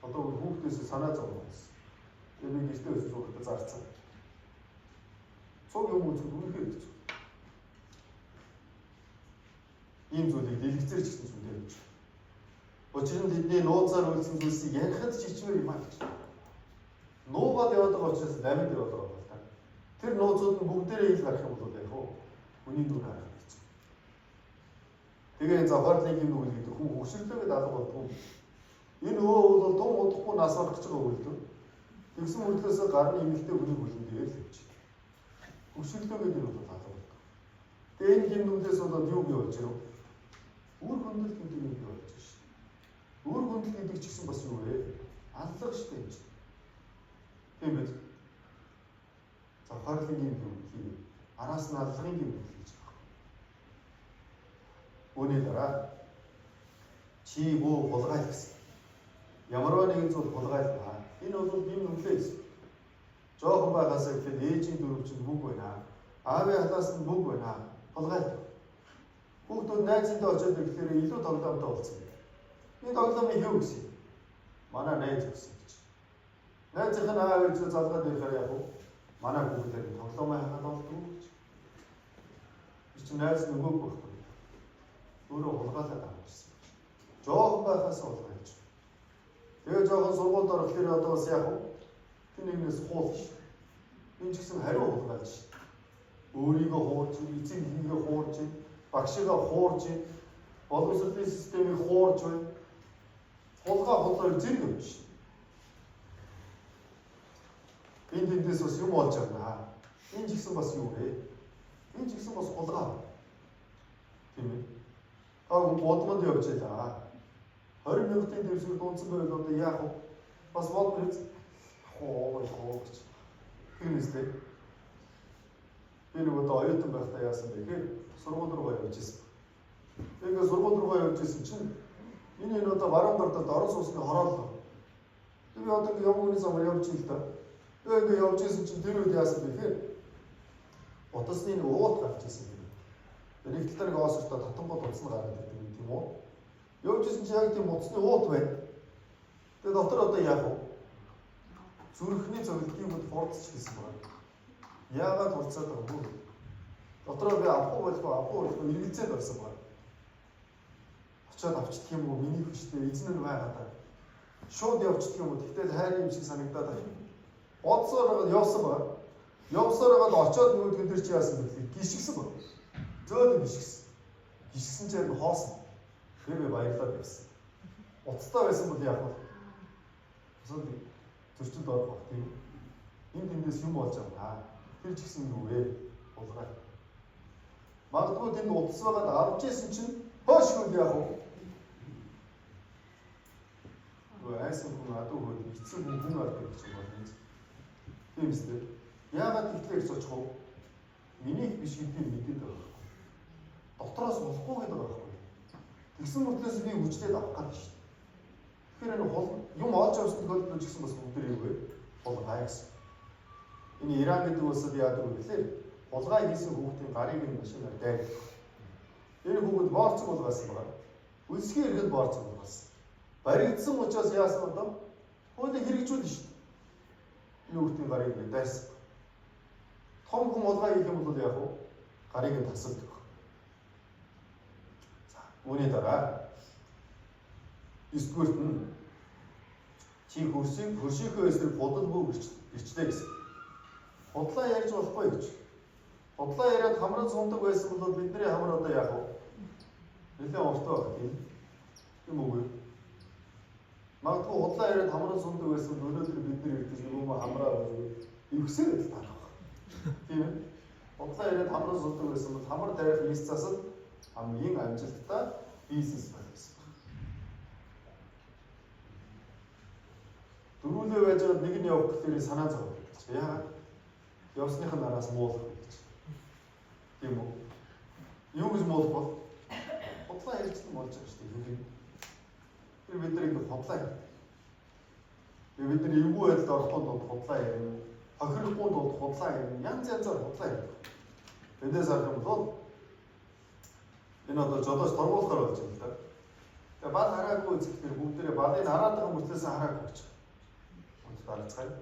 Одоо хүүхдээс санаа зовно гэсэн. Тэгээ би гэртээ өсөж зурагтаа зарцсан. Цог юм үзэх үнэхээр хэцүү. ийм зүйлийг дэлгэцээр ч гэсэн зүгдээ гэж. Учир нь тэдний нууцаар үйлсэн зүйлсийг ярихад ч хичмээр юм аа гэж. Нуугаад яваад байгаа учраас намид яваад байгаа бол та. Тэр нууцууд нь бүгдээрээ ил гарах юм бол яг хөө хүний дүр харах гэж. Тэгээ завхарлын юм үг гэдэг хүн хөвшөрлөөгөө алга болдгоо. Энэ өвөө бол дум удахгүй нас орох гэж байгаа үйлдэл. Тэгсэн мөрдлөөс гарны эмэгтэй хүний хөлн дээр л явж. Хөвшөрлөөгөө юм бол алга болдог. Тэгээ энэ гимнүүдээс болоод юу бий болж ирв? Үр хөндлөлт гэдэг юм бий болж шээ. Үр хөндлөлт гэдэг ч гэсэн бас юу вэ? Аллах штэ юм чинь. Тийм биз? Завхарлын юм хийв. Араас нь аллагын юм хийж байгаа. Үүний дараа чи бүү хулгай гэсэн. Ямарваа нэгэн зүйл хулгайлаа. Энэ бол юм нүлээ гэсэн. Жохон байгаас ихэд ээжийн дөрөв чинь бүг байна. Аавын халаас нь бүг байна. Хулгай. Хүүхдүүд найзтай очиод ирэхээр илүү тоглоомтой болсон. Энэ тоглоомыг юу гэсэн? Манай найз гэсэн гэж. Найзын аав ээж залгаад ирэхээр яг уу манай хүүхдээр тоглоомоо хахад болдгоо гэж. Чи найз нөгөөг байхгүй. Өөрөө хулгайлаад байгаа гэсэн. Жохон байхаас хулгайлж. Тэгээ жоохон сургуульд орохлоор одоо бас яг уу тэр нэгнээс хуулж. Энэ ч гэсэн хариу хулгайлж. Өөрийгөө хуурч, эцэг эхийнхээ хуурч, багшигаа хуурч, боловсролын системийг хуурч бай. Хулгай худлаар зэрэг явж шин. Энэ дэндээс бас юм болж байна. Энэ ч гэсэн бас юу вэ? Энэ ч гэсэн бас хулгай. Тийм ээ. Таг бодмонд явж байлаа. 20 минутын дэвсгэр дундсан байвал одоо яах вэ? Бас бодмор гэж. Гэж. Тэрнэстэй. Би нэг одоо оюутан байхдаа яасан бэ гэхээр сургууль руу явж ирсэн. Тэгээ сургууль руу явж ирсэн чинь миний энэ одоо баруун орон сууцны хорооллоо. Тэгээ одоо ингэ явганы замаар явж ил та. Тэгээ ингэ явж ирсэн чинь тэр үед яасан бэ гэхээр утасны нэг уут гарч ирсэн юм. Нэг талаар нэг оостой татангууд утас нь гараад ирдэг юм тийм үү? Явж ирсэн чинь яг тийм утасны уут байна. Тэгээ дотор одоо яах вэ? Зүрхний зөвлөлийн мэд форцч гэсэн байна. Яагаад хурцаад байгаа юм бэ? Дотроо би авахгүй болохгүй эргэлзээд байсан байна. Очоод авчдах юм уу? Миний хүчтэй эзэн нь байгаад байгаа. Шууд явчихдаг юм уу? Тэгтэл хайр юм шиг санагдаад байна. Бодсоор явсан байна. Явсаар байгаа очоод нөгөөдгөн дээр чи яасан бэ? Гიშгсэн байна. Зөөлөн гიშгсэн. Гიშгсэн чинь хоосон. Тэгээ баярлаад байсан. Уцтай байсан бол яах вэ? Зөв төрчөнд орох бах тийм. Энэ тэндээс юм болж байгаа. Тэр ч гэсэн юу вэ? Хулгай. Магадгүй тэнд утас байгаад авч ийсэн чинь хөөшгүй яах вэ? Айсан хүн адуу хөөд эцэг хүн ордог гэж байна. Тийм үстэй. Яагаад тэгэхээр очих вэ? Миний биш гэдгийг мэдээд байгаа. Дотроос болохгүй гэдэг байгаа байхгүй. Тэгсэн мөртлөөс би хүчлээд авах гэдэг шүү дээ. Тэгэхээр энэ юм олж авсан тохиолдолд ч гэсэн бас бүгд юу вэ? Хулгай гэсэн. Энэ Иран гэдэг улсад яадаг вэ гэхээр хулгай хийсэн хүүхдийн гарыг нь машинаар дайрдаг. Энэ хүүхэд боорцог болгосон байна. Үлсгийн ирэхэд боорцог болгосон. Баригдсан учраас яасан одоо? Хуулийг хэрэгжүүлнэ шүү дээ. Энэ хүүхдийн гарыг нь дайсан. Том хүн хулгай хийх юм бол яах вэ? Гарыг нь тасалдаг. За, үүний дараа 9-дүгüрт нь чи хөршийнхөө эсрэг худалгүй гэрчлээ гэсэн. Худлаа ярьж болохгүй гэж. Худлаа яриад хамраа зундаг байсан бол бидний хамар одоо яах вэ? Нэлээд уртаа байх тийм. Тийм үгүй. Магадгүй худлаа яриад хамраа зундаг байсан бол өнөөдөр бид нар ирдэг юм уу хамраа ивсээр л тарах. Тийм ээ. Худлаа яриад хамраа зундаг байсан бол хамар тарих ийс засад хамгийн амжилттай бизнес байх гэсэн. Дөрүүлээ байж байгаа нэг нь явах гэхээр санаа зовох гэж. Яагаад? Явсныхын араас муулах гэж. Тийм үү? Юу гэж муулах бол? Худлаа ярьсан болж байгаа шүү дээ. Тэр бид нар ингэ худлаа ярьдаг. Бид нар эвгүй байдалд орохын тулд худлаа ярина. Хохирохгүй тулд худлаа ярина. Янз янзаар худлаа ярьдаг. Эндээс харах юм бол энэ одоо жолооч торгуулахаар болж байна л да. Тэгээ бал хараагүй үзэхээр бүгдээрээ балыг хараад байгаа мөртлөөс хараагүй гэж. Дарацгаая.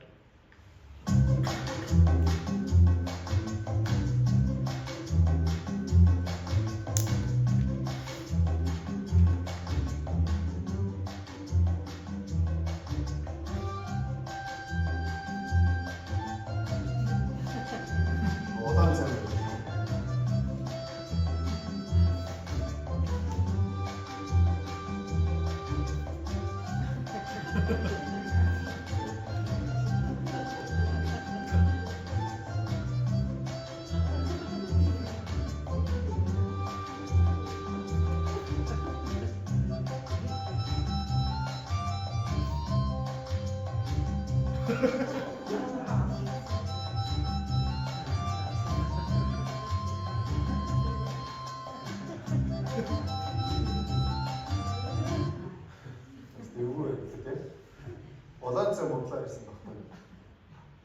Улаан цаг бодлоо ирсэн багтаа.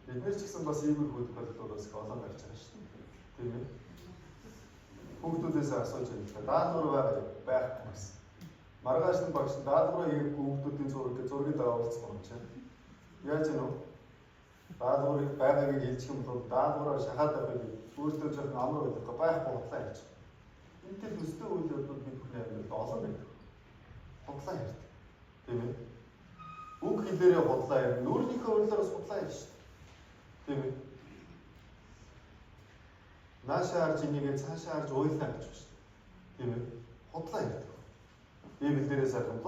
Бид нэр ч гэсэн бас иймэр хөдөлгөөлөлтөөс олон гарч байгаа шүү дээ. Тийм ээ. Хүүхдүүдээс асууж байлаа. Даалгавар байх гэсэн. Маргааш нь багш даалгавраа хийх хүүхдүүдийн зургийг даавалцсан юм чинь. Яаж юм бэ? Даалгаврыг байгаагийг хэлчих юм бол даалгавраа шахаад авах өөртөө жоохон амар байлгаа байх бодлоо ярьж. Энэтэй төстэй үйл явдлууд бид бүхний амьдралд олон байдаг. Бодлоо ярьдаг. Тийм ээ. Үг хэлээрээ бодлоо ярь. Нүрийнхээ урьлаараас бодлоо ярь шүү дээ. Тийм ээ. Наашаа харж энийгээ цаашаа харж уйлнаа гэж байна шүү дээ. Тийм ээ. Бодлоо ярьдаг. Библиэрээс харахад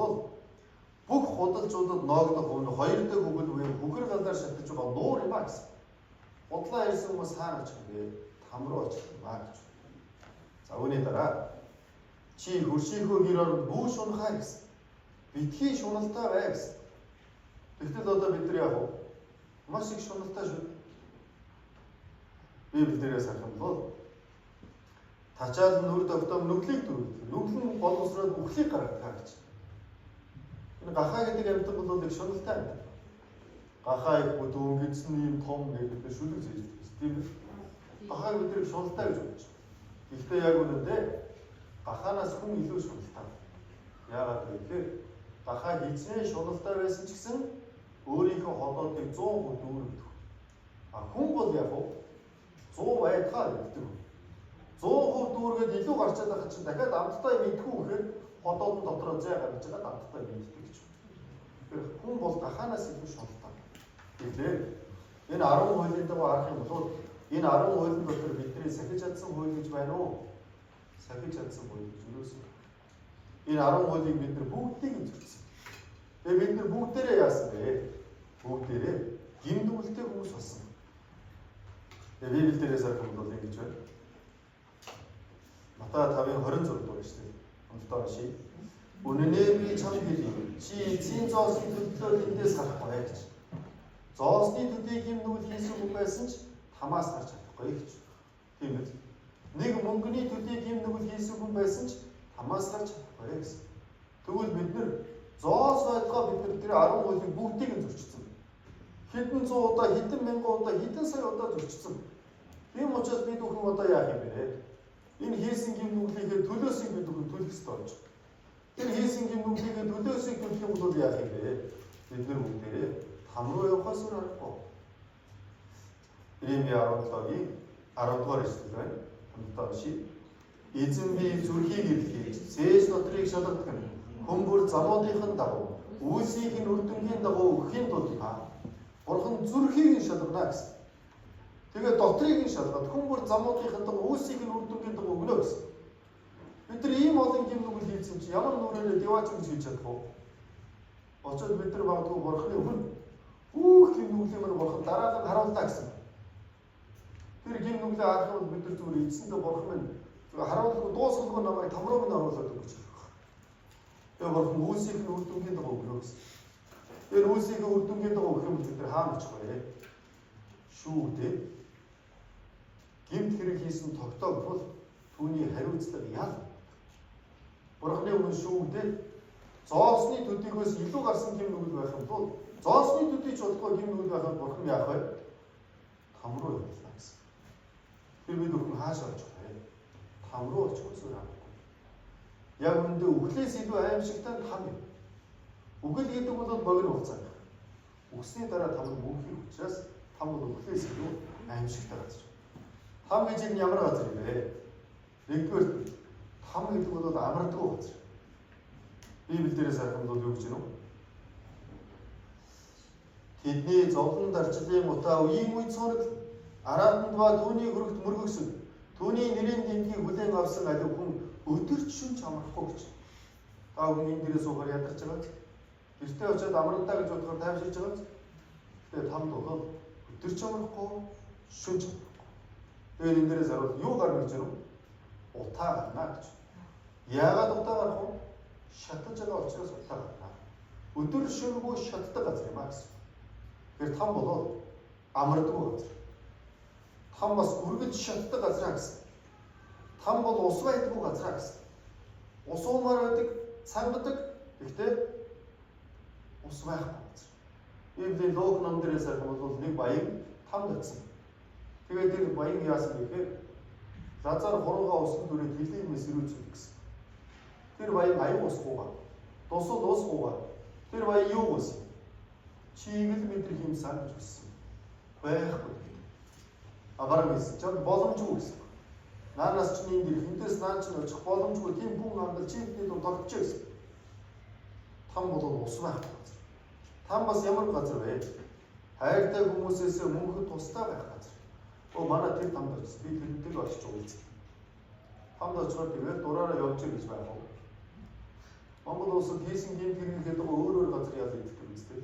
бүх худалчуудад ноогдох өмнө хоёр дахь үгэл буюу бүхэр галаар шатаж байгаа нуур юм а гэсэн. Бодлоо ярьсан хүмүүс хаана очих вэ? Там руу очих юм а гэж. За үүний дараа чи хөршийнхөө гэр орнд бүү шунахаа гэсэн. Битгий шуналтай бай гэсэн. Тэгтэл одоо бид нар яг маш их шуналтай шүү. Библиэрээс харахад тачаал нүр тогтоом нүглийг дөрвөлдөг. Нүгэл нь боловсроод үхлийг гаргахаа гэж. Энэ гахаа гэдэг амьтан бол нэг шуналтай амьтан. Гахаа их бүдүүн гидсэн юм том гэдэг шүлэг зээлдэг. Тийм үү? Гахаа бидний шуналтай гэж бодож байна. Гэхдээ яг үнэндээ гахаанаас хүн илүү шуналтай. Яагаад гэвэл гахаа хизээ шуналтай байсан ч гэсэн өөрийнхөө холоодыг 100% дүүргдэг. А хүн бол яг 100 байдгаа гэдэг. 100% дүүргээд илүү гарчаад байгаа чинь дахиад амттай юм идэхгүй гэхээр холоодын дотроо зай гарч байгаа амттай юм идэх гэж. Тэгэхээр хүн бол гахаанаас илүү шуналтай. Тэгэхээр энэ 10 хуулийн дагуу харах юм бол энэ 10 хуулийн дотор бидний сахиж чадсан хууль гэж байна уу? Сахиж чадсан хууль гэж юусэн. Энэ 10 хуулийг бид нар бүгдийг зөвчсөн. Тэгээ бид нар бүгдээрээ яасан бэ? Бүгдээрээ гимдүүлтэй хүмүүс болсон. Тэгээ Библиэрээс харах бол ингэж байна. Матай 5:26 дугаар шүү дээ. Хамтдаа ший. Үнэнээр би чамд хэлье. Чи эцсийн зоосны төлөө эндээс харахгүй гэж. Зоосны төдий гимнүүл хийсэн хүн байсан ч тамаас гарч чадахгүй гэж. Тийм үү? Нэг мөнгөний төдий гимнүүл хийсэн хүн байсан ч тамаас гарч чадахгүй гэсэн. Тэгвэл бид нар зоос байдгаа бид нар тэр 10 хуулийг бүгдийг нь зөрчсөн. Хэдэн 100 удаа, хэдэн мянган удаа, хэдэн сая удаа зөрчсөн. Тийм учраас бид бүхэн одоо яах юм бэ? Энэ хийсэн гимнүглийнхээ төлөөсөө бид бүхэн төлөх ёстой болж байна. Тэр хийсэн гимнүглийнхээ төлөөсөө төлөх юм бол яах юм бэ? Бид нар бүгдээрээ там руу явахаас өөр аргагүй. Иремья 17-гийн 10 дугаар эшлэл байна. Хамтдаа ший. Эзэн би зүрхийг илгээж, зээж дотрыг шалгадаг нь хүмүүр замуудынхын дагуу, үйлсийн үр дүнгийн дагуу өхийн тулд Бурхан зүрхийг нь шалгана гэсэн. Тэгээд дотрыг нь шалгаад хүмүүр замуудынхын дагуу, үйлсийн үр дүнгийн дагуу өгнө гэсэн. Бид нар ийм олон гимнүгэл хийсэн чинь ямар нүрээрээ диваач гэж хийж чадах вэ? Очоод бид нар багтгүй Бурханы өмнө гимнүглийн мөр Бурхан дараагаар харуултаа гэсэн. Тэр гимнүглээ харах нь бид нар зүгээр эцсэндээ Бурхан минь харуулгүй дуусахгүй намайг там руу оруулаад өгч байгаа. Тэгээ Бурхан үйлсийн үр дүнгийн дагуу өгнө гэсэн. Тэр үйлсийн үр дүнгийн дагуу өгөх юм бид нар хаана очих вэ? Шүү дээ. Гимт хэрэг хийсэн тогтоог бол түүний хариуцлага яа? Бурханы өмнө шүү дээ. Зоосны төдийгөөс илүү гарсан гимнүгэл байх юм бол зоосны төдий ч болохгүй гимнүгэл байхад Бурхан яах вэ? Там руу явуулна гэсэн. Тэр бид бүхэн хаашаа очих вэ? Там руу очих гэсэн юм. Яг үүндээ үхлээс илүү аимшигтай там юм. Үгэл гэдэг бол богино хугацаа. Үгсний дараа там руу мөнхийн учраас там бол үхлээс илүү аимшигтай газар. Там гэж нь ямар газар юм бэ? Нэгдүгээр там гэдэг бол амардаг газар. Библиэрээс харах юм бол юу гэж байна вэ? Тэдний зовлон дарчлалын утаа үеийн үед цоног араатанд ба түүний хөрөгт мөргөсөн түүний нэрийн гинтгийг хүлээн авсан алив хүн өдөрч шүнч амархгүй гэж. Та бүхэн энэ дээрээ суухаар ядарч байгаа. Гэртээ очиод амралтаа гэж бодохоор тайвширж байгаа биз. Тэгээд тамд болоод өдөр ч амрахгүй, шөнө ч амрахгүй. Тэгээд энэ дээрээс харуул юу гарна гэж юм? Утаа гарна гэж. Яагаад утаа гарах вэ? Шатаж байгаа учраас утаа гарна. Өдөр шөнөгүй шатдаг газар юм аа гэсэн. Тэгэхээр там болоод амардгүй газар. Там бас үргэлж шатдаг газар гэсэн. Там бол ус байдгүй газар гэсэн. Ус уумаар байдаг, цангадаг. Гэхдээ ус байхгүй газар. Библийн Луг ном дээрээс харах бол нэг баян тамд очсон. Тэгээд тэр баян яасан гэхээр Лазар хуруугаа усан дүрээ тэлээн мэсрүүцдэг гэсэн. Тэр баян аян усгуугаа. Дусал усгуугаа. Тэр баян юу гэсэн? Чийг л мэдрэх юм сан гэж хэлсэн. Байхгүй. Абарам хэлсэн. Чад боломжгүй гэсэн. Наанаас ч нэг дэр хинтээс нaan ч очих боломжгүй тийм хүн амдал чийдний дуу тогтчих гэсэн. Там бол ус байхгүй. Там бас ямар газар вэ? Хайртай хүмүүсээс мөнхөд тустай байх газар. Манай тэр тамд очсон. Би тэрнтэйг очиж уулзсан. Тамд очоод тэгээд дураараа явж ир гэж байх уу? Монгол улсад хийсэн гэмт хэрэглэхэд өөр газар яа гэдэг юм бэ?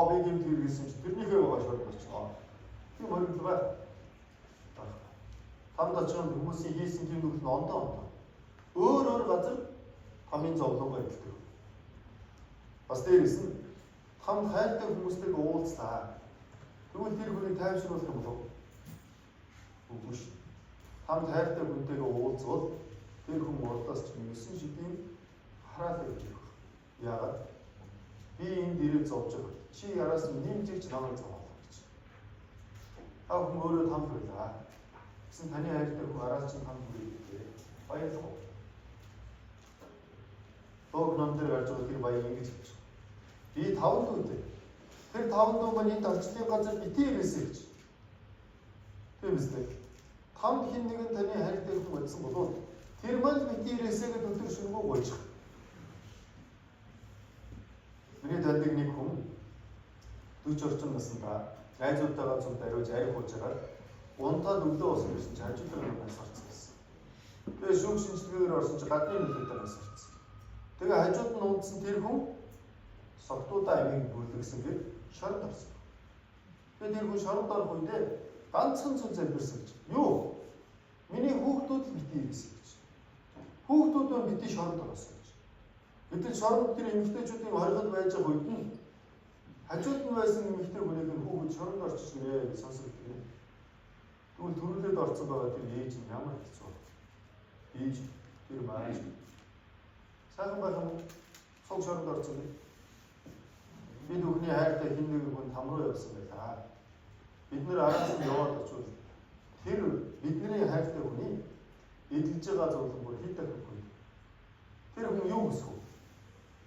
Би гэмт хэрэглэсэн чи тэрнийхээ байгаа шууд болчихоо. Тийм хоригдл бай. Тамд очоод хүмүүсийн хийсэн гэмт нь ондоо. Өөр газар тамийн зовлон байдалтай. Бас дээрээс нь тамд хайртай хүмүүстэйг уулзлаа. Тэгвэл тэр хүнийг тайвшруулах юм болов уу? Үгүй шүү. Тамд хайртай хүнтэйгээ уулзвал тэр хүн урдаас ч 9 шидийн хараал өгөх. Яагаад? Би энэ дээрээ зовж байгаа. Чи яраас нэмжиж намайг зовоолох гэж. Хүн өөрөө тамд байлаа. Гэсэн таны хайртай хүн араас чинь тамд байлээ. Баярлалаа. Луг ном дээр гарч байгаа тэр баян ингэж хэлж байна. Би 5 дүүтэй. Тэр 5 дүү маань энд орчлын газар битээ ирээсэй гэж. Тийм үстэй. Тамд хин нэгэн таны хайртай хүн байсан болов тэр маань битээ ирээсэй гэж өдөр шөнөгүй гойчих. Миний таньдаг нэг хүн 40 орчим наснда найзуудтайгаа цуг даруйж арх хууж байгаа. Унтаад өглөө усан гэсэн чи хажуудлын нас орсон гэсэн. Тэгээ шүүх шинжилгээгээр орсон чи гадны нөлөөтэй нас орсон. Тэгээ хажууд нь унтсан тэр хүн согтуудаа амийг бүрлэгсэн гэж шоронд орсон. Тэгээ тэр хүн шоронд орох үедээ ганцхан зүйл залбирсан гэж. Юу? Миний хүүхдүүд л битээ ирсэн гэж. Хүүхдүүд нь битээ шоронд оросон гэж. Гэтэл шоронд тэр эмэгтэйчүүдийн хоригод байж байгаа үед нь хажууд нь байсан эмэгтэй хүнийг нь хүүхэд шоронд орчих нэ гэж сонсогдсон. Тэгвэл төрүүлээд орсон байгаа тэр ээж нь ямар хэцүү. Ээж тэр маань сайхан байх юм. Цог шоронд орсон юм. Бид өхний хайртай хин нэг хүн там руу явсан байлаа. Бид нэр араас нь яваад очвол тэр бидний хайртай хүний эдэлж байгаа зөвлөн бүр хэд дахин хүн. Тэр хүн юу гэсэн вэ?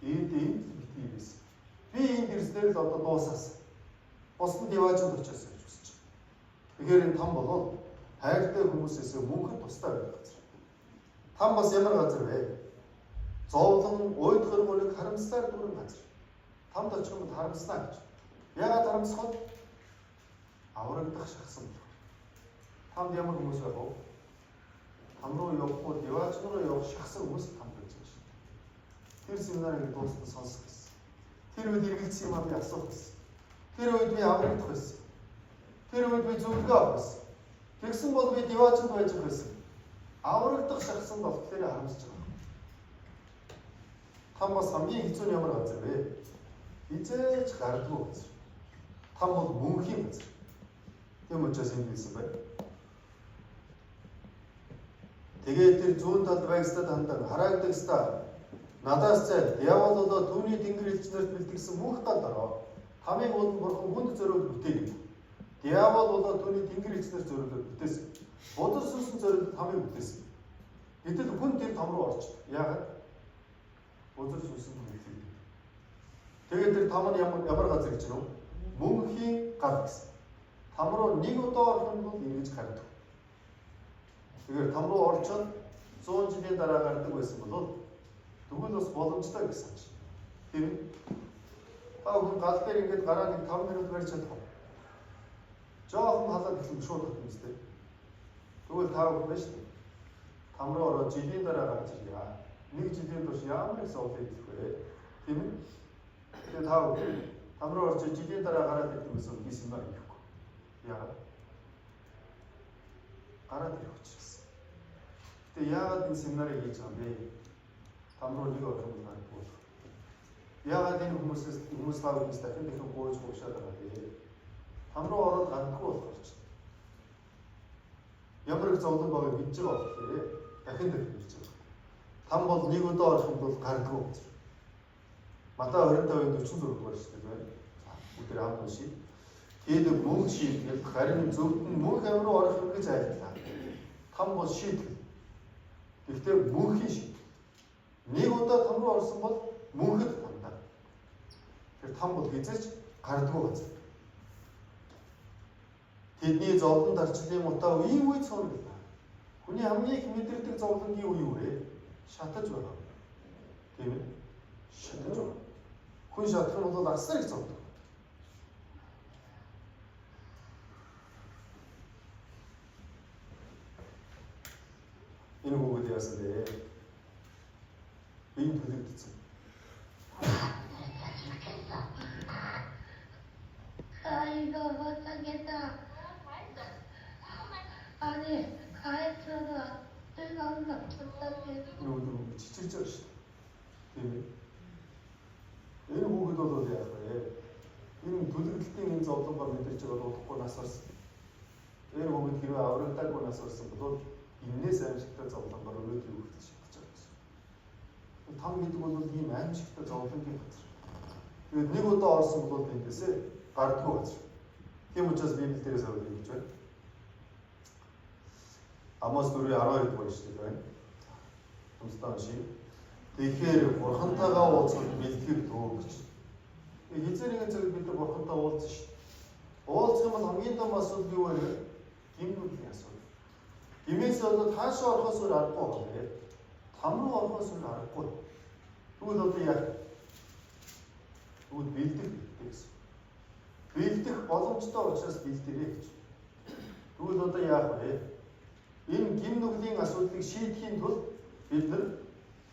Эдийн битгий байсан. Би энэ дэрсээр л одоо дуусаас. Бусдад яваачд очиос гэж хүсэж байна. Тэгэхээр энэ там болоод хайртай хүмүүсээс мөнхөд тустай байх газар. Там бас ямар газар вэ? Зовлон, уйд хөрмөрийг харамслаар дүүрэн газар. Тамд очих юм харамснаа гэж. Яагаад харамсах вэ? Аврагдах шахсан болох. Тамд ямар хүмүүс байх вэ? Там руу явахгүй, яваач руу явах шахсан хүмүүс тамд байж байгаа шүү. Тэр семинарыг дуустал сонсох гэсэн. Тэр үед эргэлзсэн юм би асуух гэсэн. Тэр үед би аврагдах байсан. Тэр үед би зөвлөгөө авах байсан. Тэгсэн бол би яваачд байж байсан. Аврагдах шахсан болохоор харамсаж байгаа. Там бас хамгийн хэцүү нь ямар газар вэ? Хизээч гардгүй газар. Там бол мөнхийн газар. Тийм учраас энэ хэлсэн байна. Тэгээд тэр зүүн талд байгстад хандан хараагдах ста. Надаас цай диавол болоо түүний тэнгэр элчнэрт бэлтгэсэн мөнх талд ороо. Тамиг уулан бурхан хүнд зориулж бүтээг. Диавол болоо түүний тэнгэр элчнэрт зориулж бүтээсэн. Бодлол сүнсэн зориулж тамиг бүтээсэн. Гэтэл хүн тэр там руу орч. Яагаад? Бодлол сүнсэн бүтээсэн. Тэгээд тэр там нь ямар газар гэж нөө? Мөнхийн гал гэсэн. Там руу нэг удаа орох нь бол ингэж гардаг. Тэгэхээр там руу орчоод 100 жилийн дараа гардаг байсан бол тэгвэл бас боломжтой гэсэн чинь. Тийм үү? Та хүн гал дээр ингэж гараа нэг 5 минут барьж чадах уу? Жоохон халаад эхлэн шууд татна үстэй. Тэгвэл та хүн байж тээ. Там руу ороод жилийн дараа гарч ирээ. Нэг жилийн турш ямар их зовлон идэх вэ? Тийм үү? Тэгээ тав там руу орж жилийн дараа гараад ирэх гэсэн би семинар хийхгүй. Яагаад? Гараад ирэх учраас. Тэгээ яагаад энэ семинарыг хийж байгаа юм бэ? Там руу нэг орох юм гарахгүй. Яагаад энэ хүмүүс таавал дахин гойж хугшаад байгаа бэ? Там руу ороод гарахгүй болохоор ч. Ямар их зовлон байгааг мэдж байгаа болохоор дахин ирж байгаа. Там бол нэг өдөр орох юм бол гардгүй. Матай 25-ын 46 дугаар шүү дээ. Бүгд хамт уншия. Тэгээд мөнх шийтгэл харин зөвхөн мөнх ам руу орох юм гэж айлтлаа. Там бол шийтгэл. Гэхдээ мөнхийн шийтгэл. Нэг удаа там руу орсон бол мөнхөд тандаа. Тэр там бол хязгаарч гардгүй газар. Тэдний зовлон дарчлалын утаа үеийн үе цоргилаа. Хүний хамгийн их мэдэрдэг зовлонгийн үе юу вэ? Шатаж байгаа. Тийм ээ. Шатаж байгаа. Хүн шатах нь бол асар их зовлон. Энэ хүүхэд яасан бэ? Энэ төлөвлөсөн. 이거 못하겠다. 아니, 가해처럼 뜨거운 거 못하겠다. 이거 지칠절 шүү дээ. Энэ хүүхэд бол яах вэ? Энэ төлөвлөлтийн энэ зовлонгоо мэдэрч байгаа удахгүй нас орсон. Энэ хүүхэд хэрвээ аврагдаагүй нас орсон бол энээс аимшигтай зовлонгоор өөдрийг хүртэж шатаж байгаа гэсэн. Там гэдэг бол ийм аимшигтай зовлонгийн газар. Тэгээд нэг удаа орсон бол эндээсээ гардгүй газар. Тийм учраас Библи дээрээс аваад ингэж байна. Амос 4:12 дугаар шүү дээ. Хамстаа шиг. Тэгэхээр бурхантайгаа уулзах бэлтгэр дөө гэж. Хизээ нэгэн цаг бид нар бурхантай уулзсан шүү дээ. Уулзах юм бол хамгийн том асуудал юу вэ? Гимнүүдийн асуудал. Гимээс болоод хаашаа орохоос өөр аргагүй байна. Там руу орохоос өөр аргагүй. Тэгвэл одоо яах? Тэгвэл бэлдэх гэсэн. Бэлдэх боломжтой учраас бэлдэрэй гэж. Тэгвэл одоо яах вэ? Энэ гимнүглийн асуудлыг шийдэхийн тулд бид нар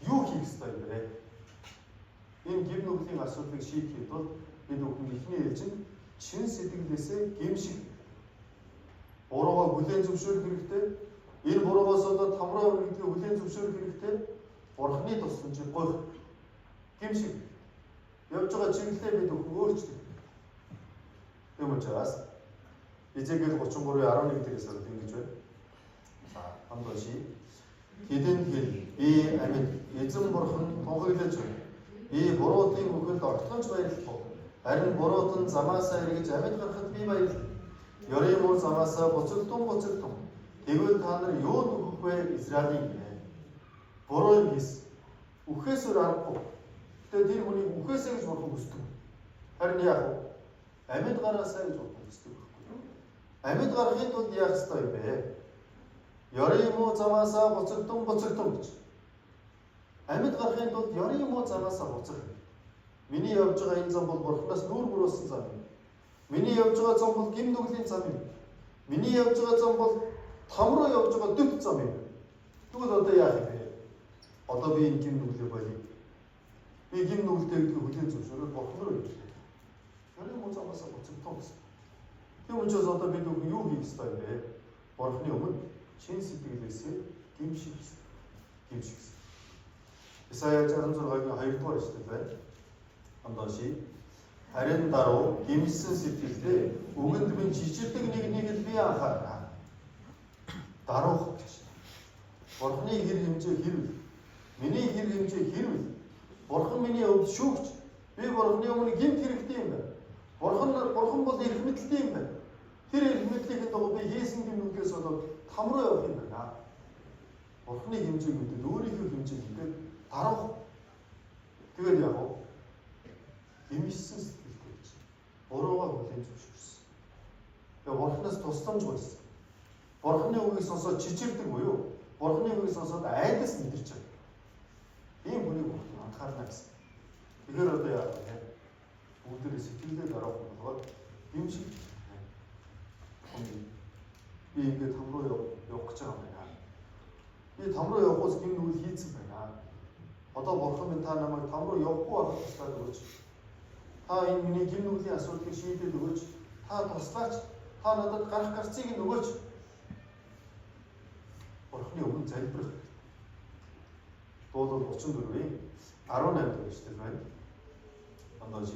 юу хийх ёстой юм бэ? Энэ гимнүглийн асуудлыг шийдэхэд тулд бид бүхэн ихний ээлжинд чин сэтгэлээсээ гимших буруугаа хүлээн зөвшөөрөх хэрэгтэй. Энэ буруугаас болоод тамраа өргөдгийг хүлээн зөвшөөрөх хэрэгтэй. Бурхны тусламжийг гойх гимших. Явж байгаа чиглэлээ бид бүхэн өөрчлөх. Тийм учраас Эзекиэл 33:11 дээрээс ороод ингэж байна. За, хамбаши. Тэдэн хэл би амьд эзэн бурхан тунхаглаж байна. Би буруудын үгэлд огтлож баярлах. Харин бурууд нь замаасаа эргэж амьд гарахад би баярлах. Ёрын мөр замаасаа буцагдсан. Тэгвэл та нар юу нүгэх вэ Израилийн гинэ. Буруу юм хийс. Үхээс өөр аргагүй. Тэгээд тэр хүнийг үхээсэй гэж бурхан хүсдэг. Харин яах вэ? Амьд гараасаа гэж бурхан хүсдэг. Амьд гарахын тулд яах ёстой юм бэ? Ёрын муу замаасаа буцагдсан гэж. Амьд гарахын тулд ёрын муу замаасаа буцах. Миний явж байгаа энэ зам бол бурханаас нүүр мөрөөсөн зам юм. Миний явж байгаа зам бол гим нүглийн зам юм. Миний явж байгаа зам бол там руу явж байгаа дэвт зам юм. Тэгвэл одоо яах юм бэ? Одоо би энэ гим нүглээ болив. Би гим нүглтэй гэдгийг хүлээн зөвшөөрөв бурхан руу явж. Ёрын муу замаасаа буцагдсан гэсэн. Тийм учраас одоо бид юу хийх ёстой юм бэ? Бурханы өмнө чин сэтгэлээсээ гимших. Исая 66-гийн 2 дугаар эшлэл байна. Хамдаши. Харин даруй гимсэн сэтгэлдээ үгэнд минь жижигдэг нэг л би анхаарна. Даруй гэж. Бурханы хэр хэмжээ хэрв? Миний хэр хэмжээ хэрв? Бурхан миний өвд шүүгч. Би бурханы өмнө гимт хэрэгтэй юм байна. Бурхан бол эрх мэдэлтэй юм байна. Тэр эрх мэдлийг дагуу би хийсэн гимнүүдээс болоод там руу явах юм байна. Бурханы хэмжээг мэдээд өөрийнхөө хэмжээг мэдээд даруй. Тэгээд яг нь гимсэн сэтгэлтэй гэж. Буруугаа хүлээн зөвшөөрсөн. Тэгээд бурханаас тусламж гуйсан. Бурханы үгийг сонсоод чичирдэг буюу бурханы үгийг сонсоод айдас мэдэрч байгаа. Ийм хүнийг бурхан анхаарна гэсэн. Тэгэхээр одоо яах вэ? Бүгдээ сэтгэлдээ дараах болгоод гимшиг. Би ингээд там руу явах гэж байгаа юм байна. Би там руу явахаас гин нүгэл хийцэн байна. Одоо бурхан минь та намайг там руу явахгүй байхад туслаад өгөөч. Та энэ миний гин нүглийн асуудлыг шийдээд өгөөч. Та туслаач. Та надад гарах гарцыг нь өгөөч. Бурхны өмнө залбирах. Дуулал 34-ийн 18 гэжтэй байна. Ондооч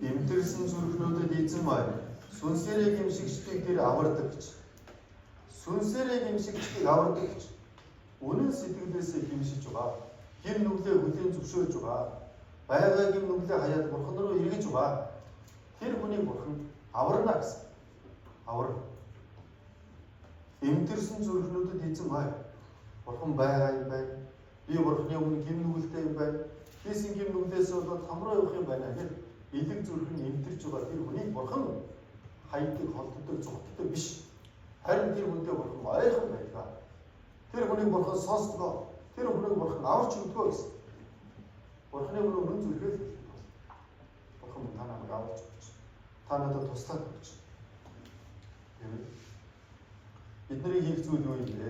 эмтэрсэн зүрхнүүдэд эзэн май сүнсээрээ гимшигчдийг тэр авардаг гэж. Сүнсээрээ гимшигчдийг авардаг гэж. Үнэн сэтгэлээсээ гимшиж байгаа. Гин нүглээ хүлээн зөвшөөрж байгаа. Байгаагийн нүглээ хаяад бурхан руу эргэж байгаа. Тэр хүнийг бурхан аварна гэсэн. Аварна. Эмтэрсэн зүрхнүүдэд эзэн май. Бурхан байгаа юм байна. Би бурханы өмнө гин нүгэлтэй юм байна. Хийсэн гин нүглээс болоод хамраа явах юм байна гэхэд элэг зүрхэн эмтэрж байгаа тэр хүнийг бурхан хайдаг, холддог, зүгтдэг биш. Харин тэр хүндээ бурхан ойрхон байдаг. Тэр хүнийг бурхан сонсдгоо. Тэр хүнийг бурхан аварч өгдгөө гэсэн. Бурханы өмнө зүрхэл бурхан та намайг аварч өгч. Та надад туслаад өгч. Бидний хийх зүйл юу юм бэ?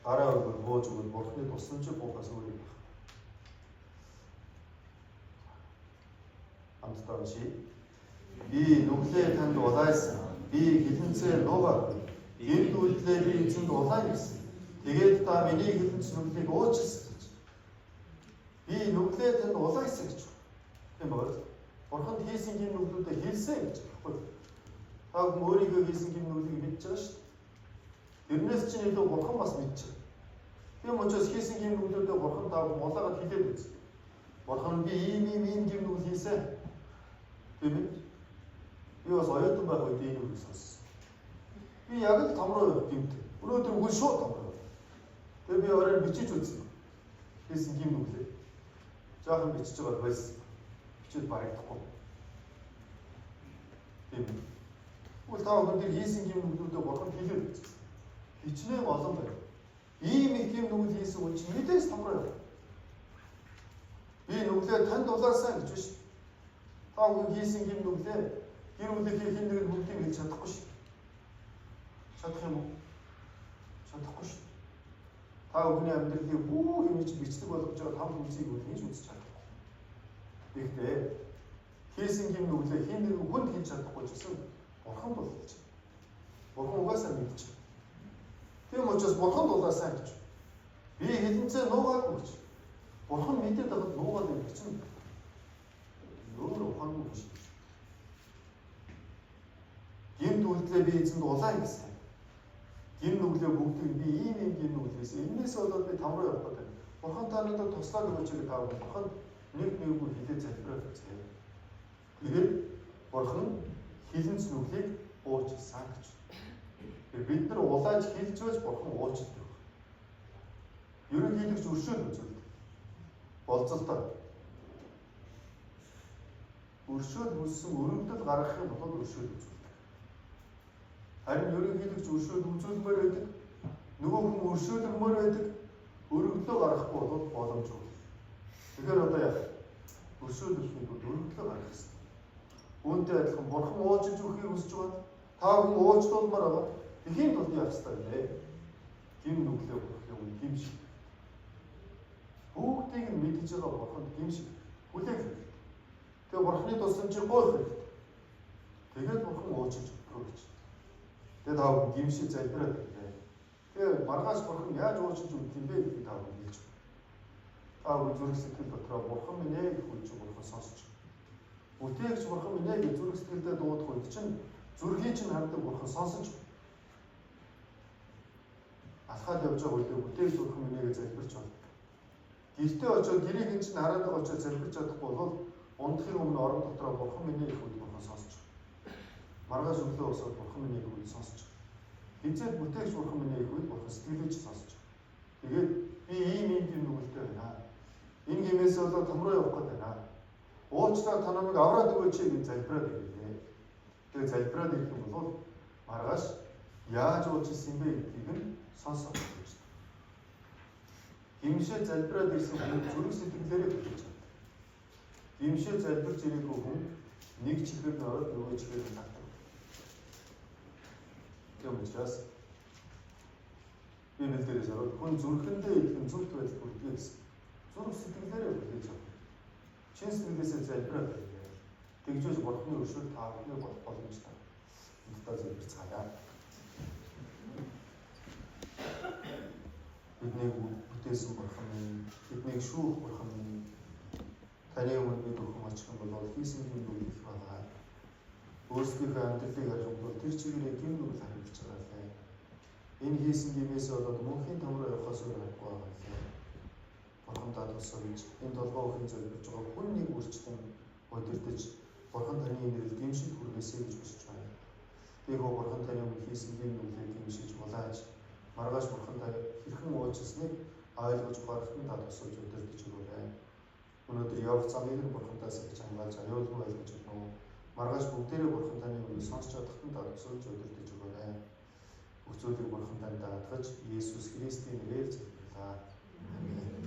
Гараа өгөх бууж өгөх бурханы тусламжийг буухаас өөр юм байна. Хамтдаа уншийе. Би нүглээ танд улайсан. Би хилэнцээ нуугаад гин нүглээ би эзэнд улаан гэсэн. Тэгээд та миний хилэнц нүглийг уучлсан гэж. Би нүглээ танд улайсан гэж. Тийм байна. Бурханд хийсэн гин нүглүүдээ хийлсэн гэж. Та бүхэн өөрийгөө хийсэн гин нүглийг мэдж байгаа шүү дээ. Тэрнээс чинь илүү бурхан бас мэдж байгаа. Тийм учраас хийсэн гин нүглүүдээ бурхан та бүхэн улаагаад хэлээд үз. Бурхан би ийм гин нүгэл хийсэн. Тийм ээ. Би бас оюутан байх үед энэ үг сонссон. Би яг л том руу явах гэмт. Өнөөдөр үгүй шууд том руу. Тэгээ би оройн бичиж үзсэн. Хийсэн гин нүглээ. Жаахан бичиж байгаа байсан. Бичиж барагдахгүй. Тийм ээ. Үгүй таа өндөр хийсэн гин нүглүүдээ бурхан хэлээд үз. Хичнээн олон байна. Ийм их гин нүгэл хийсэн үн чинь мэдээс том руу явах. Би нүглээ танд улаасан гэж биш. Та бүхэн хийсэн гин нүглээ гэр бүлийн хин нэг бүгдийг хэлж чадахгүй шүү. Чадах юм уу? Чадахгүй шүү. Та бүхний амьдралыг бүх юм хийж бичдэг болгож байгаа там хүнсийг үл хийж үзэж чадахгүй. Гэхдээ хийсэн гин нүглээ хин нэг хүнд хийж чадахгүй ч гэсэн бурхан бол хийж. Бурхан угаасаа мэдчих. Тийм учраас бурхан дулаасаа гэж. Би хилэнцээ нуугаагүй гэж. Бурхан мэдээд байгаад нуугаад байх чинь өөр ухаангүй биш. Гин нүглээ би эзэнд улаан гэсэн. Гин нүглээ бүгдийг би ийм гин нүглээс энэс болоод би там руу явах гэдэг. Бурхан та надад туслаад өгөөч гэж таав. Бурхан нэг бүр хилээ залбираад үзье. Тэгээд бурхан хилэнц нүглийг уучсан гэж. Бид нар улааж хилж байж бурхан уучдаг. Ерөнхийлөгч өршөөл үзүүлдэг. Болцолтой. Өршөөл үзсэн өрөвдөл гаргах юм бол өршөөл үзүүлдэг. Харин ерөнхийлөгч өршөөл үзүүлмээр байдаг. Нөгөө хүн өршөөлмөр байдаг. Өрөвдлөө гаргахгүй бол боломжгүй. Тэгэхээр одоо яах вэ? Өршөөл үзэх бол өрөвдлөө гаргах хэрэгтэй. Үүнтэй адилхан бурхан уужиж өгөхийг хүсэж байгаа. Та хүн уучлуулмаар байгаа. Тэхийн тулд яах хэрэгтэй вэ? Гин нүглээ бүрхээ үн гимшиг. Бүгдийг нь мэдж байгаа бурханд гимшиг хүлээх. Тэгээ бурханы тусламжийг гоох хэрэгтэй. Тэгээд бурхан уучлж өгөх гэж. Тэгээд та бүхэн гимшиг залбираад байна. Тэгээ маргааш бурхан яаж уучлж өгөх юм бэ гэдгийг та бүхэн хэлж байна. Та бүхэн зүрх сэтгэл дотроо бурхан минь ээ гэж хэлж бурхан сонсч. Бүтээгч бурхан минь ээ гэж зүрх сэтгэлдээ дуудах үед чинь зүрхийн чинь ханддаг бурхан сонсож. Алхаад явж байгаа үед бүтээгч бурхан минь ээ гэж залбирч байна. Гэртээ очиод гэрийн чинь хараад байгаа очиод залбирч чадахгүй бол ундахын өмнө орон дотроо бурхан минь их үед бурхан сонсч. Маргааш өглөө усаад бурхан минь их үед сонсч. Хизээд бүтээгч бурхан минь их үед бурхан сэтгэлж сонсч. Тэгээд би ийм гин нүгэлтэй байна. Энэ гимээс болоод том руу явах гээд байна. Уучлаа та намайг авраад өгөөч гэж залбираад ирлээ. Тэгээд залбираад ирэх юм бол маргааш яаж уучлсан бэ гэдгийг нь сонсох гэж. Гимшээ залбираад ирсэн хүн зүрх сэтгэлээрээ хэлж байна. Гимшээ залбирч ирээгүй хүн нэг чихээр ороод нөгөө чихээр татдаг. Тийм учраас Библиэлд ороод хүн зүрхэндээ идэхэн зүрх байдал бүрдгээ гэсэн. Зүрх сэтгэлээрээ хэлж байна. Чин сэтгэлээсээ залбираад байна. тэгжээж Бурхны өршөөл та бүхний болох боломжтой. Энэтэй зөвлөцгаая. Биднийг бүтээсэн Бурхан минь, биднийг шүүх Бурхан минь, таны өмнө бид өхөн очих юм бол хийсэн юм зүйл их байгаа. Өөрсдийнхөө амьдралыг харах бол тэр чигээрээ гин нүгэл хариулж байгаа лээ. Энэ хийсэн гимээс болоод мөнхийн том руу явахаас өөр аргагүй байгаа лээ. Бурхан та тусалж, энэ толгой өхөн зөвлөж байгаа хүн нэг үрчтэн удирдах Бурхан таны нэрээр гимшил хүргээсэй гэж хүсэж байна. Тэгвэл Бурхан таны өмнө хийсэн гин нүглийг гимшиж булааж, маргааш Бурхан та хэрхэн уучлсныг ойлгож барахтан та тусалж удирдах өгөөрэй. Өнөөдөр явах замыг нь Бурхантаас их хамгаалж аюулгүй ойлгож өгнө. Маргааш бүгдээрээ Бурхан таны үгийг сонсч чадахтан та тусалж удирдах өгөөрэй. Бүх зүйлийг Бурхан танд даатгаж Иесус Христийн нэрээр залбирлаа. Амен.